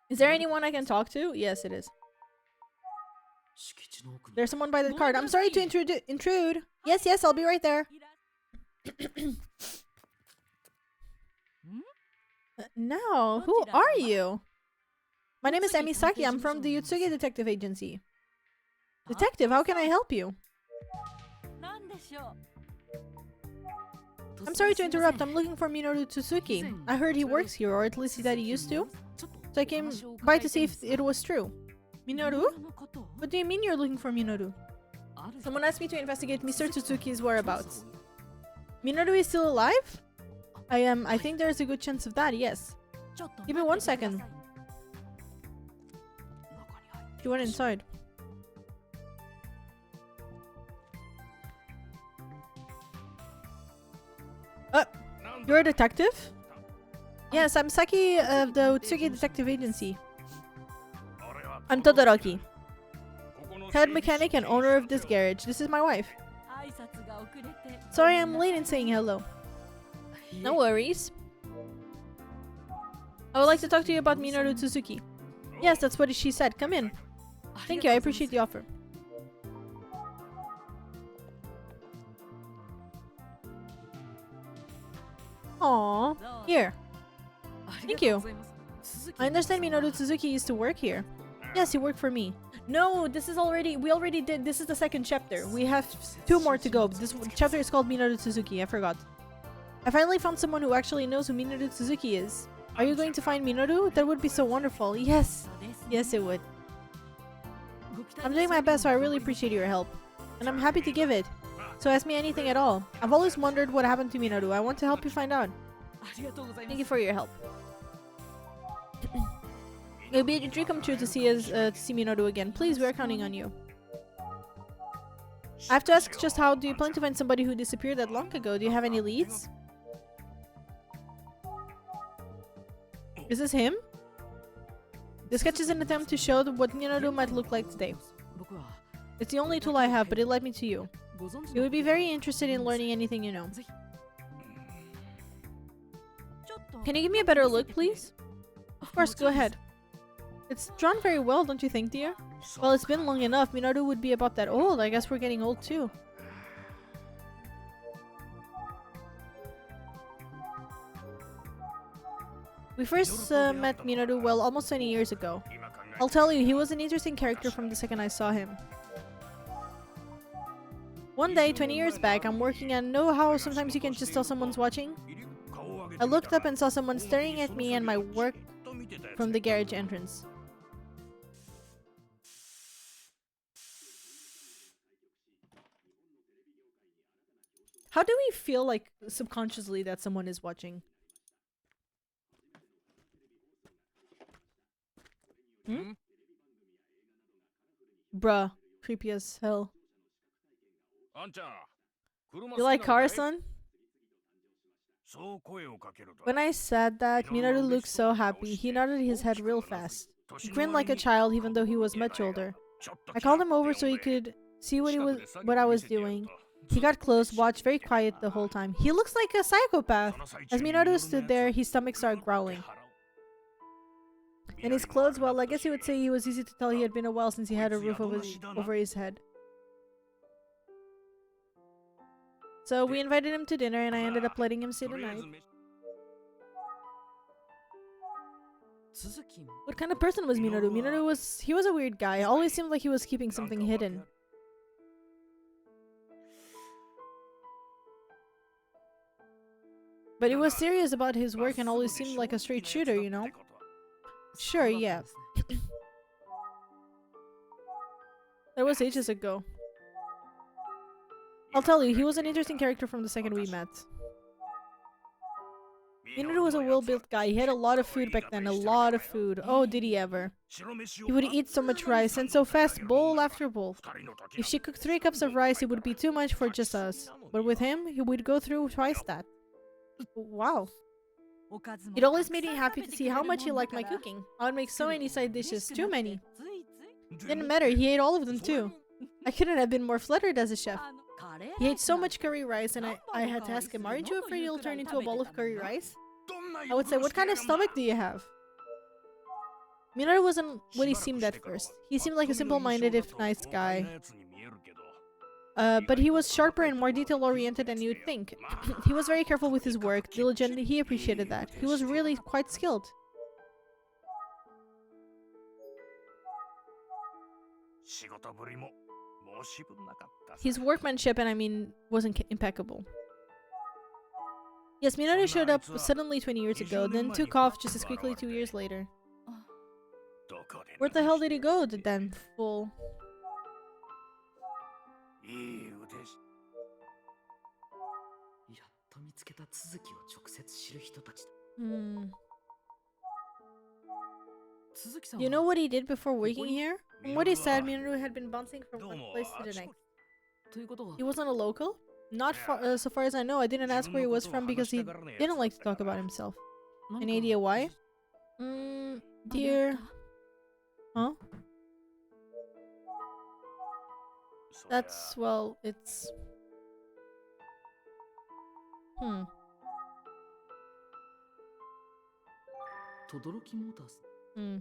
A: Is there anyone I can talk to? Yes, it is. There's someone by the card. I'm sorry to intrude. Yes, yes, I'll be right there. No, who are you? My name is Emisaki. I'm from the Utsugi Detective Agency. Detective, how can I help you? I'm sorry to interrupt. I'm looking for Minoru Tsuzuki. I heard he works here, or at least that he used to. So I came by to see if it was true. Minoru? What do you mean you're looking for Minoru? Someone asked me to investigate Mr. Tsuzuki's whereabouts. Minoru is still alive? I think there's a good chance of that, yes. Give me 1 second. She went inside. You're a detective? Yes, I'm Saki of the Utsugi Detective Agency. I'm Todoroki, head mechanic and owner of this garage. This is my wife. Sorry I'm late in saying hello. No worries. I would like to talk to you about Minoru Tsuzuki. Yes, that's what she said. Come in. Thank you, I appreciate the offer. Aww. Here. Thank you. I understand Minoru Tsuzuki used to work here. Yes, he worked for me. No, we already did. This is the second chapter. We have 2 more to go. This chapter is called Minoru Tsuzuki. I forgot. I finally found someone who actually knows who Minoru Tsuzuki is. Are you going to find Minoru? That would be so wonderful. Yes. Yes, it would. I'm doing my best, so I really appreciate your help. And I'm happy to give it. So ask me anything at all. I've always wondered what happened to Minoru. I want to help you find out. Thank you for your help. It'll be a dream come true to see us, to see Minoru again. Please, we are counting on you. I have to ask just how do you plan to find somebody who disappeared that long ago? Do you have any leads? Is this him? The sketch is an attempt to show what Minoru might look like today. It's the only tool I have, but it led me to you. You would be very interested in learning anything you know. Can you give me a better look, please? Of course, go ahead. It's drawn very well, don't you think, dear? Well, it's been long enough. Minoru would be about that old. I guess we're getting old too. We first met Minoru, well, almost 20 years ago. I'll tell you, he was an interesting character from the second I saw him. One day, 20 years back, I'm working and know how sometimes you can just tell someone's watching? I looked up and saw someone staring at me and my work from the garage entrance. How do we feel like subconsciously that someone is watching? Hmm? Bruh, creepy as hell. You like cars, son? When I said that, Minoru looked so happy. He nodded his head real fast. He grinned like a child even though he was much older. I called him over so he could see what I was doing. He got close, watched very quiet the whole time. He looks like a psychopath. As Minoru stood there, his stomach started growling. And his clothes, well, I guess you would say he was easy to tell he had been a while since he had a roof over his head. So we invited him to dinner and I ended up letting him stay the night. What kind of person was Minoru? Minoru was a weird guy. Always seemed like he was keeping something hidden. But he was serious about his work and always seemed like a straight shooter, you know? Sure, yeah. That was ages ago. I'll tell you, he was an interesting character from the second we met. Minoru was a well-built guy. He had a lot of food back then, a lot of food. Oh, did he ever. He would eat so much rice, and so fast, bowl after bowl. If she cooked 3 cups of rice, it would be too much for just us. But with him, he would go through twice that. Wow. It always made me happy to see how much he liked my cooking. I would make so many side dishes, too many. Didn't matter, he ate all of them too. I couldn't have been more flattered as a chef. He ate so much curry rice and I had to ask him, aren't you afraid you'll turn into a bowl of curry rice? I would say, what kind of stomach do you have? Minoru wasn't what he seemed at first. He seemed like a simple-minded if nice guy. But he was sharper and more detail-oriented than you'd think. He was very careful with his work, diligent, he appreciated that. He was really quite skilled. His workmanship, and I mean, wasn't impeccable. Yes, Minoru showed up suddenly 20 years ago, then took off just as quickly 2 years later. Where the hell did he go, the damn fool? You know what he did before working here? From what he said, Minoru had been bouncing from one place to the next. He wasn't a local? Not far, so far as I know. I didn't ask where he was from because he didn't like to talk about himself. Any idea why? Dear... Huh? That's, well, it's... Hmm. Hmm.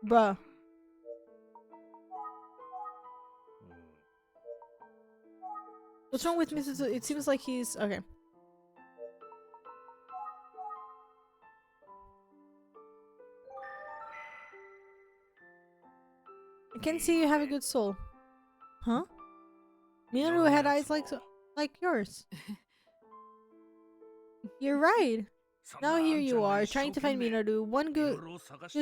A: Bruh. What's wrong with Mrs. It seems like he's... Okay. I can see you have a good soul. Huh? Minoru had eyes like yours. You're right. Now here you are, trying to find Minaru. One good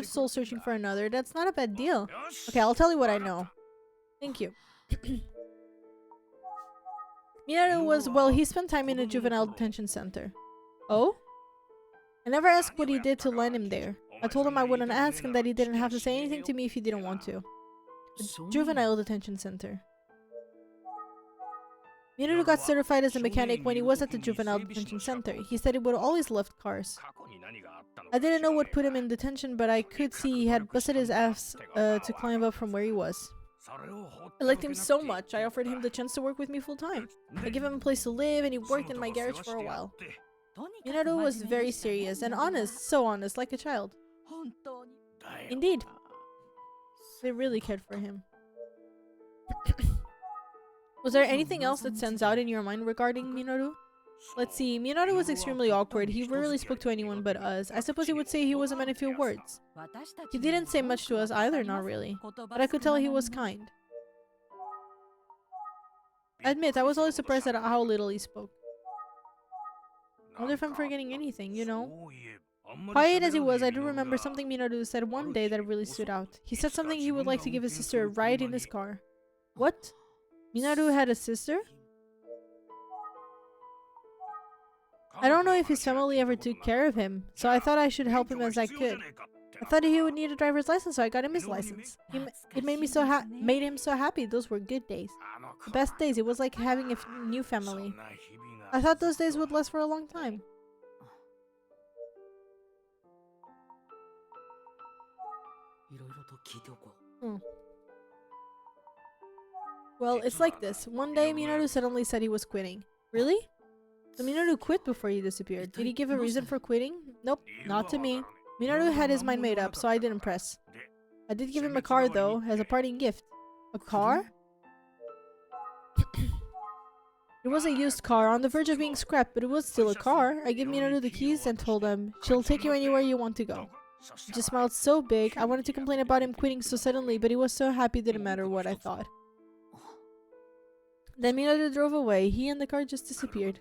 A: soul searching for another. That's not a bad deal. Okay, I'll tell you what I know. Thank you. Minaru was, well, he spent time in a juvenile detention center. Oh? I never asked what he did to land him there. I told him I wouldn't ask and that he didn't have to say anything to me if he didn't want to. A juvenile detention center. Minaru got certified as a mechanic when he was at the juvenile detention center. He said he would always lift cars. I didn't know what put him in detention, but I could see he had busted his ass to climb up from where he was. I liked him so much, I offered him the chance to work with me full time. I gave him a place to live and he worked in my garage for a while. Minaru was very serious and honest, so honest, like a child. Indeed. They really cared for him. Was there anything else that stands out in your mind regarding Minaru? Let's see, Minaru was extremely awkward. He rarely spoke to anyone but us. I suppose he would say he was a man of few words. He didn't say much to us either, not really. But I could tell he was kind. I admit, I was always surprised at how little he spoke. I wonder if I'm forgetting anything, you know? Quiet as he was, I do remember something Minaru said one day that really stood out. He said something he would like to give his sister a ride in his car. What? Minaru had a sister? I don't know if his family ever took care of him, so I thought I should help him as I could. I thought he would need a driver's license, so I got him his license. It made him so happy. Those were good days. The best days. It was like having a new family. I thought those days would last for a long time. Well, it's like this. One day, Minaru suddenly said he was quitting. Really? So Minaru quit before he disappeared. Did he give a reason for quitting? Nope, not to me. Minaru had his mind made up, so I didn't press. I did give him a car, though, as a parting gift. A car? It was a used car, on the verge of being scrapped, but it was still a car. I gave Minaru the keys and told him, she'll take you anywhere you want to go. He just smiled so big. I wanted to complain about him quitting so suddenly, but he was so happy it didn't matter what I thought. Then Minaru drove away. He and the car just disappeared.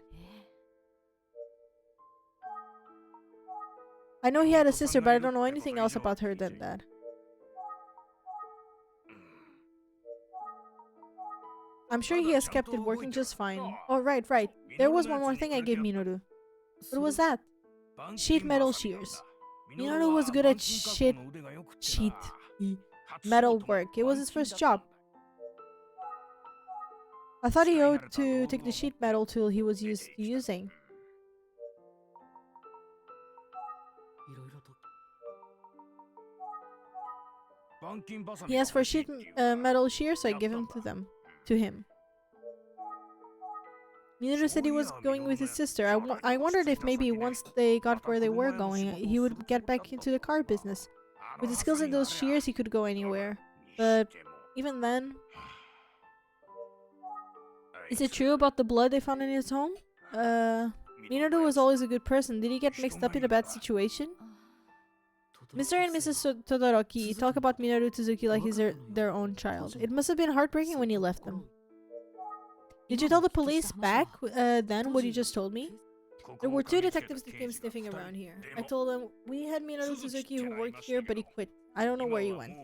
A: I know he had a sister, but I don't know anything else about her than that. I'm sure he has kept it working just fine. Oh, right. There was one more thing I gave Minaru. What was that? Sheet metal shears. Minaru was good at sheet metal work. It was his first job. I thought he owed to take the sheet metal tool he was used to using. He asked for sheet metal shears, so I gave him to him. Minaru said he was going with his sister. I wondered if maybe once they got where they were going, he would get back into the car business. With the skills in those shears, he could go anywhere. But even then... Is it true about the blood they found in his home? Minaru was always a good person. Did he get mixed up in a bad situation? Mr. and Mrs. Todoroki talk about Minaru Tsuzuki like he's their own child. It must have been heartbreaking when you left them. Did you tell the police back then what you just told me? There were 2 detectives that came sniffing around here. I told them, we had Minaru Tsuzuki who worked here, but he quit. I don't know where he went.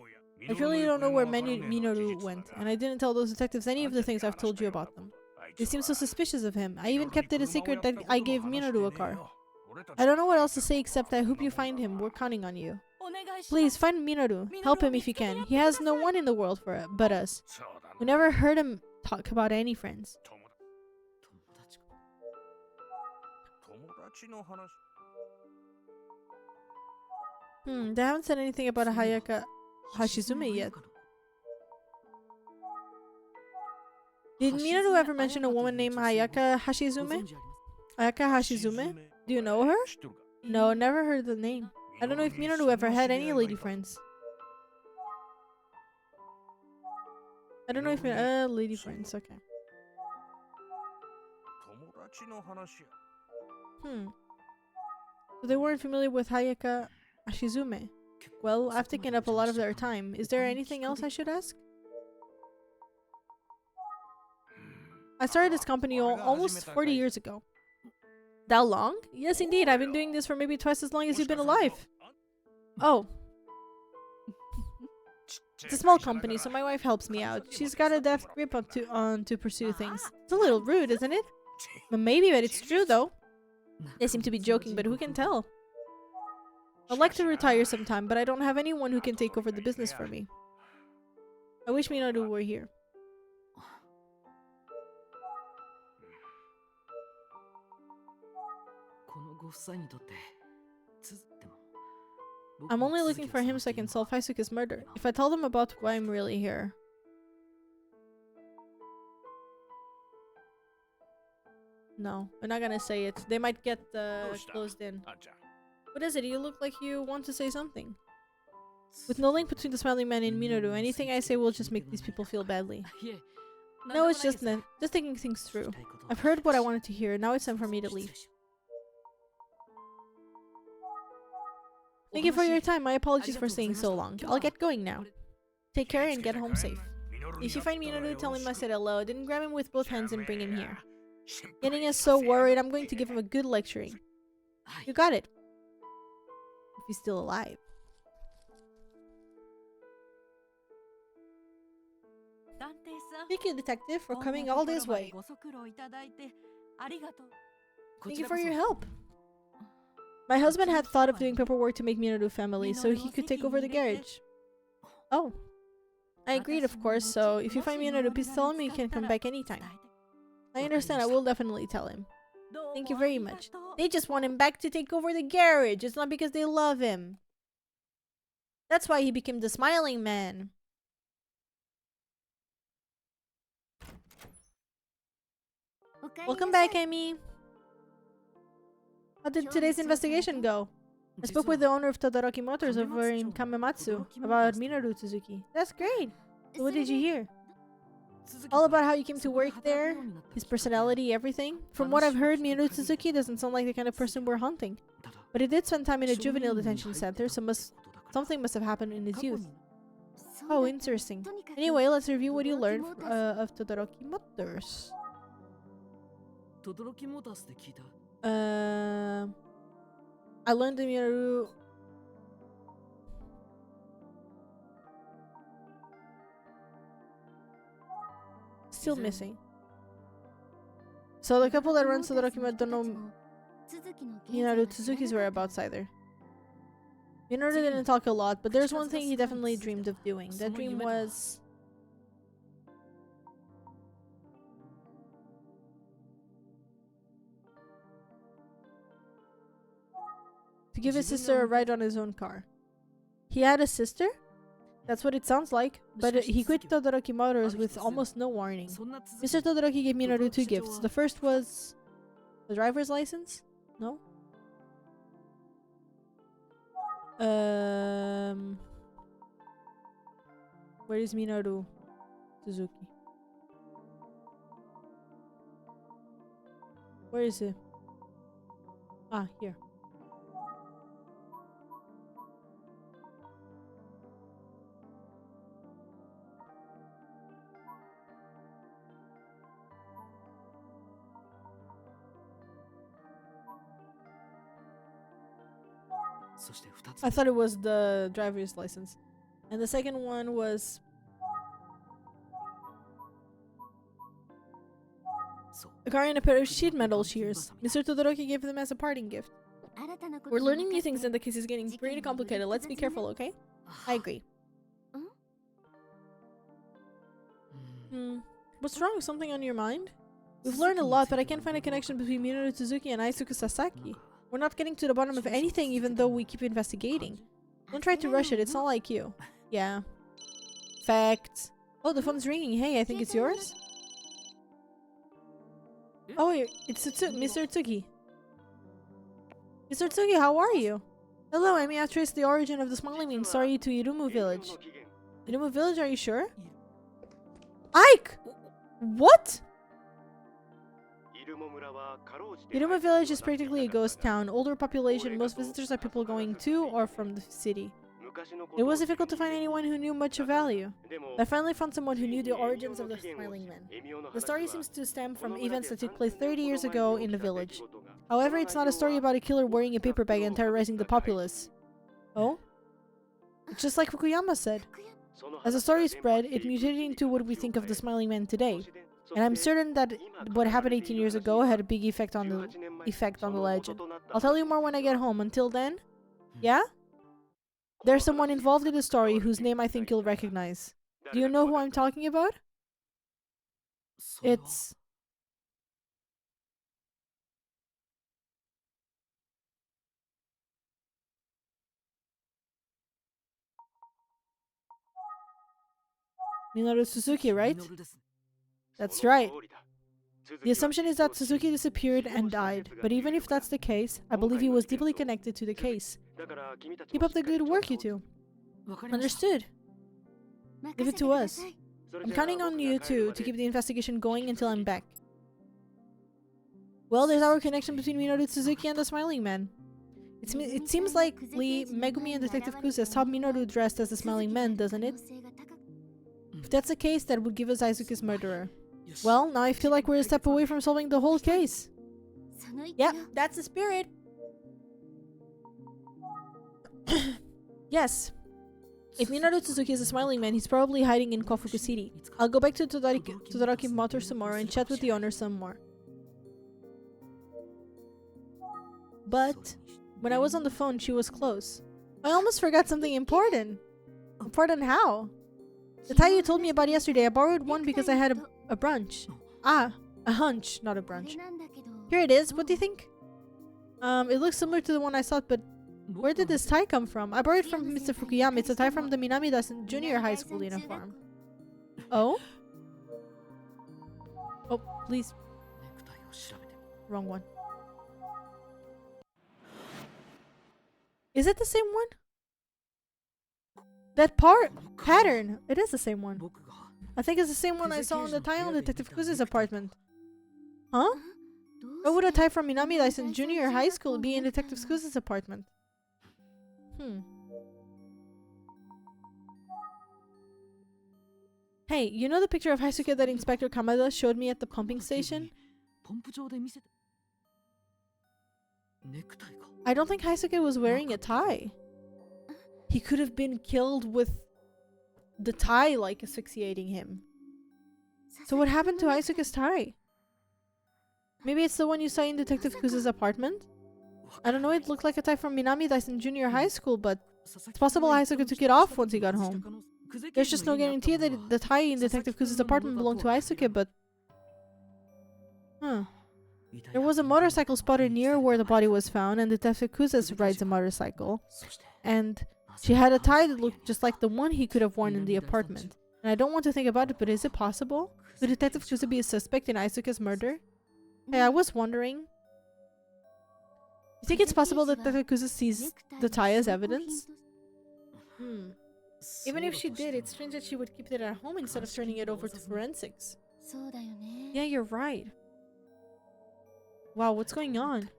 A: I really don't know where Minaru went, and I didn't tell those detectives any of the things I've told you about them. They seem so suspicious of him. I even kept it a secret that I gave Minaru a car. I don't know what else to say except I hope you find him. We're counting on you. Please, find Minaru. Help him if you can. He has no one in the world but us. We never heard him talk about any friends. They haven't said anything about Hayaka Hashizume yet. Did Minaru ever mention a woman named Hayaka Hashizume? Hayaka Hashizume? Do you know her? No, never heard the name. I don't know if Minaru ever had any lady friends. I don't know if lady friends, okay. So they weren't familiar with Hayaka Hashizume. Well, I've taken up a lot of their time. Is there anything else I should ask? I started this company almost 40 years ago. That long? Yes, indeed. I've been doing this for maybe twice as long as you've been alive. Oh. It's a small company, so my wife helps me out. She's got a deft grip on to pursue things. It's a little rude, isn't it? But maybe, but it's true, though. They seem to be joking, but who can tell? I'd like to retire sometime, but I don't have anyone who can take over the business for me. I wish Minoru were here. I'm only looking for him so I can solve Haisuke's murder. If I tell them about why I'm really here... No, we're not gonna say it. They might get closed in. What is it? You look like you want to say something. With no link between the smiling man and Minoru, anything I say will just make these people feel badly. No, it's just thinking things through. I've heard what I wanted to hear. Now it's time for me to leave. Thank you for your time. My apologies for staying so long. I'll get going now. Take care and get home safe. If you find Minoru, tell him I said hello. Then grab him with both hands and bring him here. Getting us so worried, I'm going to give him a good lecturing. You got it. If he's still alive. Thank you, detective, for coming all this way. Thank you for your help. My husband had thought of doing paperwork to make Minoru family, so he could take over the garage. Oh. I agreed, of course, so if you find Minoru, please tell him he can come back anytime. I understand, I will definitely tell him. Thank you very much. They just want him back to take over the garage. It's not because they love him. That's why he became the smiling man. Welcome back, Amy. How did today's investigation go? I spoke with the owner of Todoroki Motors over in Kamematsu about Minoru Suzuki. That's great. So what did you hear? All about how you came to work there, his personality, everything. From what I've heard, Minoru Suzuki doesn't sound like the kind of person we're hunting. But he did spend time in a juvenile detention center, so something must have happened in his youth. Oh, interesting. Anyway, let's review what you learned of Todoroki Motors. I learned that Minoru... Still missing. So the couple that runs Todoroki Motors don't know Minoru Suzuki's whereabouts either. Minoru didn't talk a lot, but there's one thing he definitely dreamed of doing. That dream was... to give his sister a ride on his own car. He had a sister? That's what it sounds like, but he quit Todoroki Motors with almost no warning. Mr. Todoroki gave Minoru 2 gifts. The first was... the driver's license? No? Where is Minoru Suzuki? Where is he? Ah, here. I thought it was the driver's license. And the second one was... a car and a pair of sheet metal shears. Mr. Todoroki gave them as a parting gift. We're learning new things and the case is getting pretty complicated. Let's be careful, okay? I agree. What's wrong? Something on your mind? We've learned a lot, but I can't find a connection between Minoru Suzuki and Aisuke Sasaki. We're not getting to the bottom of anything even though we keep investigating. Don't try to rush it, it's not like you. Yeah. Facts. Oh, the phone's ringing. Hey, I think it's yours? Oh, it's Mr. Tsuki. Mr. Tsuki, how are you? Hello, I may have traced the origin of the smuggling means. Sorry to Irumu village. Irumu village, are you sure? Ike! What? Irumu village is practically a ghost town. Older population, most visitors are people going to or from the city. It was difficult to find anyone who knew much of value. I finally found someone who knew the origins of the Smiling Men. The story seems to stem from events that took place 30 years ago in the village. However, it's not a story about a killer wearing a paper bag and terrorizing the populace. Oh? It's just like Fukuyama said. As the story spread, it mutated into what we think of the Smiling Man today. And I'm certain that what happened 18 years ago had a big effect on the legend. I'll tell you more when I get home. Until then, yeah? There's someone involved in the story whose name I think you'll recognize. Do you know who I'm talking about? It's... Minoru Suzuki, right? That's right. The assumption is that Suzuki disappeared and died, but even if that's the case, I believe he was deeply connected to the case. Keep up the good work, you two. Understood. Leave it to us. I'm counting on you two to keep the investigation going until I'm back. Well, there's our connection between Minoru Suzuki and the Smiling Man. It seems likely Megumi and Detective Kusa saw Minoru dressed as the Smiling Man, doesn't it? If that's the case, that would give us Aizuki's murderer. Well, now I feel like we're a step away from solving the whole case. Yeah, that's the spirit. Yes. If Minoru Suzuki is a Smiling Man, he's probably hiding in Kofuku City. I'll go back to Todoroki Motors tomorrow and chat with the owner some more. But when I was on the phone, she was close. I almost forgot something important. Important how? The tie you told me about yesterday, I borrowed one because I had a brunch. Ah, a hunch, not a brunch. Here it is. What do you think? It looks similar to the one I saw, but where did this tie come from? I borrowed it from Mr. Fukuyama. It's a tie from the Minamidasen Junior High School uniform. Oh? Oh, please. Wrong one. Is it the same one? That pattern. It is the same one. I think it's the same one I saw on the tie on Detective Kuza's apartment. Huh? Why would a tie from Minamidaisen Junior High School be in Detective Kuza's apartment? Hey, you know the picture of Haisuke that Inspector Kamada showed me at the pumping station? I don't think Haisuke was wearing a tie. He could have been killed with the tie, like, asphyxiating him. So what happened to Haisuke's tie? Maybe it's the one you saw in Detective Kuza's apartment? I don't know, it looked like a tie from Minamidaisen Junior High School, but it's possible Haisuke took it off once he got home. There's just no guarantee that the tie in Detective Kuza's apartment belonged to Haisuke, but... There was a motorcycle spotted near where the body was found, and Detective Kuza rides a motorcycle. And she had a tie that looked just like the one he could have worn in the apartment. And I don't want to think about it, but is it possible? Could Detective Kuza be a suspect in Aisuke's murder? Hey, I was wondering. You think it's possible that Detective Kuza sees the tie as evidence? Even if she did, it's strange that she would keep it at home instead of turning it over to forensics. Yeah, you're right. Wow, what's going on?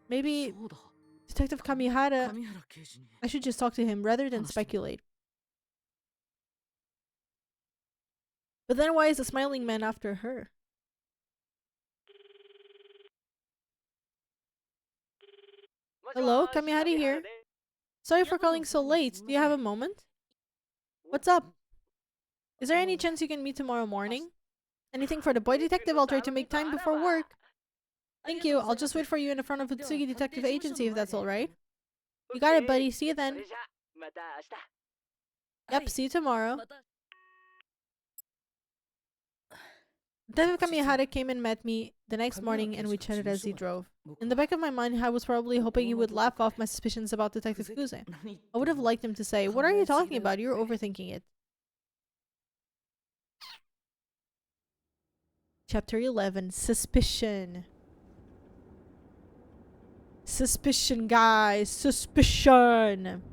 A: Maybe Detective Kamihara... I should just talk to him rather than speculate. But then why is the Smiling Man after her? Hello, Kamihara here. Sorry for calling so late. Do you have a moment? What's up? Is there any chance you can meet tomorrow morning? Anything for the boy detective? I'll try to make time before work. Thank you. I'll just wait for you in the front of Utsugi Detective Agency if that's alright. You got it, buddy. See you then. Yep, see you tomorrow. Detective Kamihara came and met me the next morning and we chatted as he drove. In the back of my mind, I was probably hoping he would laugh off my suspicions about Detective Kuze. I would have liked him to say, "What are you talking about? You're overthinking it." Chapter 11. Suspicion. Suspicion, guys. Suspicion.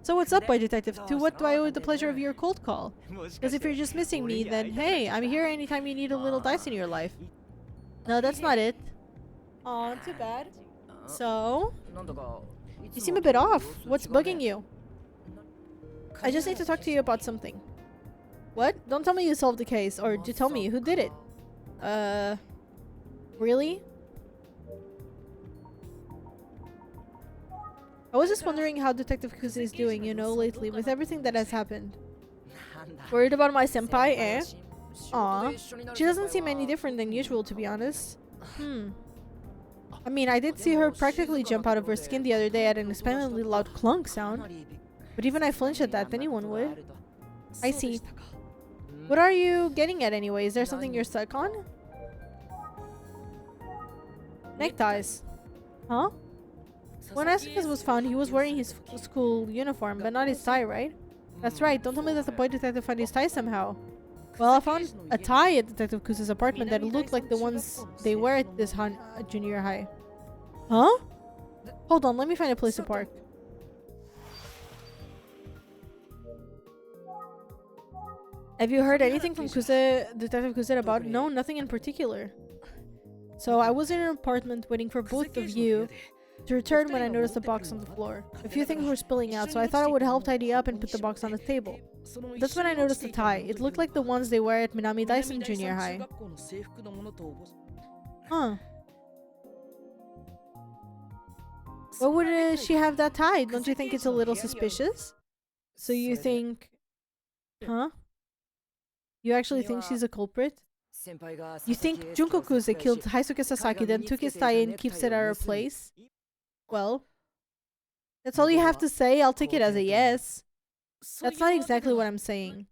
A: So what's up, boy detective? To what do I owe the pleasure of your cold call? Because if you're just missing me, then hey, I'm here anytime you need a little dice in your life. No, that's not it. Aw, too bad. So? You seem a bit off. What's bugging you? I just need to talk to you about something. What? Don't tell me you solved the case, or do tell me who did it. Really? I was just wondering how Detective Kuze is doing, you know, lately, with everything that has happened. Worried about my senpai, eh? Aw. She doesn't seem any different than usual, to be honest. I mean, I did see her practically jump out of her skin the other day at an especially loud clunk sound. But even I flinched at that, anyone would. I see. What are you getting at anyway? Is there something you're stuck on? Neckties. Huh? When Asicus was found, he was wearing his school uniform, but not his tie, right? That's right, don't tell me that the boy detective found his tie somehow. Well, I found a tie at Detective Kuze's apartment that looked like the ones they wear at this junior high. Huh? Hold on, let me find a place to park. Have you heard anything from Detective Kuze about? No, nothing in particular. So I was in an apartment waiting for both of you to return when I noticed a box on the floor. A few things were spilling out, so I thought I would help tidy up and put the box on the table. That's when I noticed the tie. It looked like the ones they wear at Minami Daisen Junior High. Huh. Why would she have that tie? Don't you think it's a little suspicious? So you think... Huh? You actually think she's a culprit? You think Junko Kuze killed Haisuke Sasaki, then took his tie and keeps it at her place? Well, that's all you have to say. I'll take it as a yes. That's not exactly what I'm saying.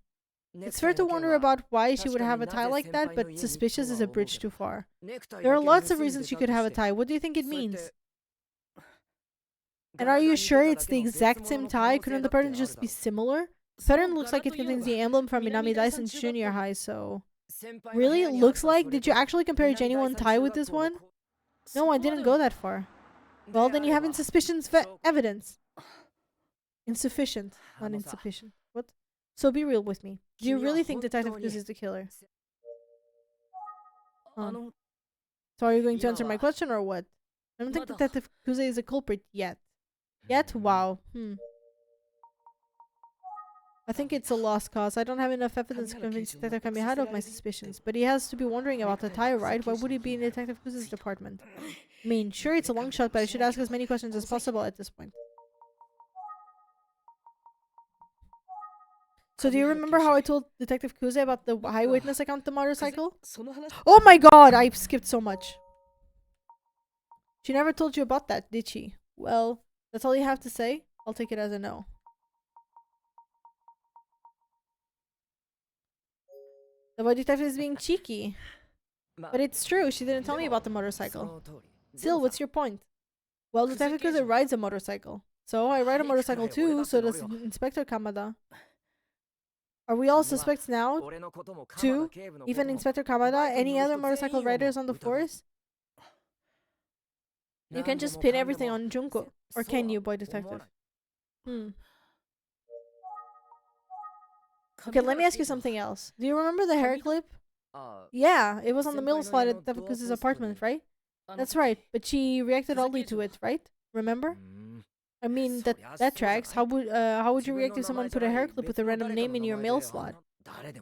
A: It's fair to wonder about why she would have a tie like that, but suspicious is a bridge too far. There are lots of reasons she could have a tie. What do you think it means? And are you sure it's the exact same tie? Couldn't the pattern just be similar? The pattern looks like it contains the emblem from Minami Daisen Junior High, so... Really? It looks like? Did you actually compare a genuine tie with this one? No, I didn't go that far. Well, then you have insufficient evidence. Insufficient, not insufficient. What? So be real with me. Do you really think Detective Kuze is the killer? So are you going to answer my question or what? I don't think Detective Kuze is a culprit yet. Yet? Wow. I think it's a lost cause. I don't have enough evidence to convince Detective Kamihara of my suspicions, but he has to be wondering about the tie, right? Why would he be in Detective Kuze's department? I mean, sure, it's a long shot, but I should ask as many questions as possible at this point. So do you remember how I told Detective Kuze about the eyewitness account, the motorcycle? Oh my god, I skipped so much. She never told you about that, did she? Well, that's all you have to say? I'll take it as a no. The boy detective is being cheeky. But it's true, she didn't tell me about the motorcycle. Still, what's your point? Well, Detective Kuze rides a motorcycle. So, I ride a motorcycle too, so does Inspector Kamada. Are we all suspects now? Too? Even Inspector Kamada? Any other motorcycle riders on the force? You can just pin everything on Junko. Or can you, boy detective? Okay, let me ask you something else. Do you remember the hair clip? Yeah, it was on the middle slide at Tafuku's apartment, right? That's right, but she reacted oddly to it, right? Remember? I mean, that tracks. How would you react if someone put a hair clip with a random name in your mail slot?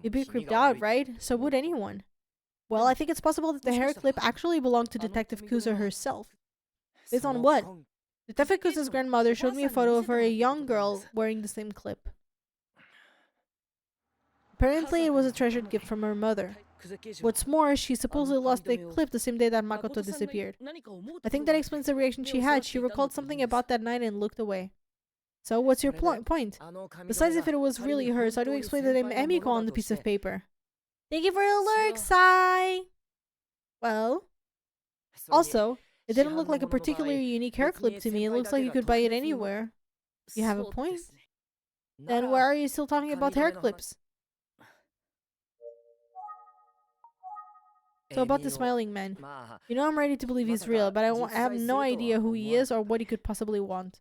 A: You'd be creeped out, right? So would anyone. Well, I think it's possible that the hair clip actually belonged to Detective Kuze herself. Based on what? Detective Kuze's grandmother showed me a photo of her, a young girl, wearing the same clip. Apparently, it was a treasured gift from her mother. What's more, she supposedly lost the clip the same day that Makoto disappeared. I think that explains the reaction she had. She recalled something about that night and looked away. So, what's your point? Besides, if it was really hers, how do you explain the name Emiko on the piece of paper? Thank you for your lurk, Sai! Well... Also, it didn't look like a particularly unique hair clip to me. It looks like you could buy it anywhere. You have a point. Then why are you still talking about hair clips? So about the smiling man. You know I'm ready to believe he's real, but I have no idea who he is or what he could possibly want.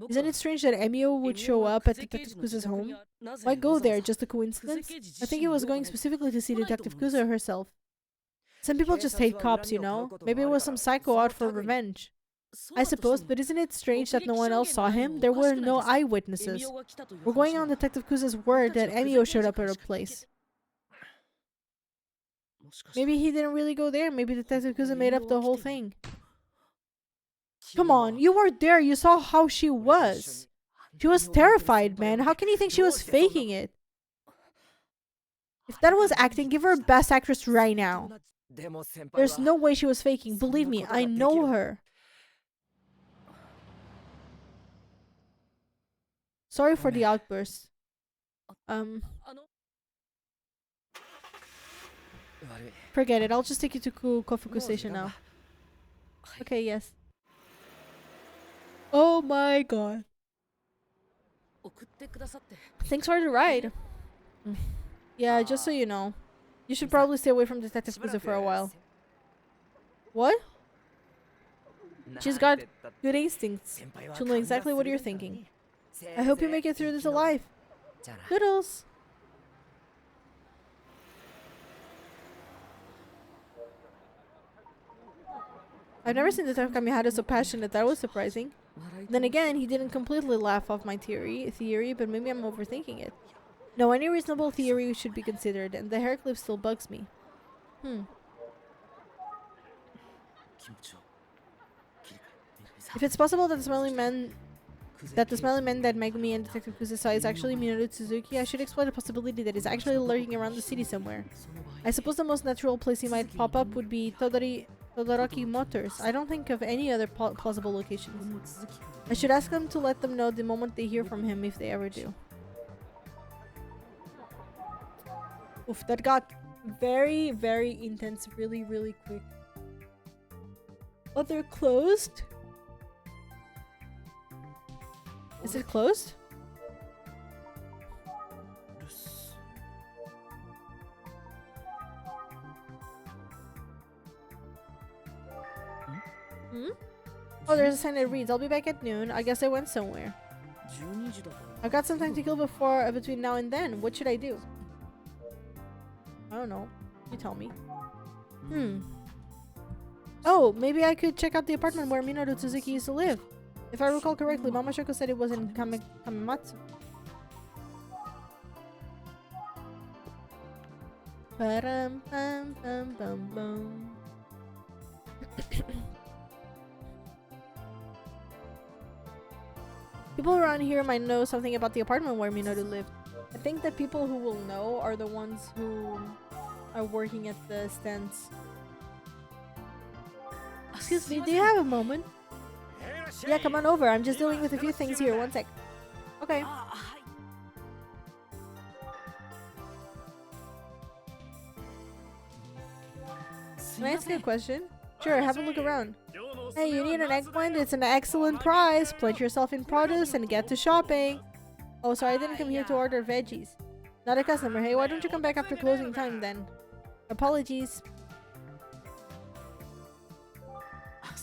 A: Isn't it strange that Emio would show up at Detective Kuze's home? Why go there? Just a coincidence? I think he was going specifically to see Detective Kuze herself. Some people just hate cops, you know? Maybe it was some psycho out for revenge. I suppose, but isn't it strange that no one else saw him? There were no eyewitnesses. We're going on Detective Kuze's word that Emio showed up at her place. Maybe he didn't really go there. Maybe Detective Kuze made up the whole thing. Come on, you were there. You saw how she was. She was terrified, man. How can you think she was faking it? If that was acting, give her Best Actress right now. There's no way she was faking. Believe me, I know her. Sorry for the outburst. Forget it. I'll just take you to Kofuku Station now. Okay, yes. Oh my god. Thanks for the ride. Yeah, just so you know. You should probably stay away from Detective Kuzu for a while. What? She's got good instincts. She'll know exactly what you're thinking. I hope you make it through this alive. Toodles! I've never seen Detective Kamihara so passionate. That was surprising. Then again, he didn't completely laugh off my theory, but maybe I'm overthinking it. No, any reasonable theory should be considered, and the hair clip still bugs me. If it's possible that the smiling man that Megumi and Detective Kuzu saw is actually Minoru Suzuki, I should explore the possibility that he's actually lurking around the city somewhere. I suppose the most natural place he might pop up would be Todoroki Motors. I don't think of any other plausible locations. I should ask them to let them know the moment they hear from him, if they ever do. Oof, that got very, very intense really, really quick. Oh, they're closed? Is it closed? Oh, there's a sign that reads, I'll be back at noon. I guess I went somewhere. I've got some time to kill between now and then. What should I do? I don't know. You tell me. Oh, maybe I could check out the apartment where Minoru Suzuki used to live. If I recall correctly, Mama Shoko said it was in Kamimatsu. People around here might know something about the apartment where Minoru lived. I think the people who will know are the ones who are working at the stands. Excuse me, do you have a moment? Yeah, come on over. I'm just dealing with a few things here. One sec. Okay. Can I ask you a question? Sure, have a look around. Hey, you need an eggplant? It's an excellent price. Plant yourself in produce and get to shopping. Oh, sorry, I didn't come here to order veggies. Not a customer. Hey, why don't you come back after closing time then? Apologies.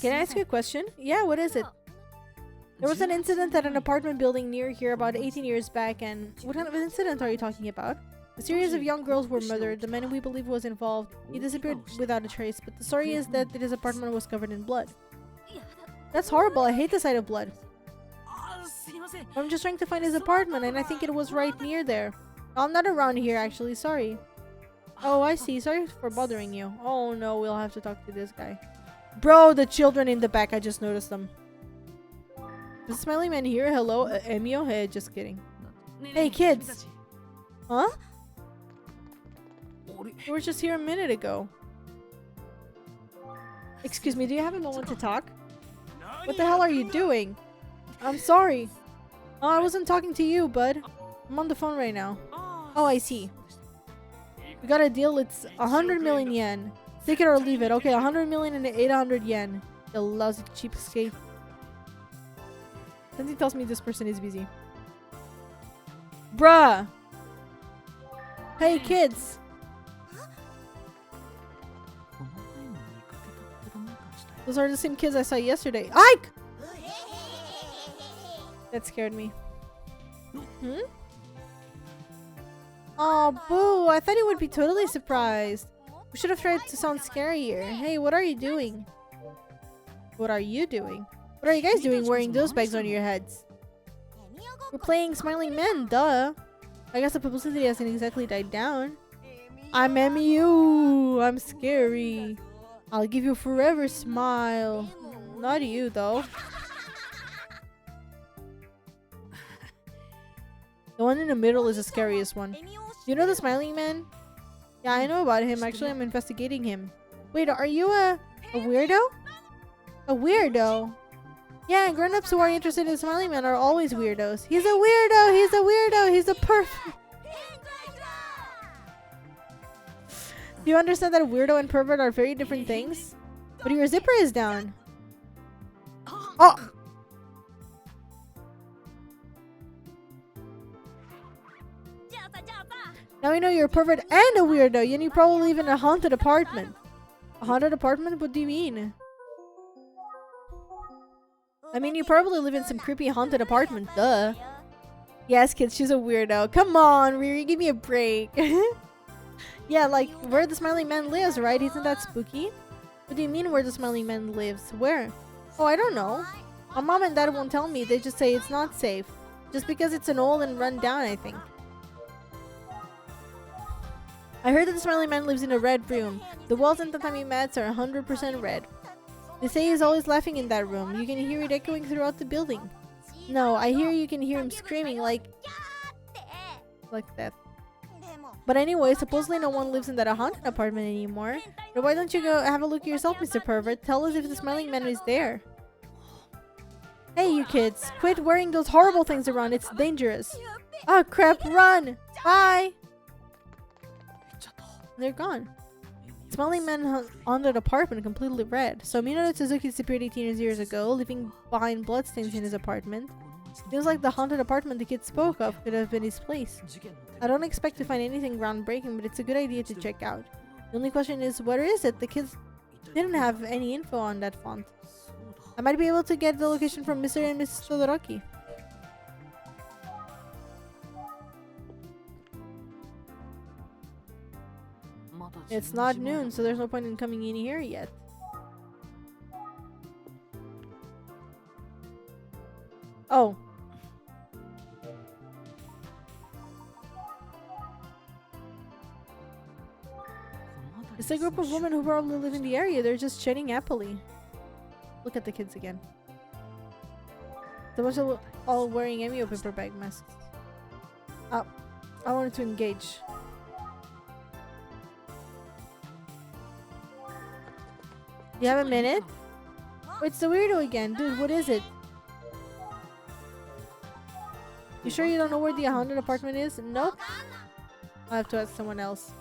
A: Can I ask you a question? Yeah, what is it? There was an incident at an apartment building near here about 18 years back, and what kind of incident are you talking about? A series of young girls were murdered. The man we believe was involved, he disappeared without a trace, but the story is that his apartment was covered in blood. That's horrible. I hate the sight of blood. I'm just trying to find his apartment, and I think it was right near there. I'm not around here, actually. Sorry. Oh, I see. Sorry for bothering you. Oh no, we'll have to talk to this guy. Bro, the children in the back, I just noticed them. Is the smiling man here? Hello, Emio? Hey, just kidding. Hey, kids! Huh? You were just here a minute ago. Excuse me, do you have a moment to talk? What the hell are you doing? I'm sorry. Oh, I wasn't talking to you, bud. I'm on the phone right now. Oh, I see. We got a deal. It's 100 million yen. Take it or leave it. Okay, 100 million and 800 yen. You lousy cheapskate. Something tells me this person is busy. Bruh! Hey, kids! Those are the same kids I saw yesterday. Ike! That scared me. Oh, boo! I thought he would be totally surprised. We should have tried to sound scarier. Hey, what are you doing? What are you doing? What are you guys doing wearing those bags on your heads? We're playing Smiling Men, duh. I guess the publicity hasn't exactly died down. I'm Emio. I'm scary. I'll give you forever smile. Not you, though. The one in the middle is the scariest one. You know the smiling man? Yeah, I know about him. Actually, I'm investigating him. Wait, are you a weirdo? A weirdo? Yeah, grown-ups who are interested in smiling man are always weirdos. He's a weirdo! He's a weirdo! He's a pervert! Do you understand that a weirdo and pervert are very different things? But your zipper is down. Oh! Now we know you're a pervert and a weirdo, and you probably live in a haunted apartment. A haunted apartment? What do you mean? I mean, you probably live in some creepy haunted apartment, duh. Yes, kids, she's a weirdo. Come on, Riri, give me a break. Yeah, like, where the smiling man lives, right? Isn't that spooky? What do you mean where the smiling man lives? Where? Oh, I don't know. My mom and dad won't tell me. They just say it's not safe. Just because it's an old and run down, I think. I heard that the smiling man lives in a red room. The walls and tatami mats are 100% red. They say he's always laughing in that room. You can hear it echoing throughout the building. No, I hear you can hear him screaming like that. But anyway, supposedly no one lives in that haunted apartment anymore. But why don't you go have a look yourself, Mr. Pervert? Tell us if the smiling man is there. Hey, you kids. Quit wearing those horrible things around. It's dangerous. Oh, crap. Run. Bye. They're gone. Smiling man haunted apartment completely red. So Minato Suzuki disappeared 18 years ago, leaving behind bloodstains in his apartment. Feels like the haunted apartment the kid spoke of could have been his place. I don't expect to find anything groundbreaking, but it's a good idea to check out. The only question is, where is it? The kids didn't have any info on that font. I might be able to get the location from Mr. and Mrs. Todoroki. It's not noon, so there's no point in coming in here yet. Oh. It's a group of women who probably live in the area. They're just chatting happily. Look at the kids again. They're all wearing Emio paper bag masks. Oh, I wanted to engage. You have a minute? Oh, it's the weirdo again. Dude, what is it? You sure you don't know where the haunted apartment is? Nope. I'll have to ask someone else.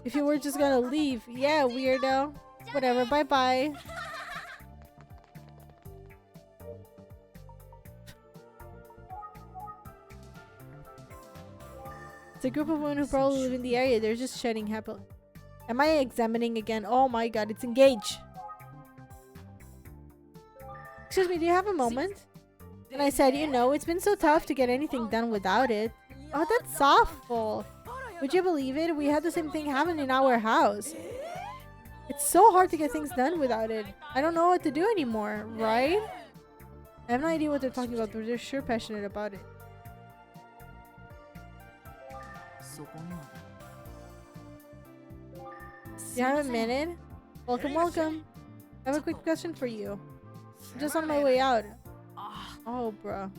A: If you were just gonna leave. Yeah, weirdo. Whatever, bye-bye. It's a group of women who probably live in the area. They're just chatting happily. Am I examining again? Oh my god, it's engage. Excuse me, do you have a moment? And I said, you know, it's been so tough to get anything done without it. Oh, that's awful. Would you believe it? We had the same thing happen in our house. It's so hard to get things done without it. I don't know what to do anymore, right? I have no idea what they're talking about, but they're sure passionate about it. You have a minute? Welcome, welcome. I have a quick question for you. I'm just on my way out. Oh, bro.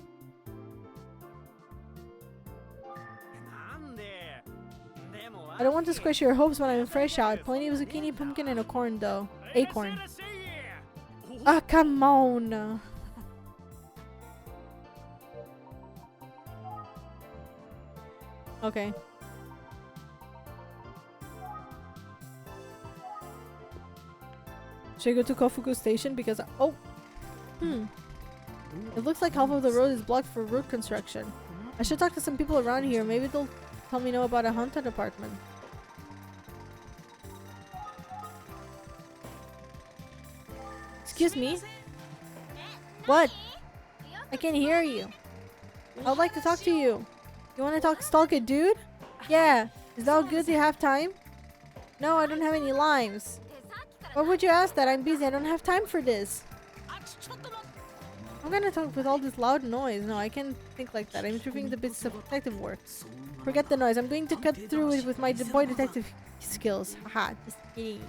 A: I don't want to squish your hopes when I'm fresh out. Plenty of zucchini, pumpkin, and a corn though. Acorn. Ah, come on. Okay. Should I go to Kofuku Station? Because it looks like half of the road is blocked for road construction. I should talk to some people around here. Maybe they'll tell me know about a haunted apartment. Excuse me? What? I can't hear you. I would like to talk to you. You want to stalk a dude? Yeah. Is that good to have time? No, I don't have any limes. Why would you ask that? I'm busy. I don't have time for this. I'm gonna talk with all this loud noise. No, I can't think like that. I'm improving the bits of detective work. Forget the noise. I'm going to cut through it with my boy detective skills. Haha, just kidding.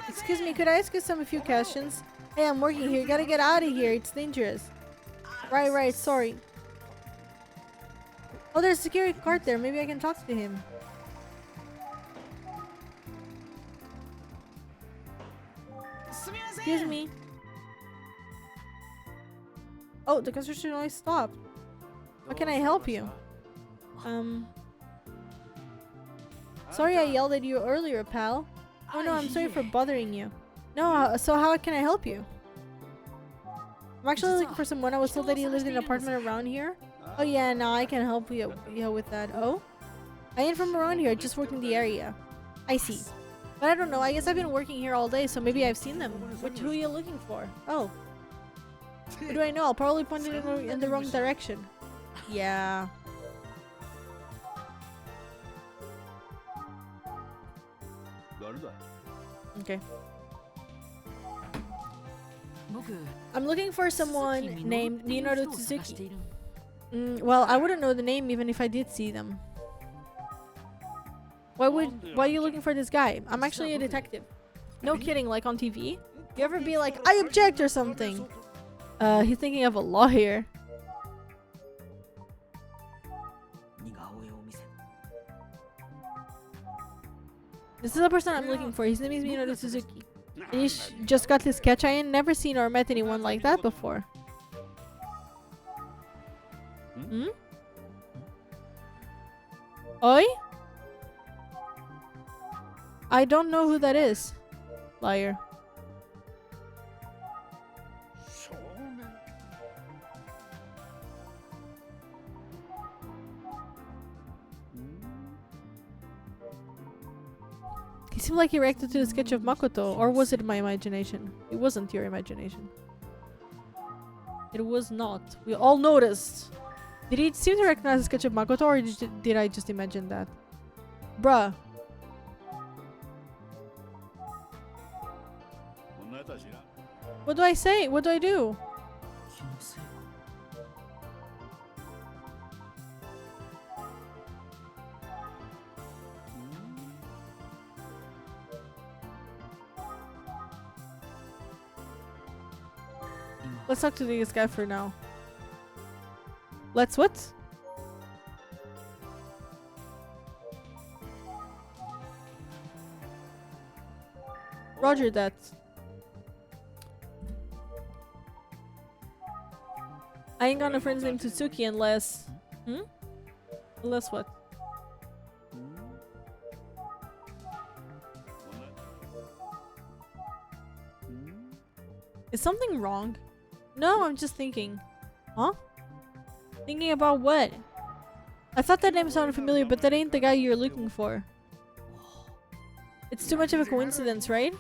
A: Excuse me, could I ask you a few questions? Hey, I'm working here. You gotta get out of here. It's dangerous. Right, sorry. Oh, there's a security guard there. Maybe I can talk to him. Excuse me. Oh, the construction noise stopped. How can I help you? Sorry I yelled at you earlier, pal. Oh no, I'm sorry for bothering you. No, so how can I help you? I'm actually looking for someone. I was told that he lived in an apartment around here. Oh yeah, no, I can help you with that. Oh? I ain't from around here, I just work in the area. I see. But I don't know, I guess I've been working here all day, so maybe I've seen them. Who are you looking for? Oh. What do I know? I'll probably point it in the wrong direction. Yeah. Okay. I'm looking for someone named Minoru Tsuzuki. Well, I wouldn't know the name even if I did see them. Why are you looking for this guy? I'm actually a detective. No kidding, like on TV? You ever be like, I object or something? He's thinking of a lawyer. This is the person I'm looking for. His name is Minoru Suzuki. And he just got his sketch. I ain't never seen or met anyone like that before. Hmm? Oi? I don't know who that is. Liar. He seemed like he reacted to the sketch of Makoto, or was it my imagination? It wasn't your imagination. It was not. We all noticed. Did he seem to recognize the sketch of Makoto, or did I just imagine that? Bruh. What do I say? What do I do? Let's talk to this guy for now. Let's what? Roger that. I ain't got a friend's name Tsuki unless... Hmm? Unless what? Is something wrong? No, I'm just thinking. Huh? Thinking about what? I thought that name sounded familiar, but that ain't the guy you're looking for. It's too much of a coincidence, right?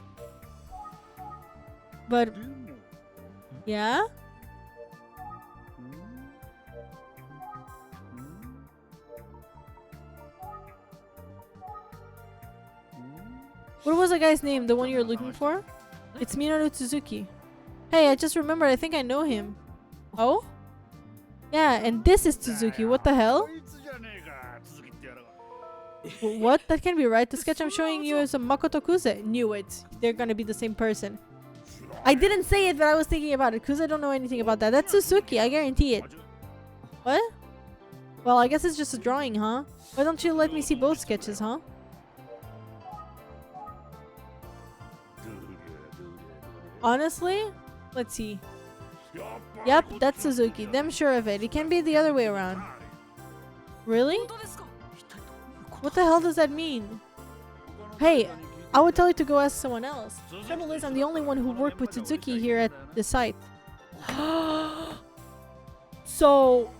A: But... Yeah? What was the guy's name? The one you're looking for? It's Minoru Tsuzuki. Hey, I just remembered. I think I know him. Oh? Yeah, and this is Tsuzuki. What the hell? What? That can't be right. The sketch I'm showing you is a Makoto Kuze. Knew it. They're gonna be the same person. I didn't say it, but I was thinking about it. Kuze don't know anything about that. That's Tsuzuki. I guarantee it. What? Well, I guess it's just a drawing, huh? Why don't you let me see both sketches, huh? Honestly? Let's see. Yep, that's Suzuki. Them sure of it. It can be the other way around. Really? What the hell does that mean? Hey, I would tell you to go ask someone else. Trouble is, I'm the only one who worked with Suzuki here at the site. So...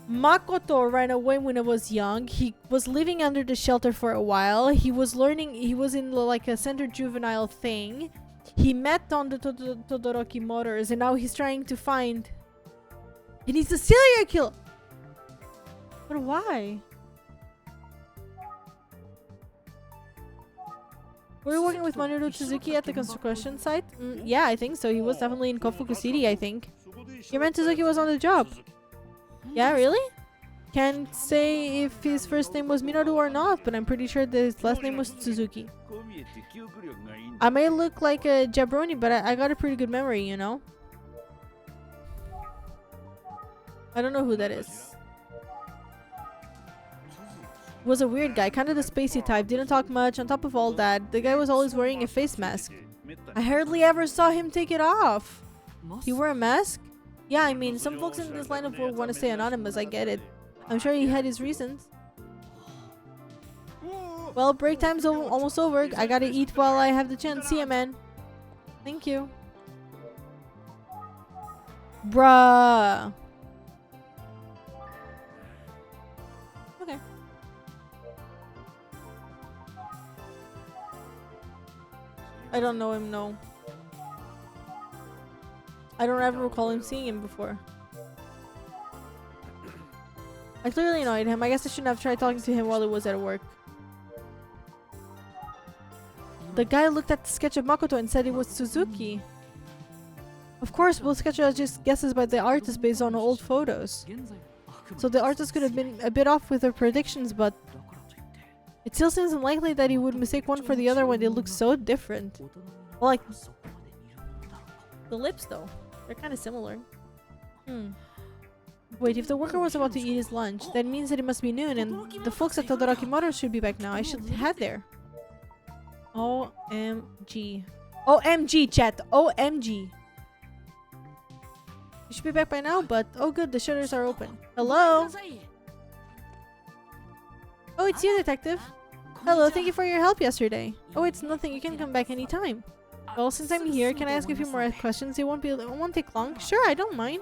A: Makoto ran away when I was young. He was living under the shelter for a while. He was learning... He was in like a center juvenile thing. He met on the Todoroki Motors, and now he's trying to find... And he's a serial killer! But why? Were you working with Minoru Suzuki at the construction site? Yeah, I think so. He was definitely in Kofuku City, I think. You meant Suzuki was on the job. Yeah, really? Can't say if his first name was Minoru or not, but I'm pretty sure that his last name was Suzuki. I may look like a jabroni, but I got a pretty good memory, you know? I don't know who that is. Was a weird guy, kind of the spacey type, didn't talk much. On top of all that, the guy was always wearing a face mask. I hardly ever saw him take it off. He wore a mask? Yeah, I mean, some folks in this line of work want to stay anonymous, I get it. I'm sure he had his reasons. Well, break time's almost over. I gotta eat while I have the chance. See ya, man. Thank you. Bruh. Okay. I don't know him, no. I don't ever recall him seeing him before. I clearly annoyed him. I guess I shouldn't have tried talking to him while he was at work. The guy looked at the sketch of Makoto and said it was Suzuki. Of course, both sketches are just guesses by the artist based on old photos. So the artist could have been a bit off with their predictions, but it still seems unlikely that he would mistake one for the other when they look so different. Well, like, the lips though, they're kind of similar. Wait, if the worker was about to eat his lunch, that means that it must be noon, and the folks at Todoroki Motors should be back now. I should head there. OMG. OMG, chat. OMG. You should be back by now, but oh good, the shutters are open. Hello? Oh, it's you, detective. Hello, thank you for your help yesterday. Oh, it's nothing. You can come back anytime. Well, since I'm here, can I ask you a few more questions? It won't take long. Sure, I don't mind.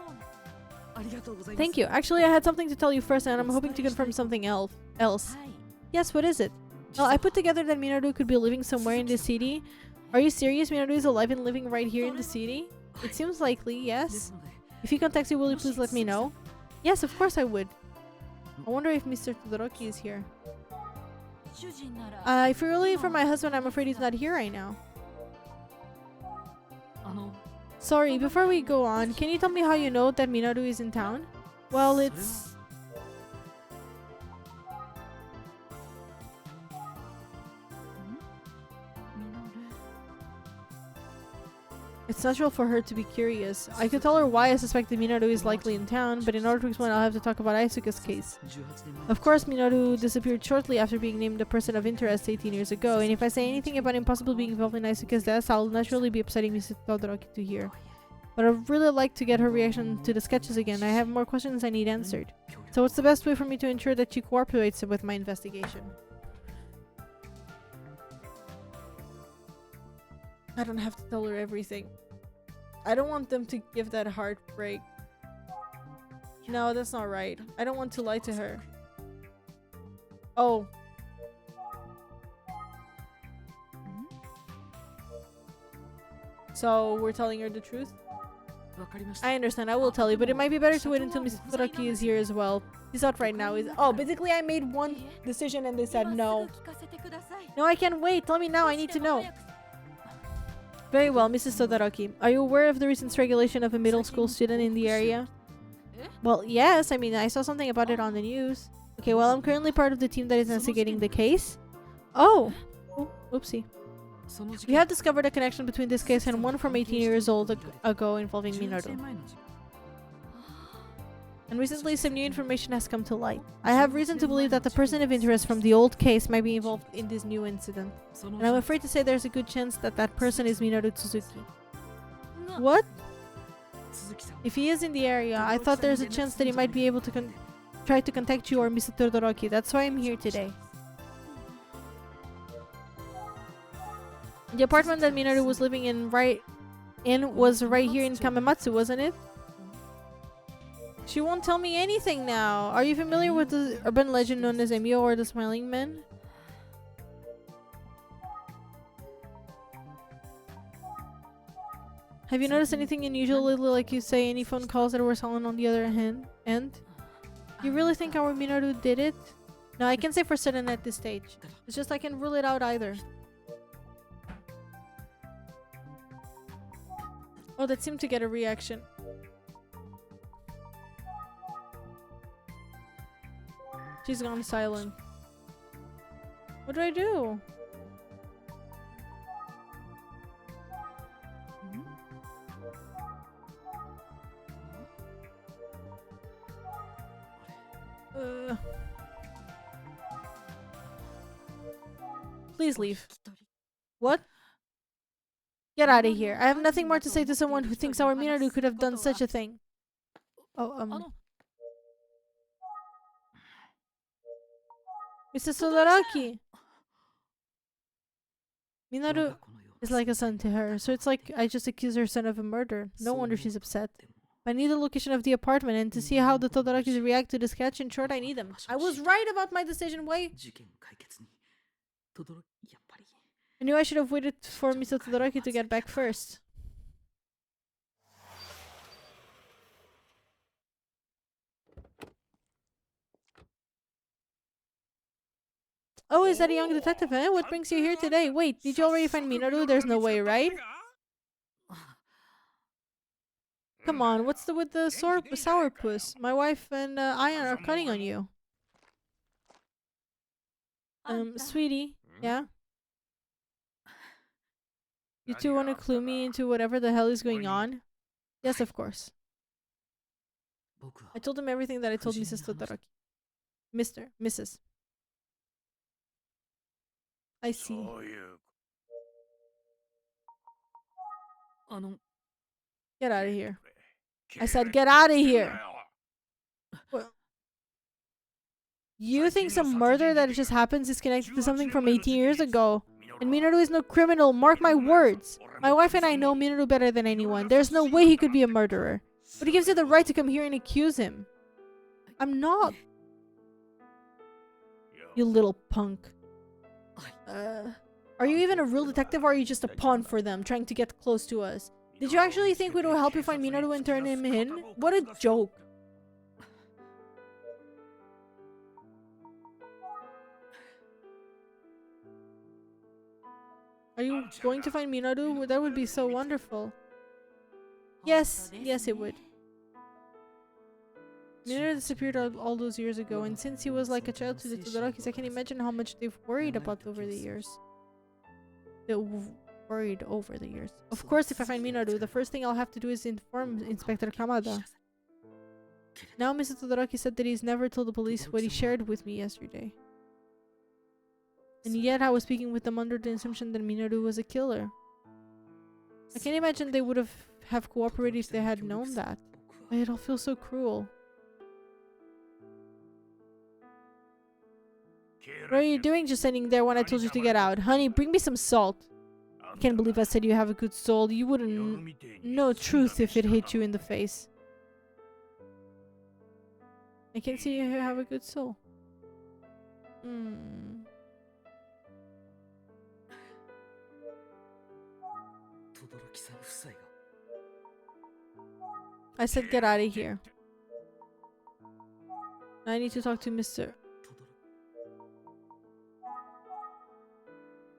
A: Thank you. Actually, I had something to tell you first, and I'm hoping to confirm something else. Yes, what is it? Well, I put together that Minoru could be living somewhere in this city. Are you serious? Minoru is alive and living right here in the city? It seems likely, yes. If he contacts you, will you please let me know? Yes, of course I would. I wonder if Mr. Todoroki is here. If you're really for my husband, I'm afraid he's not here right now. Sorry, before we go on, can you tell me how you know that Minoru is in town? Well, it's natural for her to be curious. I could tell her why I suspect that Minoru is likely in town, but in order to explain, I'll have to talk about Aisuke's case. Of course, Minoru disappeared shortly after being named a person of interest 18 years ago, and if I say anything about him possibly being involved in Aisuke's death, I'll naturally be upsetting Mrs. Todoroki to hear. But I'd really like to get her reaction to the sketches again. I have more questions I need answered. So what's the best way for me to ensure that she cooperates with my investigation? I don't have to tell her everything. I don't want them to give that heartbreak. No, that's not right. I don't want to lie to her. Oh. So, we're telling her the truth? I understand, I will tell you, but it might be better to wait until Mr. Todoroki is here as well. He's out right now. Oh, basically I made one decision and they said no. No, I can't wait. Tell me now, I need to know. Very well, Mrs. Todoroki. Are you aware of the recent regulation of a middle school student in the area? Well, yes. I mean, I saw something about it on the news. Okay, well, I'm currently part of the team that is investigating the case. Oh! Oopsie. We have discovered a connection between this case and one from 18 years old ago involving Minoru. And recently, some new information has come to light. I have reason to believe that the person of interest from the old case might be involved in this new incident. And I'm afraid to say there's a good chance that that person is Minoru Suzuki. What? If he is in the area, I thought there's a chance that he might be able to try to contact you or Mr. Todoroki. That's why I'm here today. The apartment that Minoru was living in was right here in Kamematsu, wasn't it? She won't tell me anything now. Are you familiar with the urban legend known as Emio or the Smiling Man? Have you noticed anything unusual lately, like you say any phone calls that were silent on the other end? You really think our Minaru did it? No, I can say for certain at this stage. It's just I can rule it out either. Oh, that seemed to get a reaction. She's gone silent. What do I do? Please leave. What? Get out of here. I have nothing more to say to someone who thinks our Minaru could have done such a thing. Oh, Mr. Todoroki. Minaru is like a son to her, so it's like I just accuse her son of a murder. No wonder she's upset. I need the location of the apartment, and to see how the Todorokis react to the sketch. In short, I need them. I was right about my decision. Wait. I knew I should have waited for Mr. Todoroki to get back first. Oh, is that a young detective, eh? What brings you here today? Wait, did you already find Minaru? There's no way, right? Come on, what's with the sourpuss? My wife and Ian are cutting on you. Sweetie, yeah? You two want to clue me into whatever the hell is going on? Yes, of course. I told him everything that I told Mrs. Todoroki. Mrs. I see. Get out of here. I said get out of here. Well, you think some murder that just happens is connected to something from 18 years ago? And Minaru is no criminal, mark my words. My wife and I know Minaru better than anyone. There's no way he could be a murderer. But he gives you the right to come here and accuse him. I'm not. You little punk. Are you even a real detective or are you just a pawn for them, trying to get close to us? Did you actually think we would help you find Minaru and turn him in? What a joke. Are you going to find Minaru? That would be so wonderful. Yes, it would. Minaru disappeared all those years ago, and since he was like a child to the Todorokis, I can imagine how much they've worried about over the years. Of course, if I find Minaru, the first thing I'll have to do is inform Inspector Kamada. Now Mr. Todoroki said that he's never told the police what he shared with me yesterday. And yet I was speaking with them under the assumption that Minaru was a killer. I can't imagine they would have cooperated if they had known that. It all feels so cruel. What are you doing just standing there when I told you to get out? Honey, bring me some salt. I can't believe I said you have a good soul. You wouldn't know truth if it hit you in the face. I can see you have a good soul. I said get out of here. I need to talk to Mr.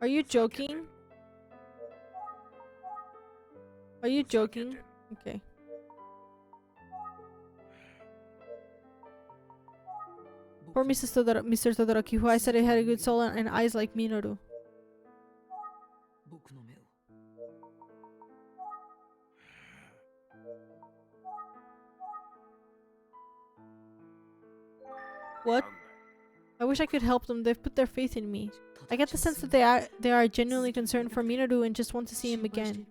A: Are you joking? Are you joking? Okay. Poor Mr. Todoroki, who I said he had a good soul and eyes like Minoru. What? I wish I could help them. They've put their faith in me. I get the sense that they are genuinely concerned for Minaru and just want to see him again.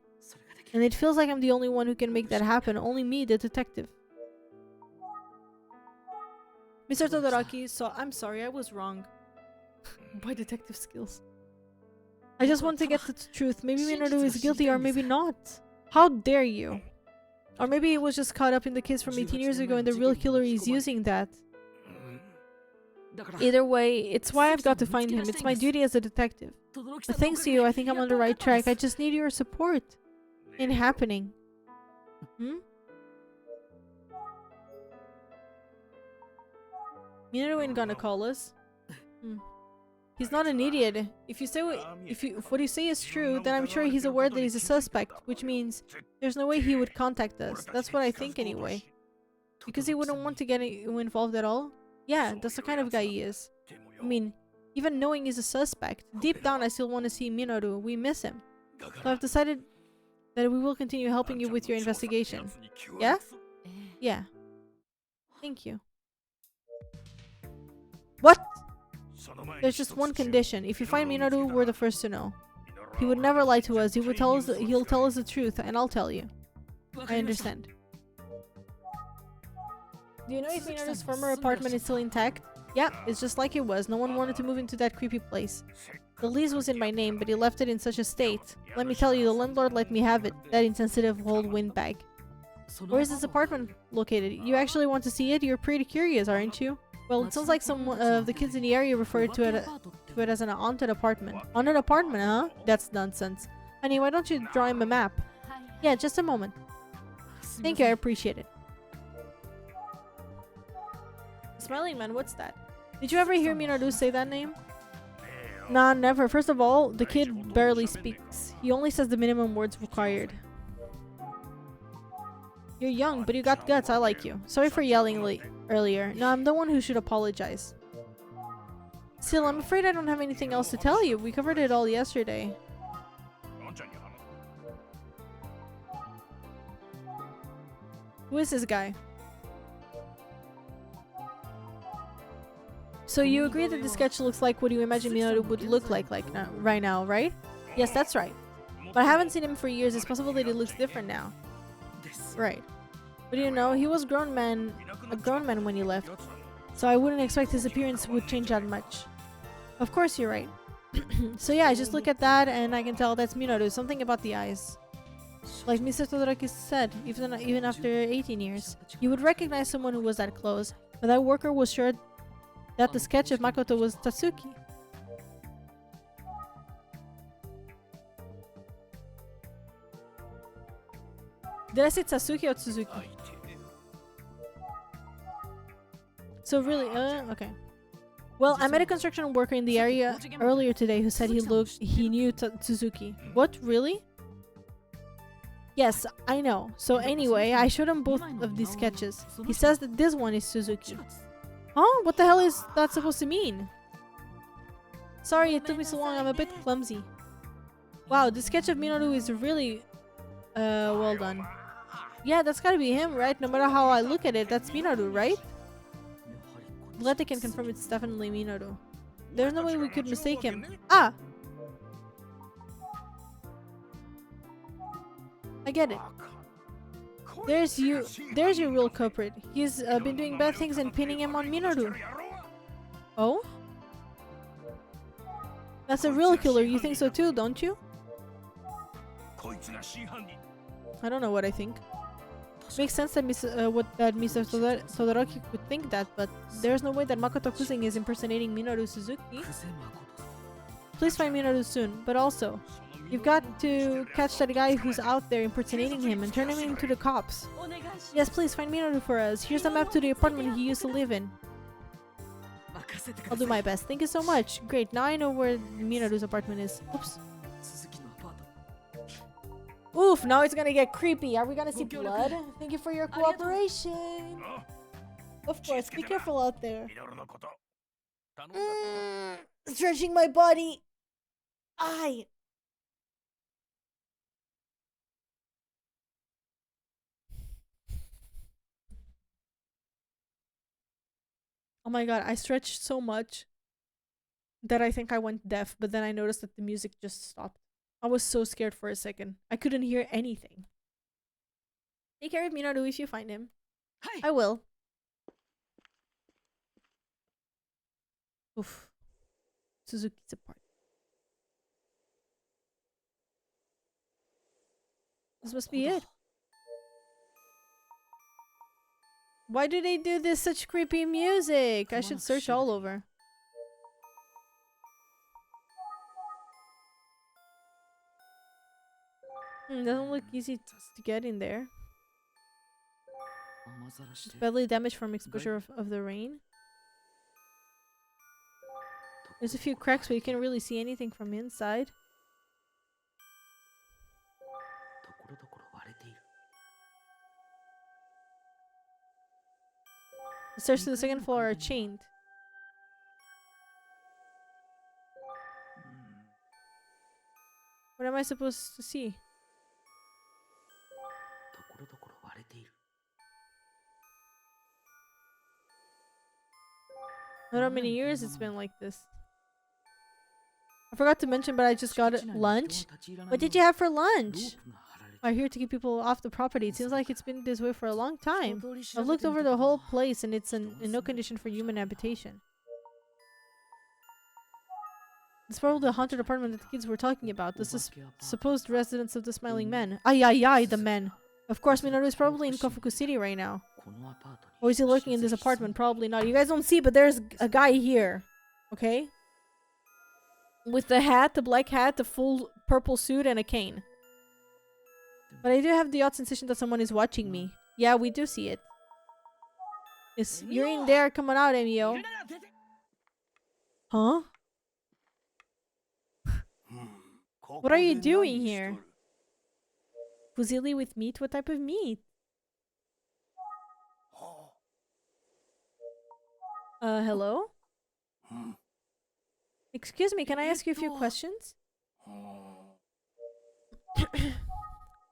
A: And it feels like I'm the only one who can make that happen. Only me, the detective. Mr. Todoroki, so I'm sorry, I was wrong. My detective skills. I just want to get to the truth. Maybe Minaru is guilty or maybe not. How dare you? Or maybe he was just caught up in the case from 18 years ago and the real killer is using that. Either way, it's why I've got to find him. It's my duty as a detective. But thanks to you, I think I'm on the right track. I just need your support in happening. Minato ain't gonna call us. He's not an idiot. If what you say is true, then I'm sure he's aware that he's a suspect, which means there's no way he would contact us. That's what I think anyway. Because he wouldn't want to get involved at all? Yeah, that's the kind of guy he is. I mean, even knowing he's a suspect, deep down I still want to see Minato. We miss him. So I've decided that we will continue helping you with your investigation. Yeah? Yeah. Thank you. What? There's just one condition. If you find Minato, we're the first to know. He would never lie to us. He'll tell us the truth, and I'll tell you. I understand. Do you know if Minato's former apartment is still intact? Yeah, it's just like it was. No one wanted to move into that creepy place. The lease was in my name, but he left it in such a state. Let me tell you, the landlord let me have it. That insensitive old windbag. Where is this apartment located? You actually want to see it? You're pretty curious, aren't you? Well, it sounds like some of the kids in the area referred to it as an haunted apartment. Haunted apartment, huh? That's nonsense. Honey, why don't you draw him a map? Yeah, just a moment. Thank you, I appreciate it. Smiling man, what's that? Did you ever hear Minato say that name? Nah, never. First of all, the kid barely speaks. He only says the minimum words required. You're young, but you got guts. I like you. Sorry for yelling earlier. No, I'm the one who should apologize. Still, I'm afraid I don't have anything else to tell you. We covered it all yesterday. Who is this guy? So you agree that the sketch looks like what you imagine Minato would look like right now, right? Yes, that's right. But I haven't seen him for years. It's possible that he looks different now. Right. But you know, he was a grown man when he left. So I wouldn't expect his appearance would change that much. Of course you're right. So yeah, I just look at that and I can tell that's Minato. Something about the eyes. Like Mr. Todoroki said, even after 18 years. You would recognize someone who was that close. But that worker was sure that the sketch of Makoto was Tatsuki. Did I say Tatsuki or Tsuzuki? So really, okay. Well, I met a construction worker in the area earlier today who said he knew Tsuzuki. What, really? Yes, I know. So anyway, I showed him both of these sketches. He says that this one is Suzuki. Huh? What the hell is that supposed to mean? Sorry, it took me so long. I'm a bit clumsy. Wow, the sketch of Minato is really well done. Yeah, that's gotta be him, right? No matter how I look at it, that's Minato, right? Glad they can confirm it's definitely Minato. There's no way we could mistake him. Ah! I get it. There's your real culprit. He's been doing bad things and pinning him on Minato. Oh? That's a real killer. You think so too, don't you? I don't know what I think. Makes sense that Mr. Todoroki would think that, but there's no way that Makoto Kuzen is impersonating Minato Suzuki. Please find Minato soon, but also, you've got to catch that guy who's out there impersonating him and turn him into the cops. Yes, please find Minato for us. Here's the map to the apartment he used to live in. I'll do my best. Thank you so much. Great, now I know where Minato's apartment is. Oops. Oof, now it's gonna get creepy. Are we gonna see blood? Thank you for your cooperation. Of course, be careful out there. Stretching my body. Aye. Oh my god, I stretched so much that I think I went deaf, but then I noticed that the music just stopped. I was so scared for a second. I couldn't hear anything. Take care of Minato if you find him. I will. Oof. Suzuki's apart. This must be it. Why do they do this such creepy music? I should search all over. Doesn't look easy to get in there. It's badly damaged from exposure of the rain. There's a few cracks, but you can't really see anything from inside.
C: ところどころ割れている。
A: The stairs to the second floor are chained.
C: うん。
A: What am I supposed to see?
C: ところどころ割れている。
A: Not how many years it's been like this. I forgot to mention, but I just got lunch. What did you have for lunch? I'm here to keep people off the property. It seems like it's been this way for a long time. I've looked over the whole place and it's in no condition for human habitation. It's probably the haunted apartment that the kids were talking about. The supposed residence of the smiling men. Ay ay ay, the men. Of course, Minoru is probably in Kofuku City right now. Or is he lurking in this apartment? Probably not. You guys don't see, but there's a guy here. Okay? With the hat, the black hat, the full purple suit, and a cane. But I do have the odd sensation that someone is watching me. Yeah, we do see it. You're in there. Come on out, Emio. Huh? What are you doing here? Fusilli with meat? What type of meat? Hello? Excuse me, can I ask you a few questions?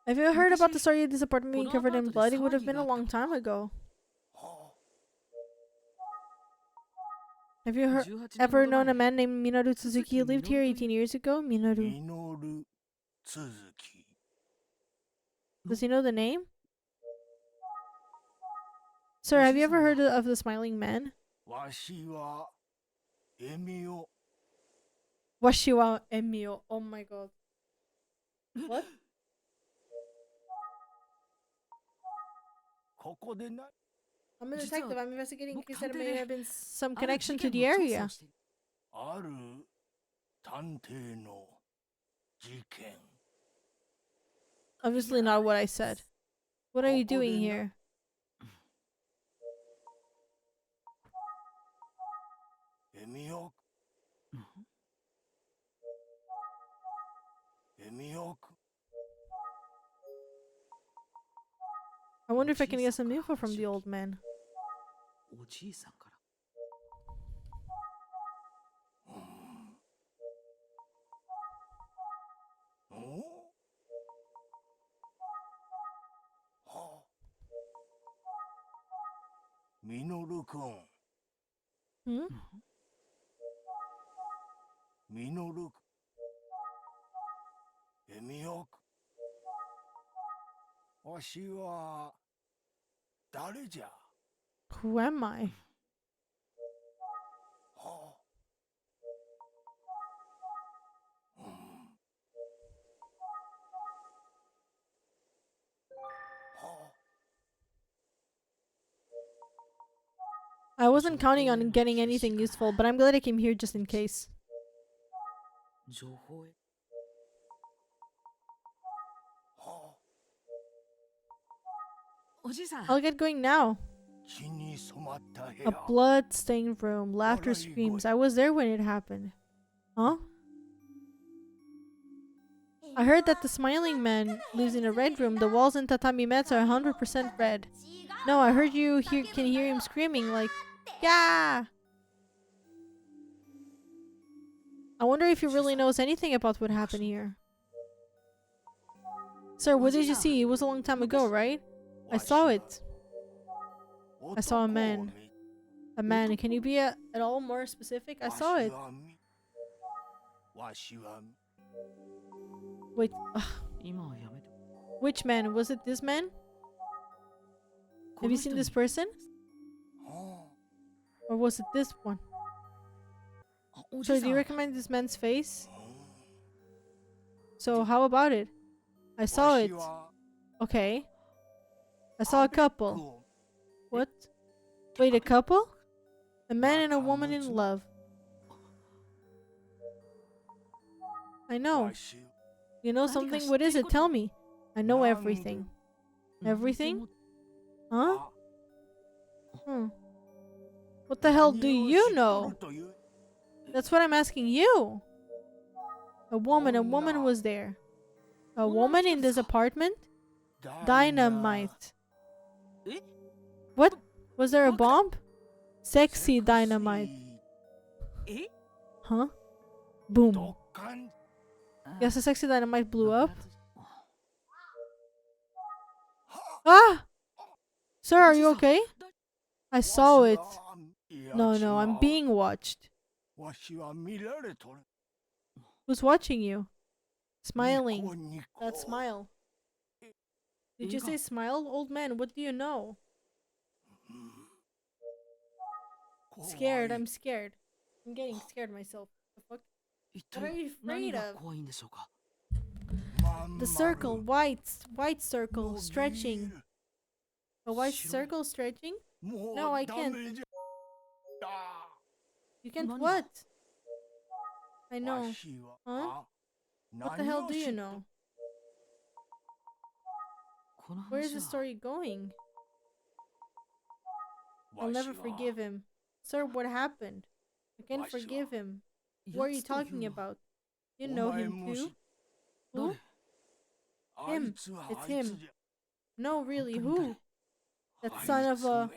A: Have you heard about the story of this apartment being covered in blood? It would have been a long time ago. Have you ever known a man named Minoru Suzuki who lived here 18 years ago? Minoru. Does he know the name? Sir, have you ever heard of the smiling man? Washiwa Emio. Oh my god. What? I'm a detective. I'm investigating a case that may have been some connection to the area. Obviously not what I said. What are you doing here? I wonder if I can get some info from the old man.
C: おじいさんから。
D: Minoru-kun.
A: Hmm?
D: Minoru. Emio. Washi wa dare ja?
A: Who am I? I wasn't counting on getting anything useful, but I'm glad I came here just in case.
C: 情報へ。 おじいさん。
A: I'll get going now. A blood-stained room, laughter, screams. I was there when it happened. Huh? I heard that the smiling man lives in a red room. The walls and tatami mats are 100% red. No, I heard you can hear him screaming like, yeah! I wonder if he really knows anything about what happened here. Sir, what did you see? It was a long time ago, right? I saw it. I saw a man. A man. Can you be at all more specific? I saw it. Wait.
C: 今はやめて。
A: Which man? Was it this man? Have you seen this person? Or was it this one?
C: おじ
A: So
C: いさ
A: do you
C: ん。
A: recognize this man's face? So how about it? I saw it. Okay. I saw a couple. What? Wait, a couple? A man and a woman in love. I know. You know something? What is it? Tell me. I know everything. Everything? Huh? Hmm. What the hell do you know? That's what I'm asking you. A woman was there. A woman in this apartment? Dynamite.
C: Eh?
A: What? Was there a bomb? Sexy dynamite.
C: Eh?
A: Huh? Boom.
D: ドカン
A: Yes, the sexy dynamite blew up.
C: あ
A: Ah! Sir, are you
C: おじさん
A: okay? I
D: わ
A: saw
D: し
A: it.
D: はいや
A: No,
D: 違
A: no, I'm
D: う
A: being watched.
D: わしは見られとる
A: Who's watching you?
D: ニ
A: Smiling.
D: コニコ
A: That smile. Did you
C: Eva.
A: say smile? Old man, what do you know?
D: 怖い
A: Scared, I'm scared. I'm getting scared myself. The fuck?
C: 一
A: What are
C: 体
A: you
C: 何
A: afraid
C: が
A: of?
C: 怖いんでしょうか
D: まん
A: The
D: 丸
A: circle, white circle,
D: 伸び
A: stretching.
D: る
A: A white
C: Sure.
A: circle stretching?
D: もう
A: No, I
D: ダ
A: can't.
D: メじゃ
A: You can't
C: 何が
A: what? I
D: わ
A: know.
D: しは
A: Huh?
D: あ
A: What the
D: 何
A: hell
D: を
A: do
C: こ
A: you
D: 知っ
A: know?
C: この
A: Where is
C: 話
A: the
C: は
A: story going?
D: わ
A: I'll
D: し
A: never
D: は
A: forgive him. Sir, what happened? I can't
D: Why, sure.
A: forgive him. What are you
C: 奴という
A: talking
C: のは
A: about? You
D: お
A: know
D: 前
A: him
D: も
A: too?
D: し
A: Who?
C: 誰
D: あい
A: Him.
D: つは
A: It's
D: あい
A: him.
D: つじゃ
A: No, really,
C: 本当に
A: who? That
D: あい
A: son of
D: つ
A: a...
D: め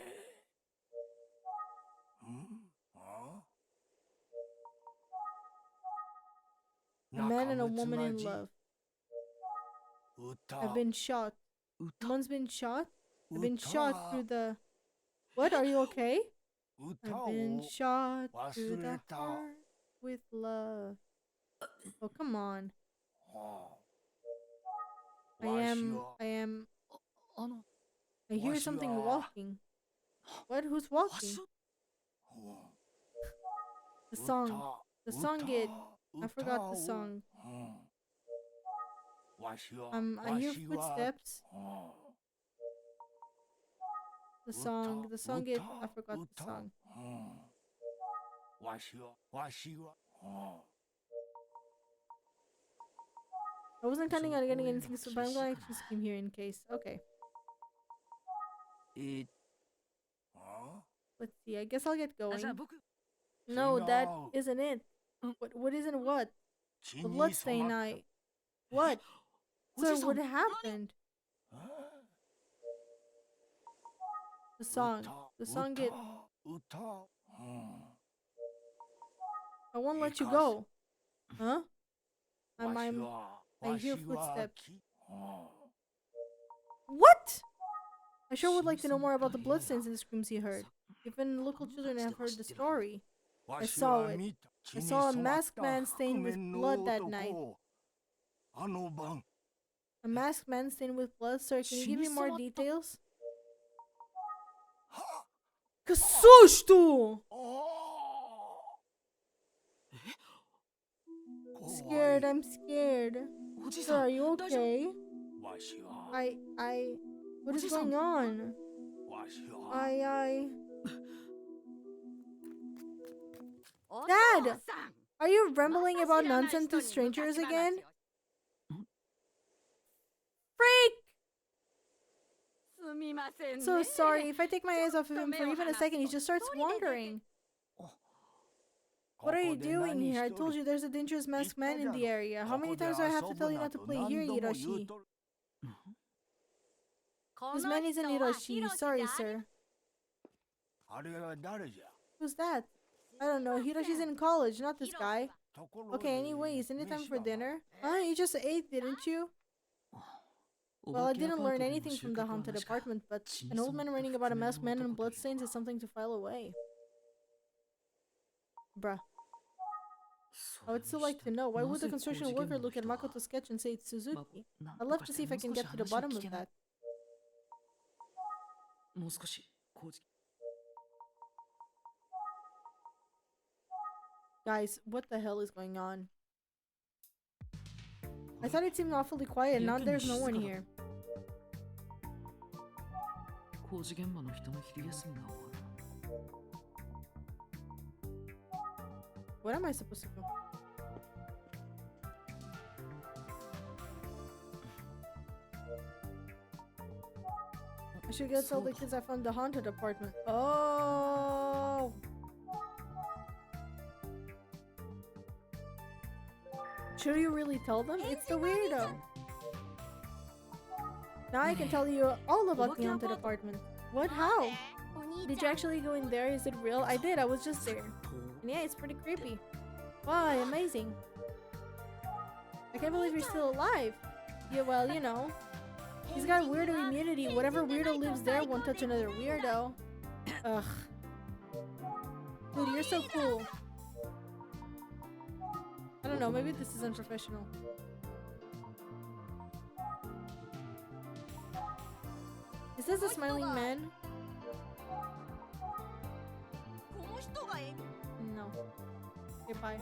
D: あ
A: A man and a
D: 仲睦
A: woman
D: ま
A: in
D: じ
A: love.
D: 歌
A: I've been shot.
C: 歌
A: One's been shot? I've been
D: 歌
A: shot through the... What? Are you okay?
D: 歌
A: I've
D: を
A: been shot through
D: 忘
A: the
D: れた
A: heart with love. Oh, come on.
D: は
A: I
D: あわし
A: am...
D: は
A: I am...
C: あの
A: I hear
D: Wash
A: something
D: your-
A: walking. What? Who's
C: わ
A: walking?
C: し
A: The song.
D: 歌
A: The song it... I
D: 歌
A: forgot
D: を
A: the song.
D: わしは
A: I
D: わ
A: hear
D: しは
A: footsteps.
D: うん
A: The song. The song it... I forgot the
D: 歌
A: song.
D: うんわしはわしはうん
A: I wasn't counting on getting
C: So
A: anything, so but I'm going to just came here in case. Okay.
C: え
D: あ
A: Let's see. I guess I'll get
C: あ
A: going.
C: じゃあ僕
A: No, that
D: No.
A: isn't it.
C: Mm.
A: What isn't what?
D: 血
A: The
D: に
A: bloodstain
D: 染まっ
A: I... What?
C: おじ
A: Sir,
C: さん
A: what happened?
D: た
A: The song. The song it...
D: 歌うん
A: I won't let you
D: Because-
A: go. Huh?
D: わ
A: I'm...
D: し
A: I'm...
D: は
A: I
D: わ
A: hear
D: しは
A: footsteps.
D: きうん
A: What? I sure would like to know more about the
C: Shinisan
A: bloodstains in the screams he heard.
C: さ
A: Even local children have heard the story.
D: わ
A: I
D: し
A: saw
D: は
A: it.
D: 見た
A: I
D: 血に
A: saw a
D: 染まっ
A: masked
D: た
A: man
D: 覆
A: stained with
D: 面の
A: blood that
D: 男
A: night.
D: をあの晩
A: A masked man stained with blood? Sir, can you give me more details?
D: は
A: Que susto!
D: あ怖い
A: Scared, I'm scared.
C: おじ
A: Sir,
C: さ
A: are
C: ん
A: you
C: 大丈夫
A: okay?
D: わしは
A: What is
C: Oji-san.
A: going on?
D: わしは
A: Dad! Are you rambling about nonsense to strangers again? Freak! So sorry, if I take my eyes off of him for even a second, he just starts wandering. What are you doing here? I told you there's a dangerous masked man in the area. How many times do I have to tell you not to play here, Hiroshi? This man isn't Hiroshi. Sorry, sir.
D: あれは誰じゃ
A: Who's that? I don't know. Hiroshi's in college, not this guy.
D: ところで
A: Okay, anyway, isn't it time for
D: 飯だな
A: dinner? Huh? You just ate, didn't you? Well, I didn't learn anything from the haunted apartment, but an old man writing about a masked man and bloodstains is something to file away. Bruh. I would still like to know, why would the construction worker look at Makoto's sketch and say it's Suzuki? I'd love to see if I can get to the bottom of that.
C: もう少し工事
A: Guys, what the hell is going on? I thought it seemed awfully quiet, now there's no one here.
C: 工事現場の人の昼休みが終わった
A: What am I supposed to do? I should get all the kids I found the haunted apartment. Oh! Should you really tell them? It's the weirdo. Now I can tell you all about the haunted apartment. What? How? Did you actually go in there? Is it real? I did. I was just there. And yeah, it's pretty creepy. Wow, amazing. I can't believe you're still alive. Yeah, well, you know. He's got weirdo immunity. Whatever weirdo lives there won't touch another weirdo. Ugh. Dude, you're so cool. I don't know, maybe this is unprofessional. Is this a smiling man? No. Okay, bye.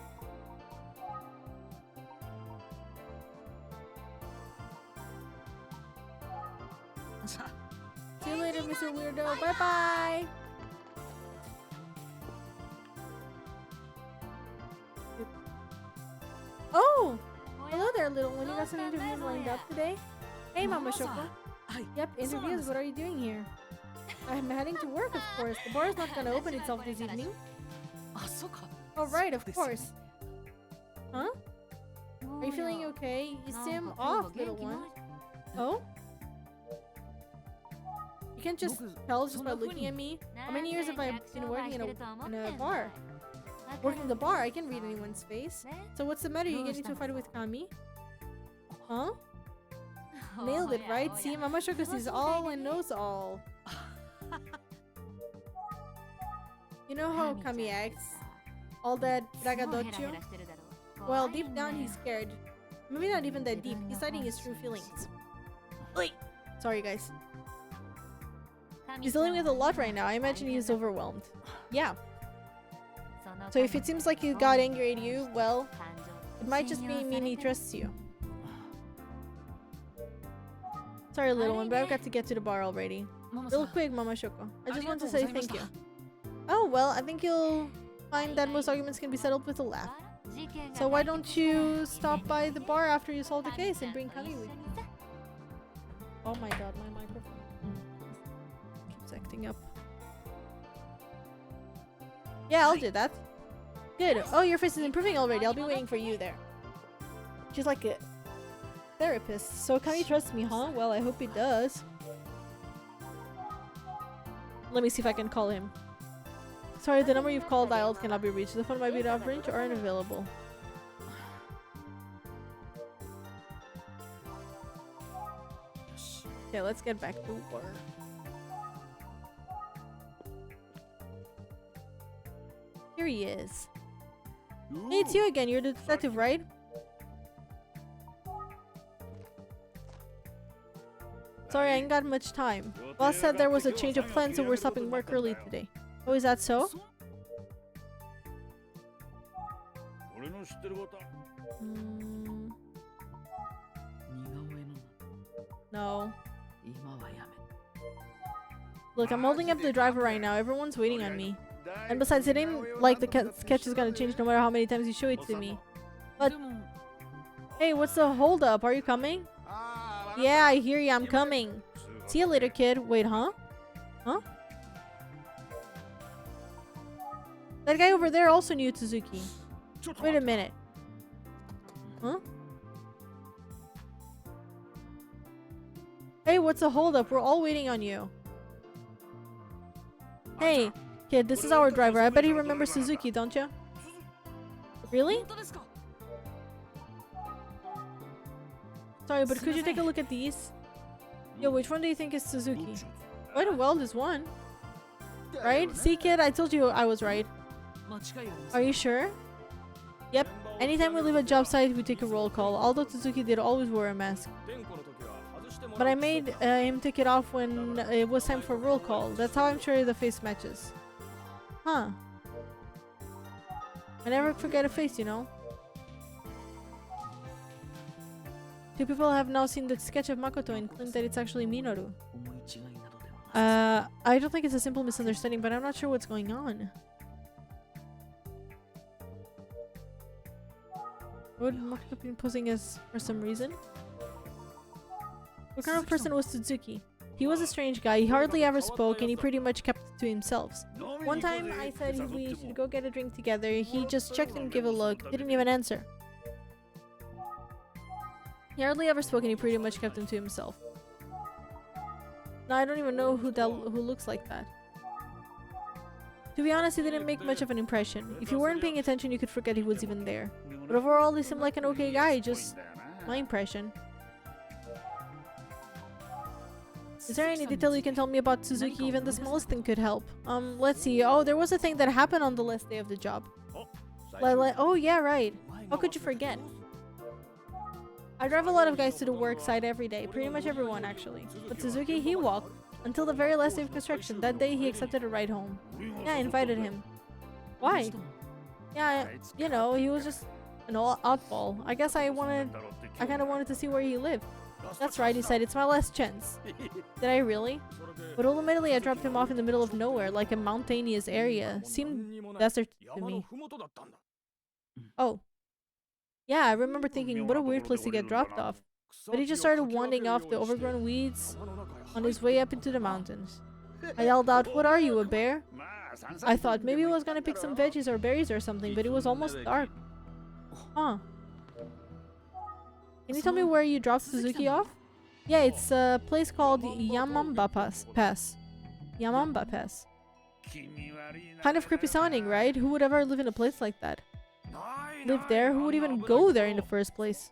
A: See you later, Mr. Weirdo. Bye bye. Oh! Hello there, little one. You got some interviews lined up today? Hey, Mama Shoko. Yep, interviews. What are you doing here? I'm heading to work, of course. The bar is not gonna open itself this evening. Oh, right, of course. Huh? Are you feeling okay? You seem off, little one. Oh? You can't just tell just by looking at me. How many years have I been working in a bar? Working the bar, I can read anyone's face. So what's the matter? You get into a fight with Kami? Huh? Nailed it, right? See, Mama Shoko sees all and knows all. You know how Kami acts? All that braggadocio? Well, deep down he's scared. Maybe not even that deep. He's hiding his true feelings. Wait. Sorry, guys. He's dealing with a lot right now. I imagine he's overwhelmed. Yeah. So if it seems like he got angry at you, well, it might just mean he trusts you. Sorry, little one, but I've got to get to the bar already. Real quick, Mama Shoko. I just want to say thank you. Oh, well, I think you'll find that most arguments can be settled with a laugh. So why don't you stop by the bar after you solve the case and bring Kami with you? Oh my god, my microphone keeps acting up. Yeah, I'll do that. Good. Oh, your face is improving already. I'll be waiting for you there. She's like a therapist. So Kami trusts me, huh? Well, I hope he does. Let me see if I can call him. Sorry, the number you've called dialed cannot be reached. The phone might be out of range or unavailable. Okay, let's get back to work. Here he is. Hey, it's you again. You're the detective, right? Sorry, I ain't got much time. Boss said there was a change of plans, so we're stopping work early today. Oh, is that so? No. Look, I'm holding up the driver right now. Everyone's waiting on me. And besides, it ain't like the sketch is gonna change no matter how many times you show it to me. But hey, what's the hold up? Are you coming? Yeah, I hear you. I'm coming. See you later, kid. Wait, huh? Huh? That guy over there also knew Tsuzuki. Wait a minute. Huh? Hey, what's the hold up? We're all waiting on you. Hey, kid, this is our driver. I bet he remembers Suzuki, don't you? Really? Sorry, but could you take a look at these? Yo, which one do you think is Suzuki? Quite a well is one. Right? See, kid, I told you I was right. Are you sure? Yep. Anytime we leave a job site, we take a roll call. Although Suzuki did always wear a mask. But I made him take it off when it was time for roll call. That's how I'm sure the face matches. Huh. I never forget a face, you know. Two people have now seen the sketch of Makoto and claim that it's actually Minoru. I don't think it's a simple misunderstanding, but I'm not sure what's going on. Would Makoto be posing as for some reason? What kind of person was Suzuki? He was a strange guy. He hardly ever spoke and he pretty much kept it to himself. One time I said we should go get a drink together. He just checked and gave a look. Didn't even answer. He hardly ever spoke and he pretty much kept him to himself. Now I don't even know who looks like that. To be honest, he didn't make much of an impression. If you weren't paying attention, you could forget he was even there. But overall, he seemed like an okay guy, just my impression. Is there any detail you can tell me about Suzuki? Even the smallest thing could help. Let's see. Oh, there was a thing that happened on the last day of the job. Oh, yeah, right. How could you forget? I drive a lot of guys to the work site every day. Pretty much everyone, actually. But Suzuki, he walked. Until the very last day of construction. That day, he accepted a ride home. Yeah, I invited him. Why? Yeah, you know, he was just an oddball. I guess I kind of wanted to see where he lived. That's right, he said, it's my last chance. Did I really? But ultimately I dropped him off in the middle of nowhere, like a mountainous area. Seemed desert to me. Oh. Yeah, I remember thinking, what a weird place to get dropped off. But he just started wandering off the overgrown weeds on his way up into the mountains. I yelled out, what are you, a bear? I thought maybe he was gonna pick some veggies or berries or something, but it was almost dark. Huh. Can you tell me where you dropped Suzuki off? Yeah, it's a place called Yamamba Pass. Yamamba Pass. Kind of creepy sounding, right? Who would ever live in a place like that? Live there? Who would even go there in the first place?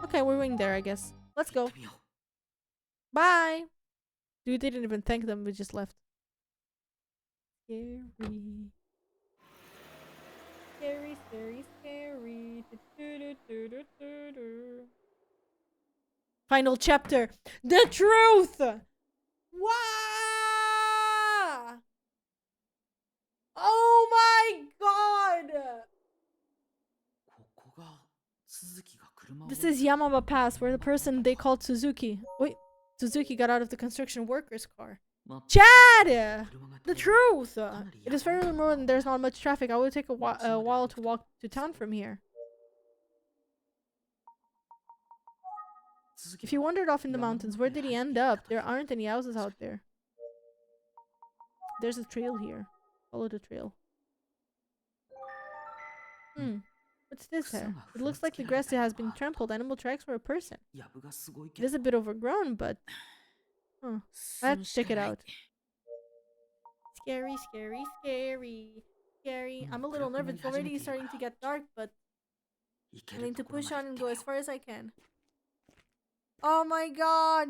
A: Okay, we're going there, I guess. Let's go. Bye! Dude didn't even thank them, we just left. Scary. Scary, scary, scary. Final chapter. The truth! Wow! Oh my god! This is Yamaba Pass, where the person they called Suzuki. Wait, Suzuki got out of the construction worker's car. Chad! The truth! It is very remote and there's not much traffic. I will take a while to walk to town from here. If he wandered off in the mountains, where did he end up? There aren't any houses out there. There's a trail here. Follow the trail. What's this here? It looks like the grass has been trampled. Animal tracks for a person. It is a bit overgrown, but... I have to check it out. Scary, scary, scary. Scary. I'm a little nervous. It's already starting to get dark, but... I need to push on and go as far as I can. Oh my god!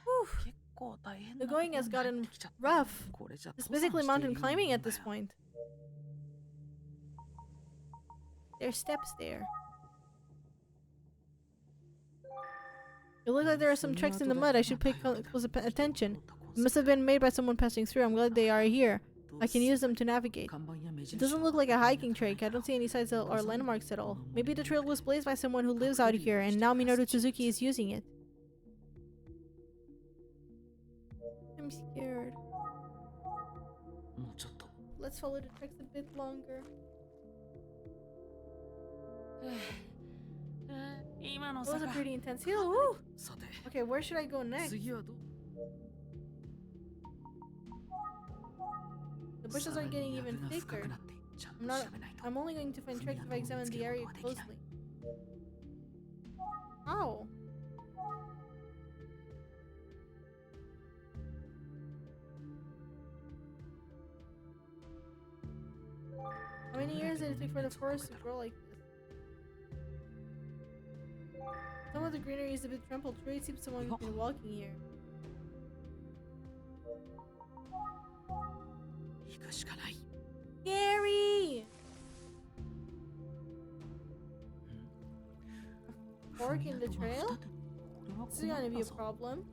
A: Whew. The going has gotten rough. It's basically mountain climbing at this point. There's steps there. It looks like there are some tracks in the mud. I should pay close attention. They must have been made by someone passing through. I'm glad they are here. I can use them to navigate. It doesn't look like a hiking track. I don't see any signs or landmarks at all. Maybe the trail was blazed by someone who lives out here, and now Minoru Suzuki is using it. I'm scared. Let's follow the tracks a bit longer. That was a pretty intense hill. Woo! Okay, where should I go next? The bushes are getting even thicker. I'm only going to find tracks if I examine the area closely. Ow! How many years did it take for the forest to grow like this? Some of the greenery is a bit trampled. Sure, it seems someone has been walking here. Scary! A fork in the trail? This is gonna be a problem.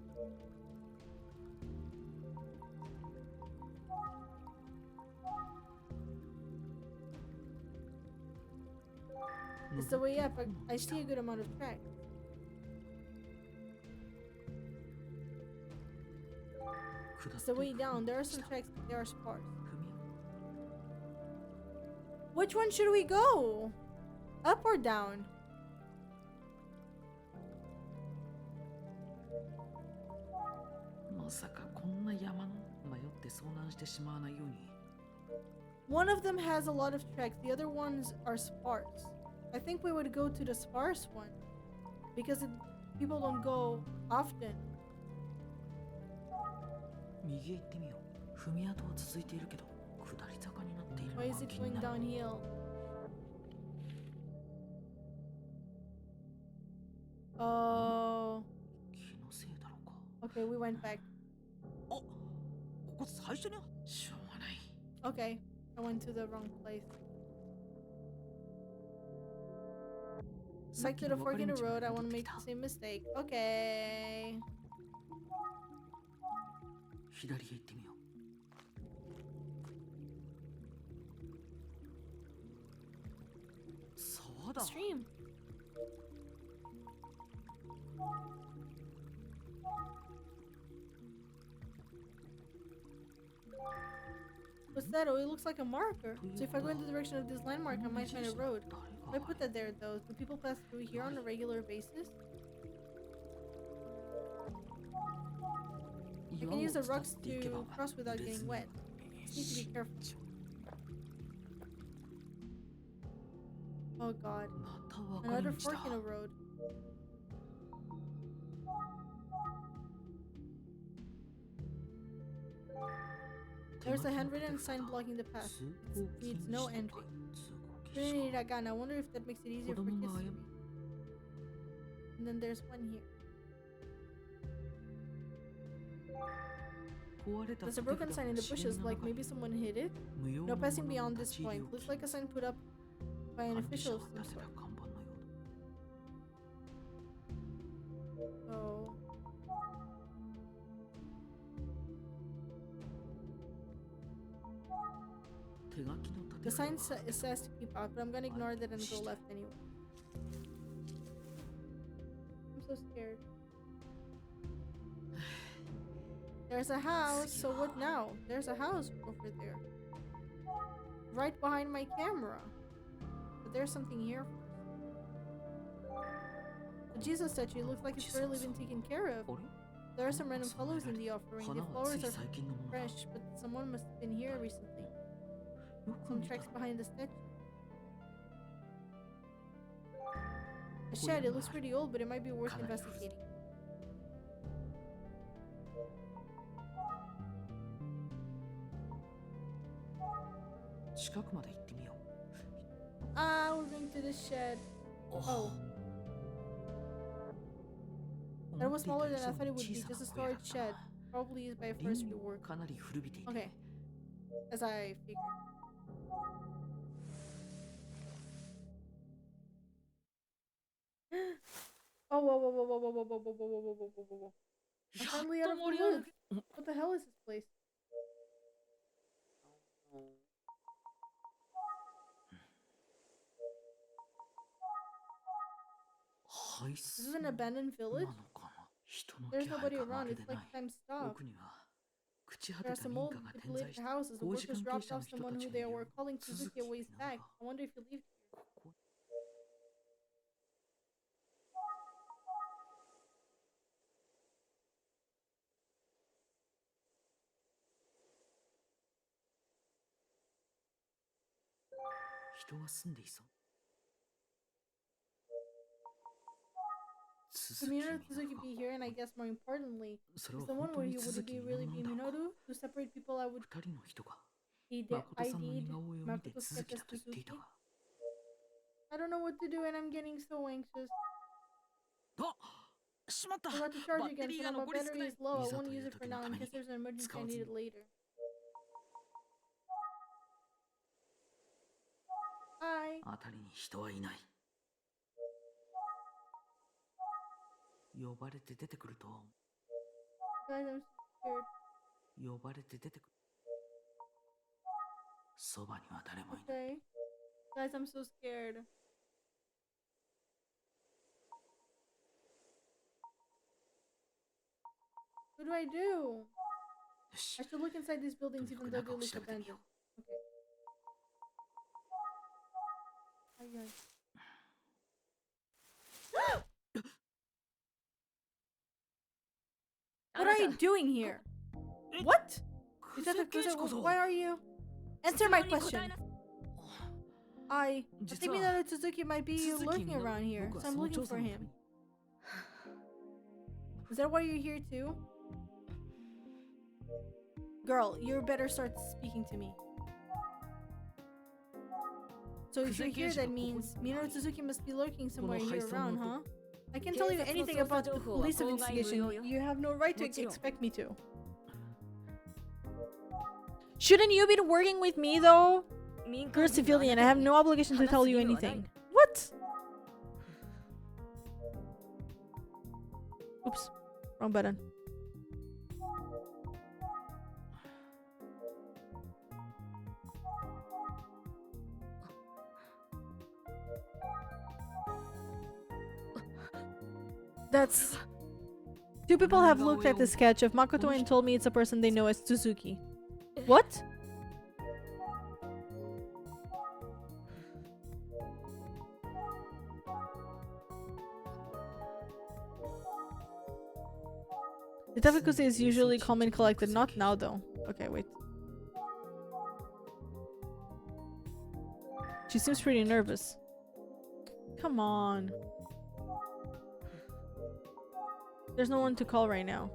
A: It's the way up. I see a good amount of tracks. It's the way down. There are some tracks, but they are sparse. Which one should we go? Up or down?
E: One of them has a lot of tracks. The other ones are sparse. I think we would go to the sparse one because people don't go often.
C: 右へ行ってみよう。踏み跡は続いているけど、下り坂になっているの
E: Why
C: が
E: is it
C: 気に
E: going
C: なる。
E: downhill? Oh.
C: 気のせいだろうか。
E: Okay, we went back.
C: あ、ここ最初にはしょうがない。
E: Okay, I went to the wrong place.
C: さっ
E: Back
C: き
E: to
C: の
E: the
C: 分
E: fork
C: かれ
E: in
C: 道
E: the
C: から
E: road. I
C: 戻
E: want
C: っ
E: to
C: て
E: make
C: きた。
E: the same mistake. Okay.
C: 左へ行ってみよう。そうだ。
E: Stream. What's that? Oh, it looks like a marker. So if I go in the direction of this landmark, I might find a road. Why put that there though? Do people pass through here on a regular basis? I can use the rocks to cross without getting wet. Just need to be careful. Oh god.
C: また分かれ
E: Another
C: 道
E: fork in a
C: だ。
E: road. There's a handwritten sign blocking the path. It needs no entry. I wonder if that makes it easier for kids to read. And then there's one here. There's a broken sign in the bushes, like maybe someone hid it. No passing beyond this point. Looks like a sign put up by an official of some sort. Oh. The sign says to keep out, but I'm gonna ignore that and go left anyway. I'm so scared. There's a house, so what now? There's a house over there. Right behind my camera. But there's something here first. The Jesus statue looks like it's barely been taken care of. There are some random flowers in the offering. The flowers are fresh, but someone must have been here recently. Some tracks behind the statue. A shed, it looks pretty old, but it might be worth investigating. Ah, we're going to the shed. Oh. That was smaller than I thought it would be, just a storage shed. Probably used by a first rework. Okay. As I figured. Oh, whoa, whoa, whoa, whoa, whoa, whoa, whoa, whoa, whoa, whoa, whoa, whoa, whoa, whoa. I'm finally out of the woods. What the hell is this place? This is an abandoned village? There's nobody around, it's like time stopped. There are some old dilapidated houses. The workers dropped off someone who they were calling Suzuki a ways back. I wonder if he lived here. Could Minoru Suzuki be here? And I guess more importantly, is the one where would it be really be Minoru? To separate people, I would ID'd Makoto sketch as Suzuki. I don't know what to do and I'm getting so anxious. I forgot to charge again, so now my battery is low. I won't use it for now in case there's an emergency I need it later. Hi. Guys, I'm so scared. Okay. Guys, I'm so scared. What do I do? I should look inside these buildings even though they look abandoned. Okay. What are you doing here? What? Why are you? Answer my question. I think
C: 実は
E: Minato Suzuki might be
C: 続き
E: lurking
C: にな
E: around here,
C: 僕
E: so
C: は
E: I'm
C: その
E: looking
C: 調査
E: for
C: の
E: him.
C: ために
E: Is that why you're here too? Girl, you better start speaking to me. So if you're here, that means Minato Suzuki must be lurking somewhere here around, huh? I can't tell you anything about the police investigation. You have no right to expect me to. Shouldn't you be working with me though? You're a civilian. I have no obligation to tell you anything. What? Oops. Wrong button. That's... Two people have looked at the sketch of Makoto and told me it's a person they know as Suzuki. What? The Tafikusa is usually calm and collected. Not now though. Okay, wait. She seems pretty nervous. Come on. There's no one to call right now.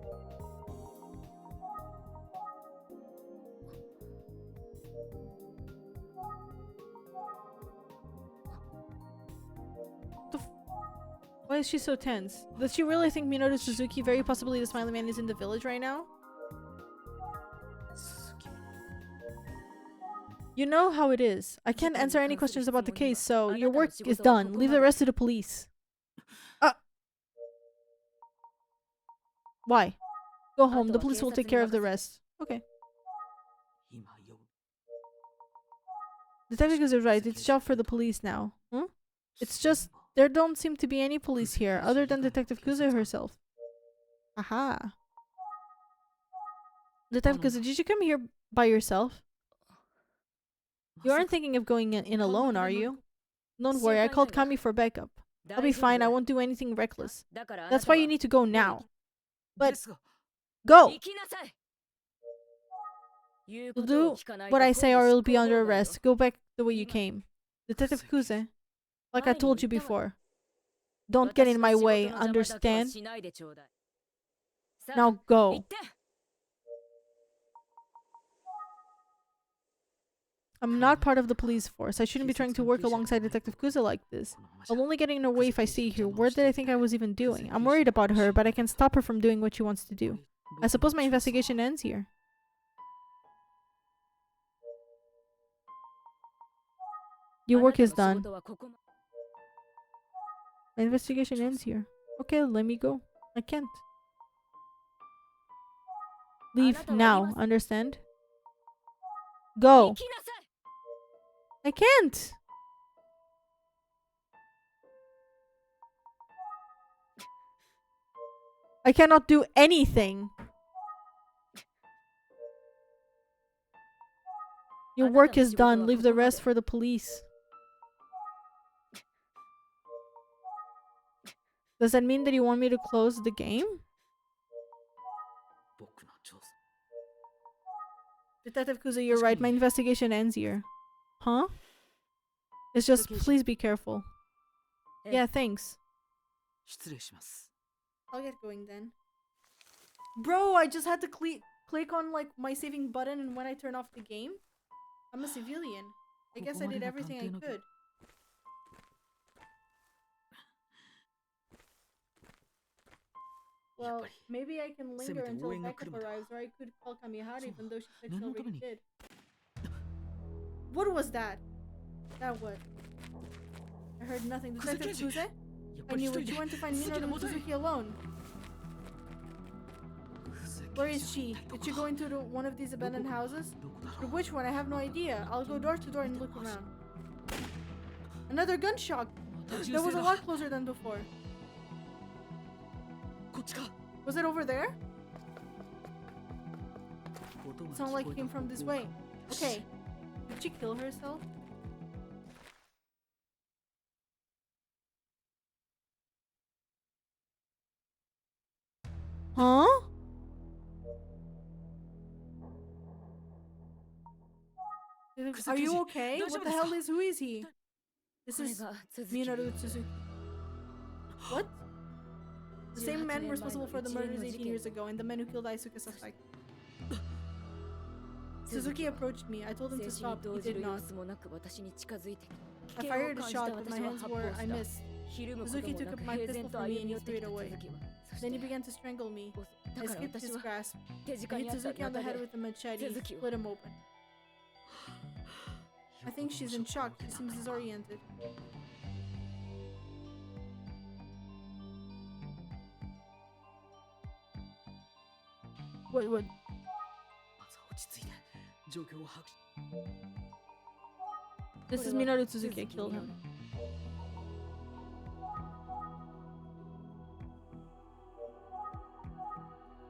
E: Why is she so tense? Does she really think Minoru Suzuki, very possibly the smiley man, is in the village right now? You know how it is. I can't answer any questions about the case, so your work is done. Leave the rest to the police. Why? Go home. The police will take care of the rest. Okay.
C: 今呼ぶ
E: Detective is right. It's job for the police now. Hmm? It's just there don't seem to be any police here other than Detective Kuze herself. Aha. Detective Kuze, did you come here by yourself? You aren't thinking of going in alone, are you? Don't worry, I called Kami for backup. I'll be fine. I won't do anything reckless. That's why you need to go now. But
C: ですが
E: go!
B: 行きなさい。言う
E: You'll
B: ことを
E: do
B: 聞かない
E: what
B: と
E: I say or
B: 公
E: you'll
B: 務
E: be under
B: 執行妨害よ。
E: arrest. Go back the way you came. Detective Kuze, like I told you before, don't get in my way,
B: 私の仕事の邪魔だけは
E: understand?
B: しないでちょうだい。さあ、
E: Now
B: 行
E: go.
B: って。
E: I'm not part of the police force. I shouldn't be trying to work alongside Detective Kuze like this.
C: このままじゃ
E: I'll only get in her way if I stay here. What did I think I was even doing? I'm worried about her, but I can stop her from doing what she wants to do. I suppose my investigation ends here. Your work is
B: あなたの
E: done.
B: 仕事はここま
E: My investigation ends here. Okay, let me go. I can't. Leave now, understand?
B: 行
E: Go.
B: きなさい。
E: I can't. I cannot do anything. Your work is done. Leave the rest for the police. Does that mean that you want me to close the game?
C: 僕の調査
E: Detective Kuze, you're right. My investigation ends here. Huh? It's just, please be careful. Yeah, thanks.
C: 失礼します
E: I'll get going then. Bro, I just had to click on like my saving button, and when I turn off the game, I'm a civilian. I guess I did everything I could. Well, maybe I can linger until backup arrives, or I could call Kamihara even though she said she already did. What was that? That what? I heard nothing. Detective Kuze?
C: やっぱ
E: I
C: り
E: knew
C: 一
E: it.
C: 人
E: You
C: で
E: went to find
C: 続きの
E: Minoru
C: 元へ
E: Suzuki alone.
C: ふざけん
E: Where
C: じゃ
E: is she?
C: ないと
E: Did she go into one of these
C: どこ
E: abandoned houses?
C: どこだ
E: Or
C: ろう
E: which one? I have no idea. I'll go door to door and look around. Another gunshot!
C: また銃
E: That was
C: 声
E: a
C: だ
E: lot closer than before.
C: こっちか
E: Was it over there?
C: 音が
E: It
C: 聞
E: sounded
C: こ
E: like
C: え
E: it
C: た
E: came from
C: 方
E: this
C: 向か
E: way. Okay. Did she kill herself? Huh? Are you okay? What the hell is, who is he? This
B: これ
E: is
B: が続き
E: Minoru Suzuki. What? The same man responsible for the murders 18 years ago and the man who killed Aisuke Sasaki. Suzuki approached me. I told him to
B: 静止に
E: stop.
B: 動
E: He
B: じ
E: did
B: る様
E: not.
B: 子もなく私に近づいてきた
E: I
B: 危険を
E: fired a
B: 感じた
E: shot, but my
B: 私は
E: hands
B: 発
E: were.
B: 砲
E: I
B: した
E: missed.
B: ひるむことも
E: Suzuki
B: な
E: took
B: く
E: my
B: 平
E: pistol
B: 然と
E: from
B: 歩
E: me
B: み
E: and
B: 寄
E: he
B: って
E: threw
B: き
E: it
B: た
E: away.
B: 続きはそし
E: Then he
B: て
E: began to strangle me.
B: だ
E: I
B: から
E: skipped
B: 私
E: his
B: は
E: grasp.
B: 手
E: I
B: 近
E: hit
B: にあった
E: Suzuki on the
B: 中
E: head
B: で
E: with a machete,
B: 続きを
E: split him open. I think she's in shock. She seems disoriented. What?
C: まずは落ち着いて状況を把握し
E: This is Minoru Suzuki. I killed him.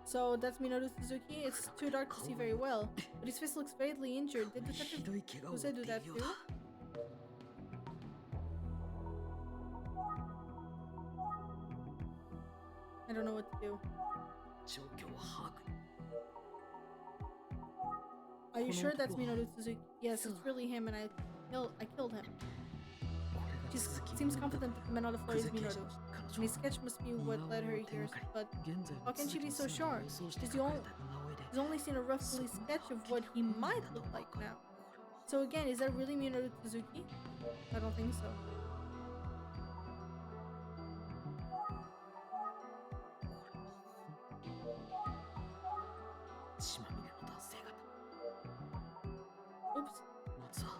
E: So that's Minoru Suzuki. It's too dark to see very well, but his face looks badly injured. Did
C: ひ
E: Detective
C: どい怪我を負
E: Jose
C: ってい
E: do
C: る
E: that
C: よう
E: too?
C: だ
E: I don't know what to do.
C: 状況を把握
E: Are you sure that's Minoru Suzuki? Yes, it's really him, and I killed him.
C: これが
E: She
C: 続き
E: seems confident that the man on the floor
C: 久
E: is
C: 世刑
E: Minoru.
C: 事
E: And
C: 彼
E: his
C: 女
E: sketch must be what led her here, but
C: 現在
E: how can she be so sure?
C: 予想して
E: She's
C: 書
E: the
C: か
E: only,
C: れた似顔絵で
E: she's only seen a roughly sketch of what he might look like now. So again, is that really Minoru Suzuki? I don't think so.
C: 血まみれの男性方
E: Oops.
C: まずは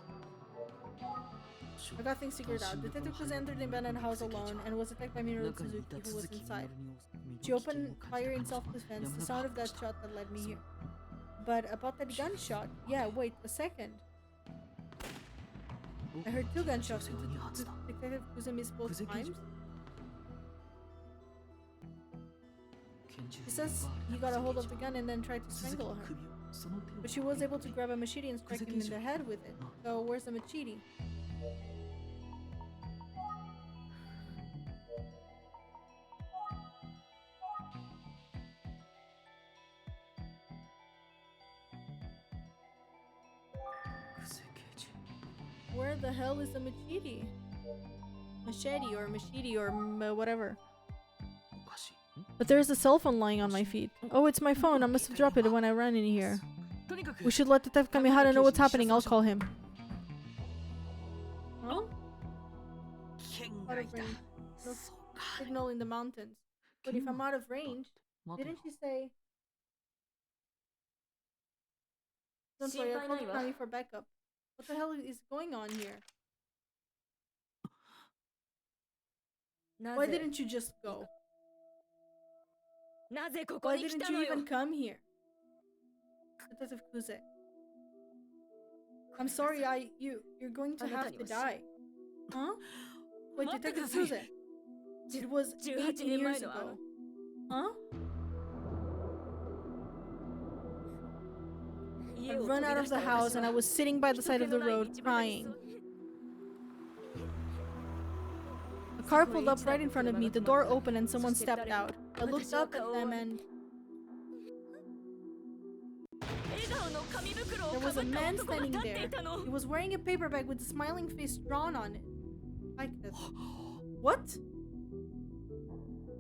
E: I got things figured out. Detective Jose entered the abandoned house alone and was attacked by Minoru Suzuki, who was inside. She opened fire in self-defense, the sound of that shot that led me here. But about that gunshot, yeah, wait a second. I heard two gunshots. Did Detective Jose miss both times? He says he got a hold of the gun and then tried to strangle her. But she was able to grab a machete and strike him in the head with it. So where's the machete? Where the hell is the machete? Machete or whatever. But there's a cell phone lying on my feet. Oh, it's my phone. I must have dropped it when I ran in here. We should let Detective Kamihara know what's happening. I'll call him. Huh? Out of range. No signal in the mountains. But if I'm out of range, didn't she say... Don't worry, I'll call Kami for backup. What the hell is going on here? Why didn't you just go?
B: なぜここ
E: Why
B: に来
E: didn't
B: た
E: you
B: のよ
E: even come here? Detective Kuze. I'm sorry, you're going to have to die. Huh? Wait, Detective Kuze. It was 18 years ago. Huh? I ran out of the house and I was sitting by the side of the road crying. A car pulled up right in front of me, the door opened and someone stepped out. I looked up at them and there was a man standing there. He was wearing a paper bag with a smiling face drawn on it. Like this. What?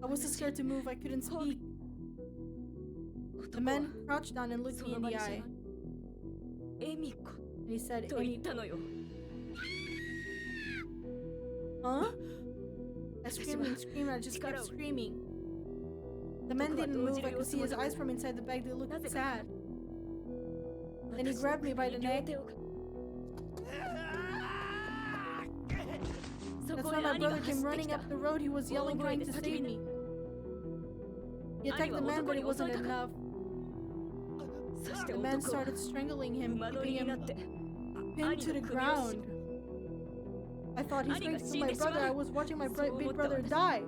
E: I was too scared to move, I couldn't speak. The man crouched down and looked me in the eye. And he said, Emio. Huh? I screamed and screamed, I just kept screaming. The man didn't move, I could see his eyes from inside the bag, they looked sad. Then he grabbed me by the neck. That's when my brother came running up the road, he was yelling, trying to save me. He attacked the man, but it wasn't enough. The man started strangling him, keeping him pinned to the ground. I thought he's going to kill my brother. I was watching my big brother die.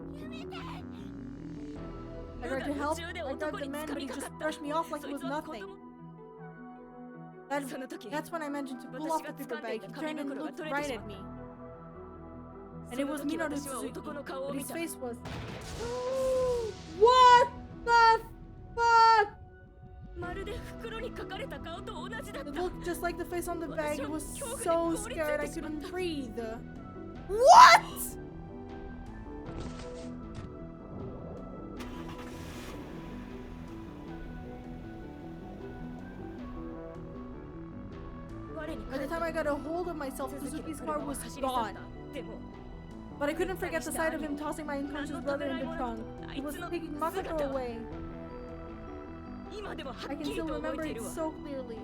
E: I tried to help. I grabbed the man, but he just brushed me off like it was nothing. That's when I managed to pull off the paper bag. He turned and looked right at me. And it was Minoru Suzuki, but his face was... What the fuck?
B: まるで袋に描かれた顔と同じだっ
E: It
B: た。
E: looked just like the face on the bag. It was so scared I couldn't breathe. What?
B: 我に
E: By the time I got a hold of myself, Suzuki's car was gone.
B: でも
E: But I couldn't forget the sight of him tossing my unconscious brother in the trunk. He was taking Makoto away.
B: 今でもは
E: I
B: っ
E: can
B: きり
E: still
B: と覚え
E: remember
B: てい
E: it
B: るわ。
E: so clearly.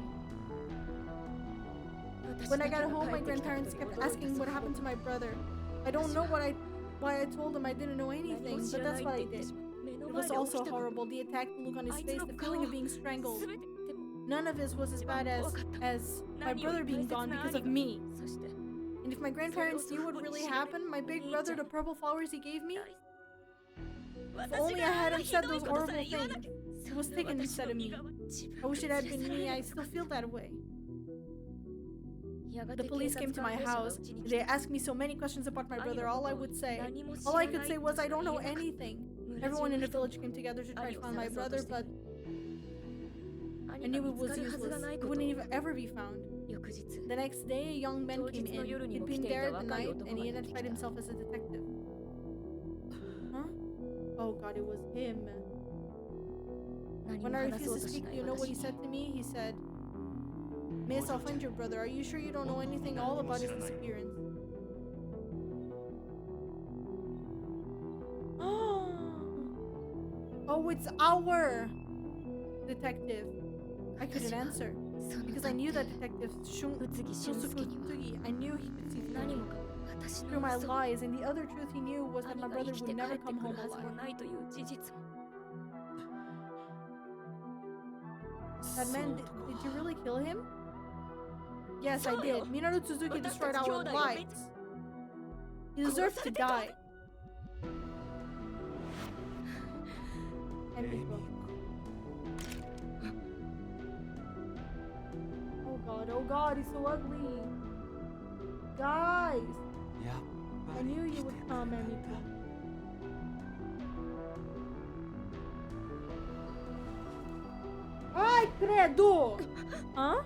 E: When I got home, my grandparents kept asking what happened to my brother. I don't know why I told them I didn't know anything, but that's what I did. It was also horrible. The attack, the look on his face, the feeling of being strangled. None of this was as bad as my brother being gone because of me.
B: そして
E: And if my grandparents knew what really happened, my big brother, the purple flowers he gave me, if only I hadn't said those horrible things. It was taken instead of me. I wish it had been me. I still feel that way. The police came to my house. They asked me so many questions about my brother. All I could say was I don't know anything. Everyone in the village came together to try to find my brother, but I knew it was useless. It wouldn't ever be found.
B: 翌日
E: The next day, a young man came in. He'd been there at the night, and he identified himself as a detective. Huh? Oh god, it was him.
B: 何も
E: When I
B: 話そう
E: refused
B: と
E: to
B: し
E: speak,
B: ない
E: you know what he
B: 私
E: said to me? He said, Miss, I'll find your brother. Are you sure you don't know anything all about his disappearance? Oh, it's our detective. I couldn't answer
B: その
E: because I knew that detective
B: 宇津木俊介
E: Shunsuke
B: には
E: Tsugi. I knew he could see
B: 何
E: through
B: も
E: me.
B: かも私
E: Through
B: の
E: my
B: 嘘
E: lies, and the other truth he knew was that
B: 兄
E: my
B: が
E: brother
B: 生き
E: would
B: て帰
E: never
B: ってく
E: come
B: る
E: home
B: はずも
E: alive.
B: ないという事実も
E: That man, did you really kill him? Yes, I did. Minato Suzuki destroyed our lives. He deserves to die. Emiko. Oh god, he's so ugly. Guys,
D: やっ
E: I
D: ぱり
E: knew
D: 生
E: you
D: き
E: would
D: て
E: come,
D: くれた
E: Emiko. Ai, credo! Hã?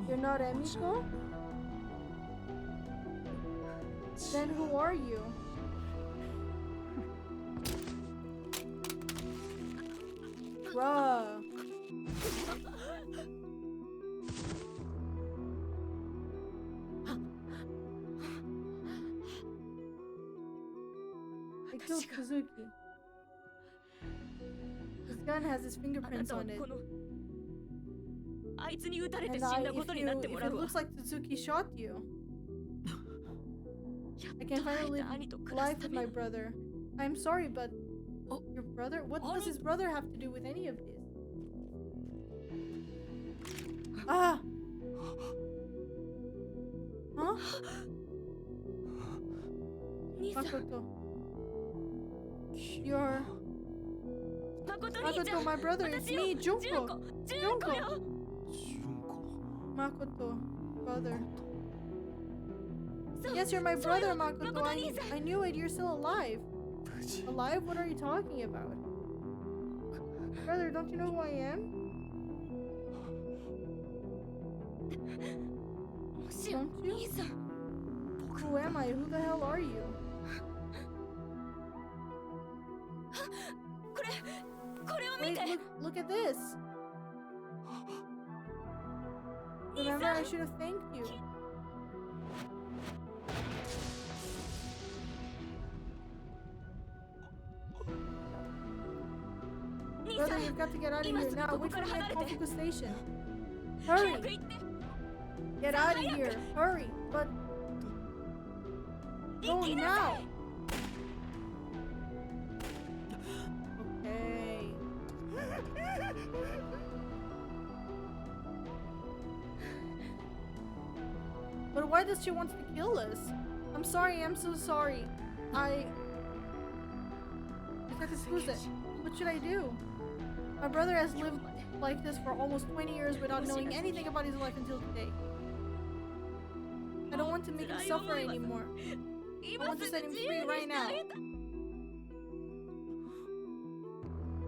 E: You're not Emiko? Then who are you? Bruh. I killed Suzuki. His gun has his
B: あな
E: fingerprints
B: たは
E: on it.
B: このあいつに撃たれて
E: And
B: 死ん
E: I,
B: だことになっても
E: if
B: ら
E: it
B: うわ
E: looks like Suzuki shot you,
B: やっ
E: I
B: と
E: can
B: 会
E: finally
B: え
E: live
B: た兄と暮ら
E: life
B: すた
E: with
B: め
E: my
B: の
E: brother. I'm sorry, but
B: Oh.
E: your brother? What does his brother have to do with any of this? Ah! Huh?
B: 兄さん
E: Makoto. You're
B: 誠兄ちゃ
E: Makoto,
B: ん
E: my brother. It's
B: 私よ
E: me,
B: 純
E: Junko.
B: 子純子よ
D: 純子
E: Makoto, brother.
B: そう
E: Yes, you're my
B: そうよ
E: brother, Makoto.
B: 誠兄さん
E: I knew it. You're still alive.
D: 無事
E: Alive? What are you talking about? Brother, don't you know who I am?
B: もしや
E: Don't you?
B: 兄さん
E: Who am I? Who the hell are you?
B: これを見
E: Wait,
B: て
E: look at this. Remember, I should have thanked you. Brother, you've got to get out of here now. Wait for me at Kofuku Station.
B: 早
E: Hurry!
B: く行って
E: Get out of here! Hurry! But
B: 行
E: go
B: きな
E: now!
B: さい
E: Okay. But why does she want to kill us? I'm sorry, I'm so sorry. What should I do? My brother has lived like this for almost 20 years without knowing anything about his life until today. I don't want to make him suffer anymore. I want to set him free right now.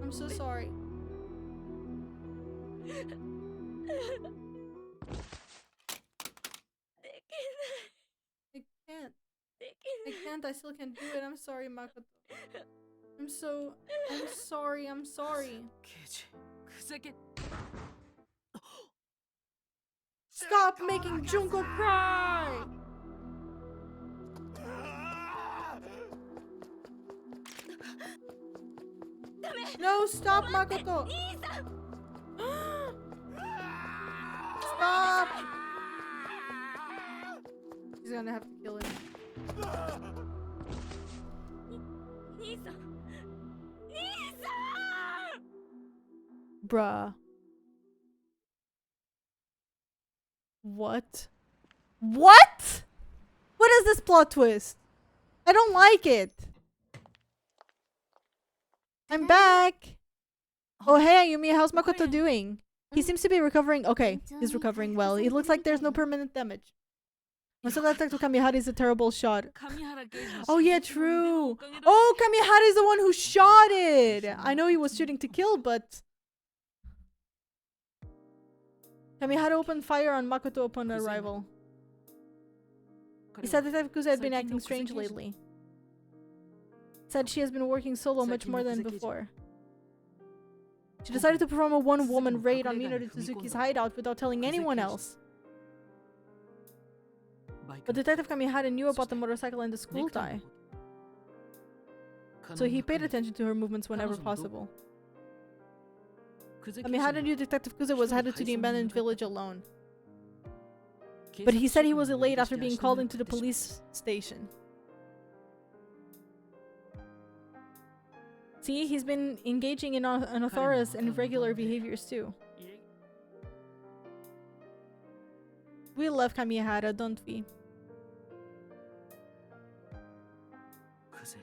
E: I'm so sorry. I can't. I can't. I still can't do it. I'm sorry, Makoto. I'm sorry. I'm sorry.
C: 刑事ふざけ
E: Stop making Junko cry! No, stop, Makoto! Stop! He's gonna have to kill him.
B: 兄さん兄さん
E: Bruh. What? What? What is this plot twist? I don't like it. I'm back. Oh, hey, Ayumi, how's Makoto doing? He seems to be recovering. Okay, he's recovering well. It looks like there's no permanent damage. Masada Detective Kamihara is a terrible shot.
C: 神原刑事の
E: Oh, yeah, true. Oh, Kamihara is the one who shot it. I know he was shooting to kill, but... Kamihara opened fire on Makoto upon arrival. He said Detective Kuze had been acting strange lately. Said she has been working solo much more than before. She decided to perform a one-woman raid on Minoru Tsuzuki's hideout without telling anyone else. But Detective Kamihara knew about the motorcycle and the school tie, so he paid attention to her movements whenever possible. Kamihara knew Detective Kuze was headed to the abandoned village alone, but he said he was late after being called into the police station. See, he's been engaging in unauthorized and irregular behaviors too. We love Kamihara, don't we?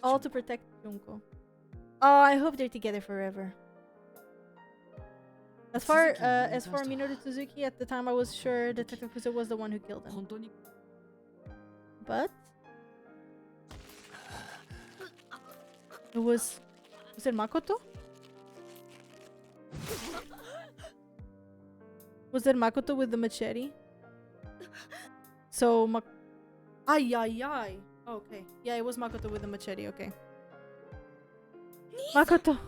E: All to protect Junko. Oh, I hope they're together forever. As for Minoru Tsuzuki, at the time I was sure Detective Kuze was the one who killed him.
C: 本当に
E: But was it Makoto? Was it Makoto with the machete? So ay ay ay. Oh, okay. Yeah, it was Makoto with the machete, okay. Makoto.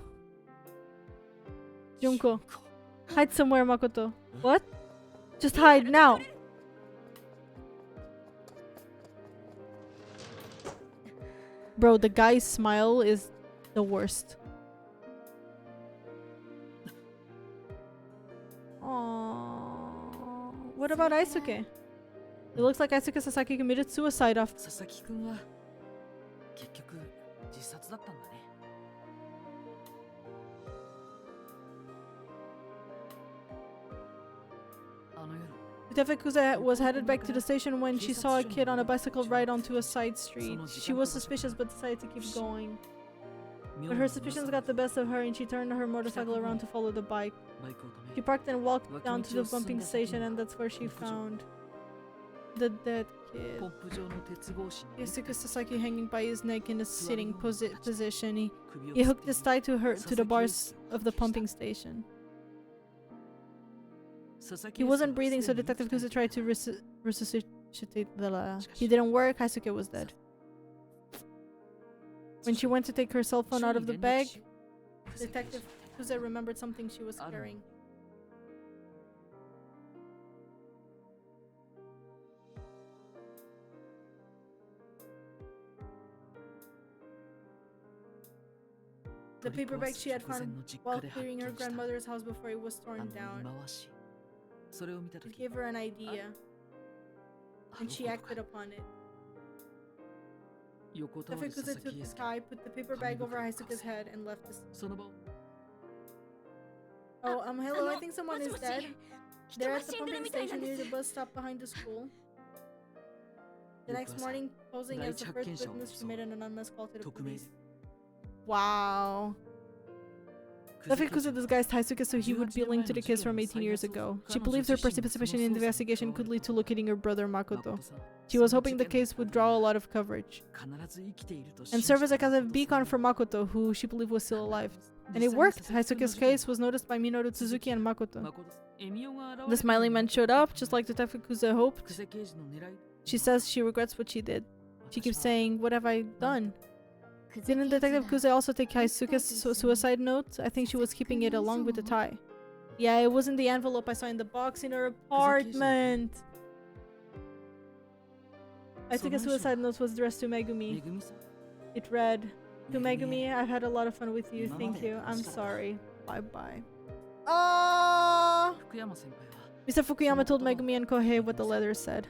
E: Junko. Hide somewhere, Makoto. What? Just hide now. Bro, the guy's smile is the worst. Aww. What about Aisuke? It looks like Aisuke Sasaki committed suicide after.
C: 佐々木くんは結局自殺だったんだね あの夜
E: Detective Kuze was headed back to the station when she saw a kid on a bicycle ride onto a side street. She was suspicious but decided to keep going. But her suspicions got the best of her and she turned her motorcycle around to follow the bike.
C: バイクを止め
E: She parked and walked down to the pumping station and that's where she found the dead
C: ポ
E: kid.
C: ンプ場の鉄格子に
E: Yusuke Sasaki hanging by his neck in a sitting position. He
C: 首を
E: He
C: つ
E: hooked
C: って
E: his tie to the bars of the pumping station.
C: 佐々木
E: He wasn't breathing, so Detective Kuze tried to resuscitate the He didn't work, Haisuke was dead. When she went to take her cell phone out of the bag, Detective Kuze remembered something she was carrying. The paper bag she had found while clearing her grandmother's house before it was
C: あ
E: torn
C: の
E: down.
C: 回しそれを見た
E: It
C: 時
E: gave her an idea,
C: あ
E: and
C: の
E: she
C: こと
E: acted
C: か
E: upon it.
C: 横たわ
E: Detective
C: る佐
E: Kuze
C: 々木
E: took
C: 英
E: his
C: 介
E: tie, put the paper bag over Haisuke's head, and left the.
C: その場を
E: Oh, hello, I think someone is dead.
B: 人
E: They're
B: が
E: at the
B: 死んでる
E: pumping
B: みたいなん
E: station
B: で
E: near
B: す
E: the bus stop behind the school. The next
C: Yokoasa,
E: morning, posing as the first
C: 第一発見者を
E: witness, she made an anonymous call to the
C: 匿名
E: police. Wow. Kuze disguised Haisuke so he would be linked to the case from 18 years ago. She believed her participation in the investigation could lead to locating her brother Makoto. She was hoping the case would draw a lot of coverage and serve as a kind of beacon for Makoto, who she believed was still alive. And it worked! Haisuke's case was noticed by Minoru Tsuzuki and Makoto. The smiling man showed up, just like Detective Kuze hoped. She says she regrets what she did. She keeps saying, "What have I done?" Didn't Detective Kuze also take Haisuke's suicide note? I think she was keeping it along with the tie. Yeah, it was in the envelope I saw in the box in her apartment. Haisuke's suicide note was addressed to Megumi. It read, "To Megumi, I've had a lot of fun with you. Thank you. I'm sorry. Bye-bye." Oh! Mr. Fukuyama told Megumi and Kohei what the letter said.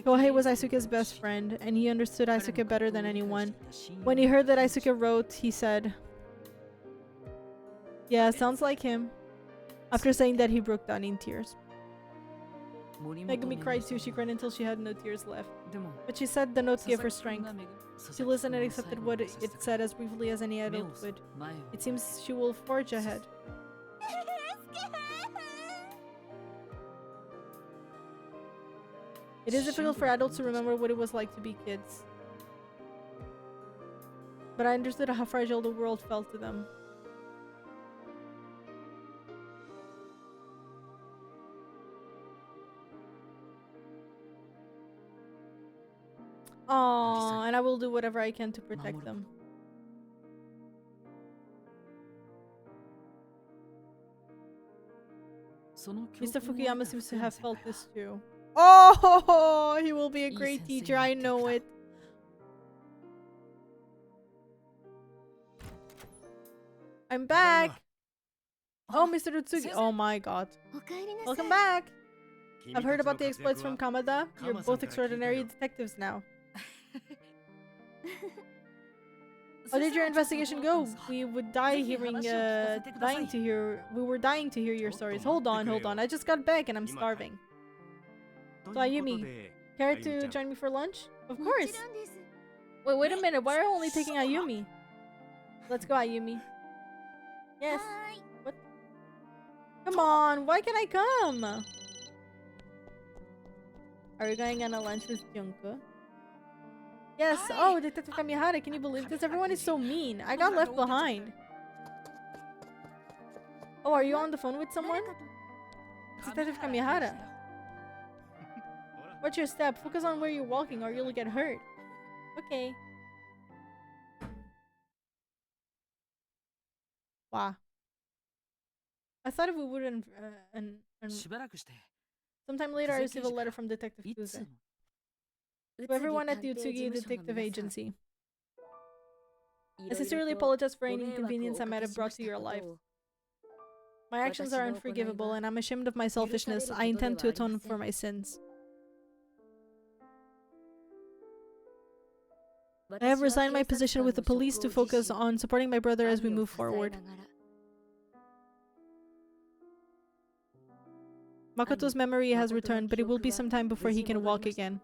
E: Kohei was Aisuke's best friend, and he understood Aisuke better than anyone. When he heard that Aisuke wrote, he said, "Yeah, sounds like him." After saying that, he broke down in tears. Megumi cried too. She cried until she had no tears left. But she said the note gave her strength. She listened and accepted what it said as briefly as any adult would. It seems she will forge ahead. It is difficult for adults to remember what it was like to be kids. But I understood how fragile the world felt to them. Aww, and I will do whatever I can to protect them. Mr. Fukuyama seems to have felt this too. Oh, he will be a great teacher, I know it. I'm back. Oh, Mr. Utsugi. Oh my god. Welcome back. I've heard about the exploits from Kamada. You're both extraordinary detectives now. How did your investigation go? We would die hearing, we were dying to hear your stories. Hold on. I just got back and I'm starving. So Ayumi, care to join me for lunch? Of course. Wait a minute. Why are you only taking Ayumi? Let's go, Ayumi. Yes. What? Come on. Why can't I come? Are you going on a lunch with Junko? Yes. Oh, Detective Kamihara, can you believe this? Everyone is so mean. I got left behind. Oh, are you on the phone with someone? It's Detective Kamihara. Watch your step. Focus on where you're walking or you'll get hurt. Okay. Wow. I thought if we wouldn't... Sometime later I received a letter from Detective Kuze. To everyone at the Utsugi Detective Agency. I sincerely apologize for any inconvenience I might have brought to your life. My actions are unforgivable and I'm ashamed of my selfishness. I intend to atone for my sins. I have resigned my position with the police to focus on supporting my brother as we move forward. Makoto's memory has returned, but it will be some time before he can walk again.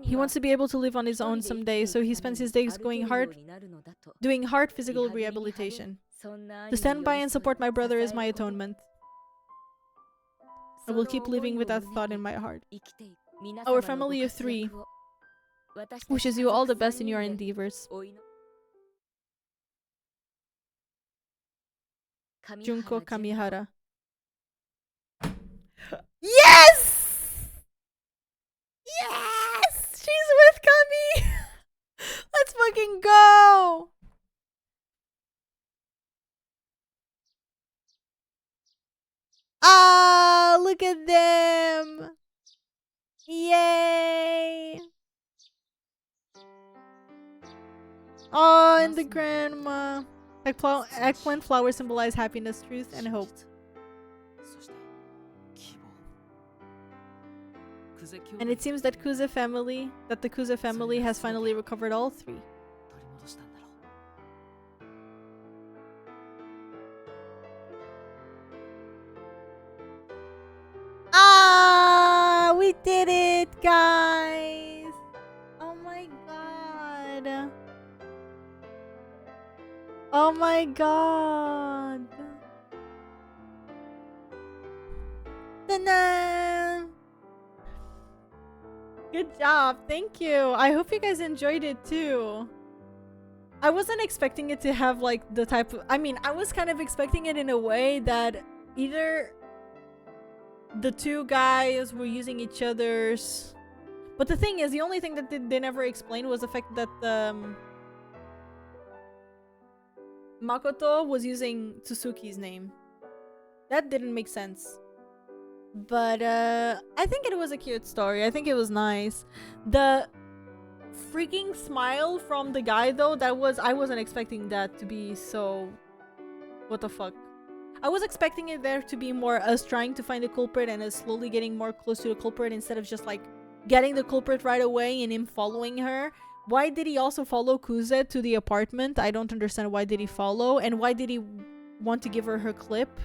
E: He wants to be able to live on his own someday, so he spends his days doing hard physical rehabilitation. To stand by and support my brother is my atonement. I will keep living with that thought in my heart. Our family of 3 wishes you all the best in your endeavors. Junko Kamihara. Yes! Yes! She's with Kami! Let's fucking go! Ah, look at them! Yay! Oh, and the grandma. Eggplant flowers symbolize happiness, truth, and hope. And it seems that the Kuze family has finally recovered all 3. Ah, we did it, guys! Oh my god. Oh my god. Ta-da! Good job. Thank you. I hope you guys enjoyed it too. I wasn't expecting it to have like the type of, I mean, I was kind of expecting it in a way that either the two guys were using each other's, but the thing is, the only thing that they never explained was the fact that Makoto was using Tsuzuki's name. That didn't make sense. But I think it was a cute story. I think it was nice. The freaking smile from the guy though, I wasn't expecting that to be so, what the fuck. I was expecting it there to be more us trying to find the culprit and us slowly getting more close to the culprit instead of just like getting the culprit right away and him following her. Why did he also follow Kuze to the apartment? I don't understand why did he follow, and why did he want to give her her clip?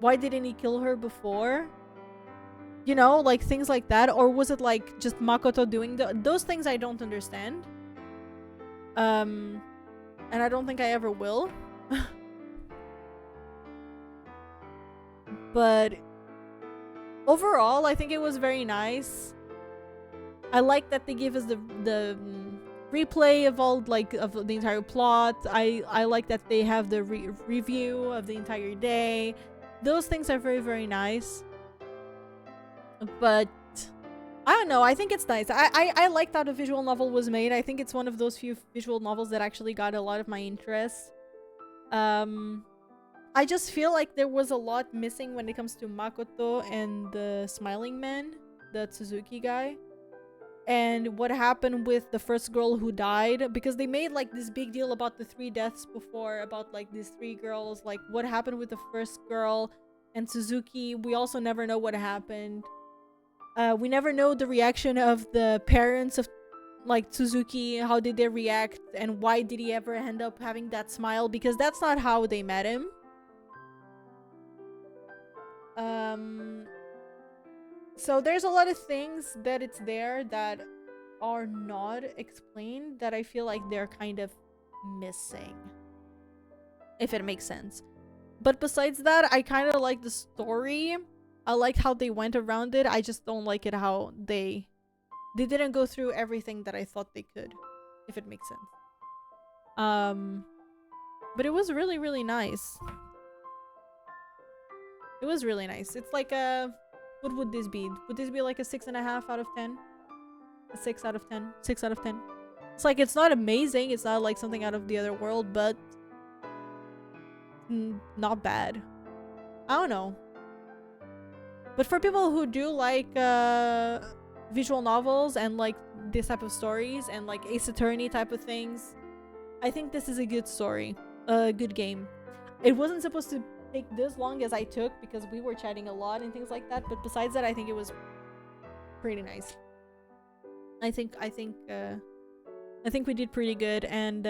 E: Why didn't he kill her before? You know, like things like that. Or was it like just Makoto doing those things? I don't understand. And I don't think I ever will. But overall, I think it was very nice. I like that they give us the replay of all of the entire plot. I like that they have the review of the entire day. Those things are very, very nice. But I don't know, I think it's nice. I liked how the visual novel was made. I think it's one of those few visual novels that actually got a lot of my interest. I just feel like there was a lot missing when it comes to Makoto and the smiling man, the Suzuki guy. And what happened with the first girl who died, because they made like this big deal about the 3 deaths before, about like these 3 girls, like what happened with the first girl and Suzuki. We also never know what happened. We never know the reaction of the parents of like Suzuki. How did they react, and why did he ever end up having that smile? Because that's not how they met him. So there's a lot of things that it's there that are not explained that I feel like they're kind of missing, if it makes sense. But besides that, I kind of like the story. I like how they went around it. I just don't like it how they didn't go through everything that I thought they could, if it makes sense. But it was really, really nice. It was really nice. It's like a, what would this be? Would this be like a 6.5 out of 10? A 6 out of 10? 6 out of 10. It's like, it's not amazing. It's not like something out of the other world, but not bad. I don't know. But for people who do like visual novels and like this type of stories and like Ace Attorney type of things, I think this is a good story. A good game. It wasn't supposed to take this long as I took because we were chatting a lot and things like that, but besides that, I think it was pretty nice. I think we did pretty good, and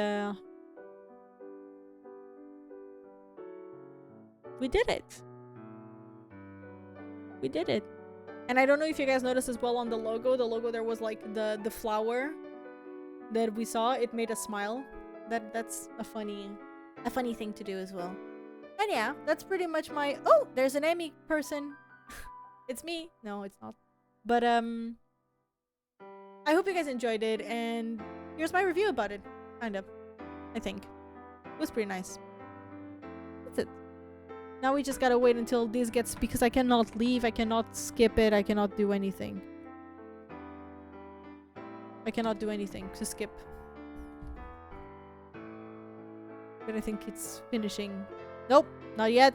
E: we did it. We did it. And I don't know if you guys noticed as well on the logo. The logo there was like the flower that we saw. It made a smile. That's a funny thing to do as well. And yeah, that's pretty much my... Oh, there's an Emmy person. It's me. No, it's not. But I hope you guys enjoyed it, and here's my review about it. Kind of. I think. It was pretty nice. That's it. Now we just gotta wait until this gets... Because I cannot leave, I cannot skip it, I cannot do anything. I cannot do anything to skip. But I think it's finishing... Nope, not yet.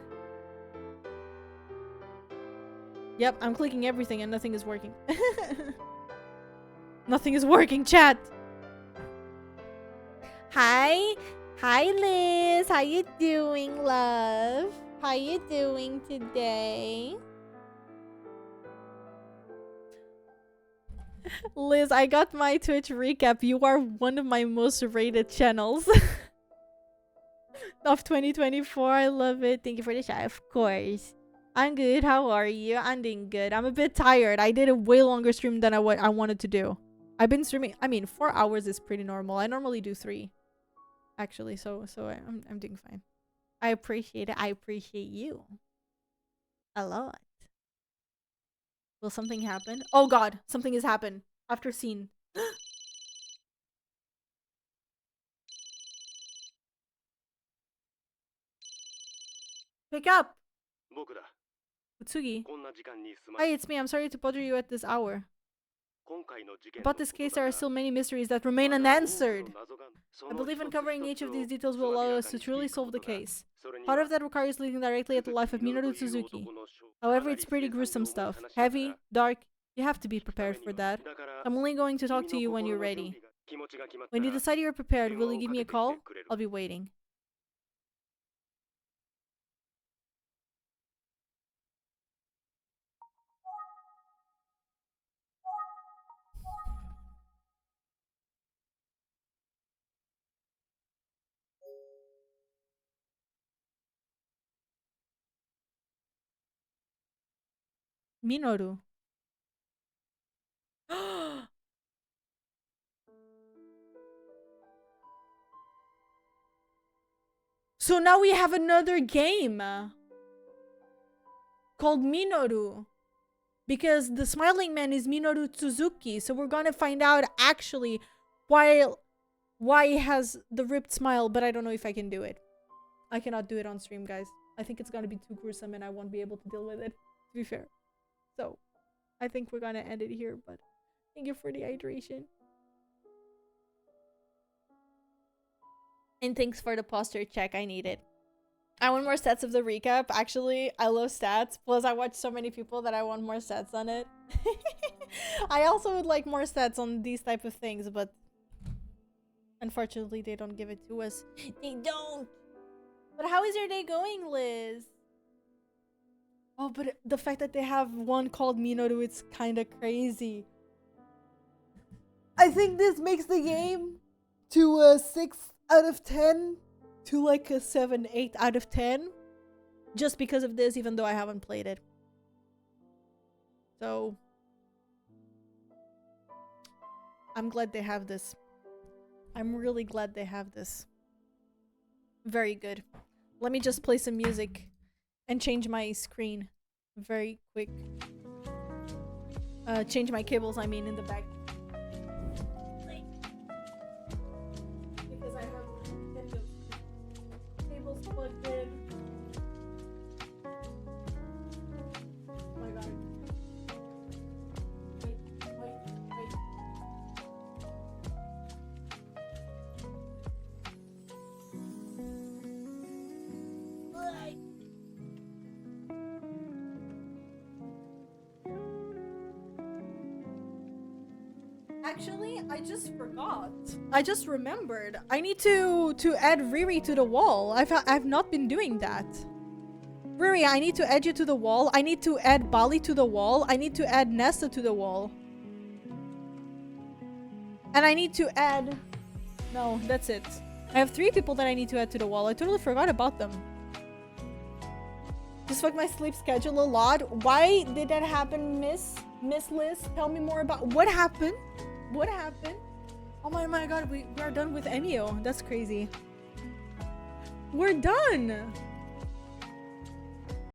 E: Yep, I'm clicking everything and nothing is working. Nothing is working, chat. Hi. Hi, Liz. How you doing, love? How you doing today? Liz, I got my Twitch recap. You are one of my most rated channels. Of 2024. I love it. Thank you for the chat. Of course. I'm good. How are you? I'm doing good. I'm a bit tired. I did a way longer stream than I wanted to do. I've been streaming. I mean, 4 hours is pretty normal. I normally do 3. actually, so I'm doing fine. I appreciate it. I appreciate you a lot. Will something happen? Oh god, something has happened after scene. Pick up,
F: 僕だ。
E: Utsugi.
F: こんな時間にすま
E: Hi,
F: ない。
E: it's me. I'm sorry to bother you at this hour.
F: 今回の事件の
E: About this
F: こと
E: case,
F: だ
E: there
F: が
E: are still many mysteries that remain
F: まだ多くの
E: unanswered.
F: 謎がそ
E: I
F: の
E: believe in
F: 一つ
E: covering
F: 一
E: each of
F: つ
E: these
F: を
E: details will allow us to
F: つまびらかに
E: truly solve the
F: していくことだ。
E: case.
F: それに
E: Part
F: は
E: of that requires looking directly at the life of
F: 鈴木
E: Minoru
F: 稔という
E: Suzuki.
F: 男の証
E: However,
F: かな
E: it's
F: り
E: pretty
F: 凄惨
E: gruesome
F: で重い
E: stuff.
F: 話だから
E: Heavy, dark. You have to be
F: 聞くため
E: prepared
F: に
E: for
F: は
E: that.
F: だから
E: I'm only going to talk
F: 君
E: to you
F: の
E: when
F: 心
E: you're
F: の準
E: ready.
F: 備が気持ちが決まった
E: When you
F: ら
E: decide you're prepared,
F: 電
E: will
F: 話
E: you
F: を
E: give
F: か
E: me
F: け
E: a
F: てきて
E: call?
F: くれる
E: I'll be waiting. Minoru. So now we have another game called Minoru. Because the smiling man is Minoru Suzuki. So we're gonna find out actually why he has the ripped smile, but I don't know if I can do it. I cannot do it on stream, guys. I think it's gonna be too gruesome and I won't be able to deal with it, to be fair. So I think we're gonna end it here, but thank you for the hydration. And thanks for the posture check. I need it. I want more stats of the recap. Actually, I love stats. Plus, I watch so many people that I want more stats on it. I also would like more stats on these type of things, but unfortunately, they don't give it to us. They don't. But how is your day going, Liz? Oh, but the fact that they have one called Minoru, it's kind of crazy. I think this makes the game to a 6 out of 10 to like a 7, 8 out of 10. Just because of this, even though I haven't played it. So I'm glad they have this. I'm really glad they have this. Very good. Let me just play some music and change my screen very quick. Change my cables, I mean, in the back. Because I have Nintendo cables plugged in. Oh my god. Wait. Actually, I just forgot. I just remembered. I need to add Riri to the wall. I've not been doing that. Riri, I need to add you to the wall. I need to add Bali to the wall. I need to add Nesta to the wall. And I need to add... No, that's it. I have 3 people that I need to add to the wall. I totally forgot about them. Just fucked my sleep schedule a lot. Why did that happen, Miss Liz? Tell me more about what happened. What happened? Oh my god, we are done with Emio. That's crazy. We're done.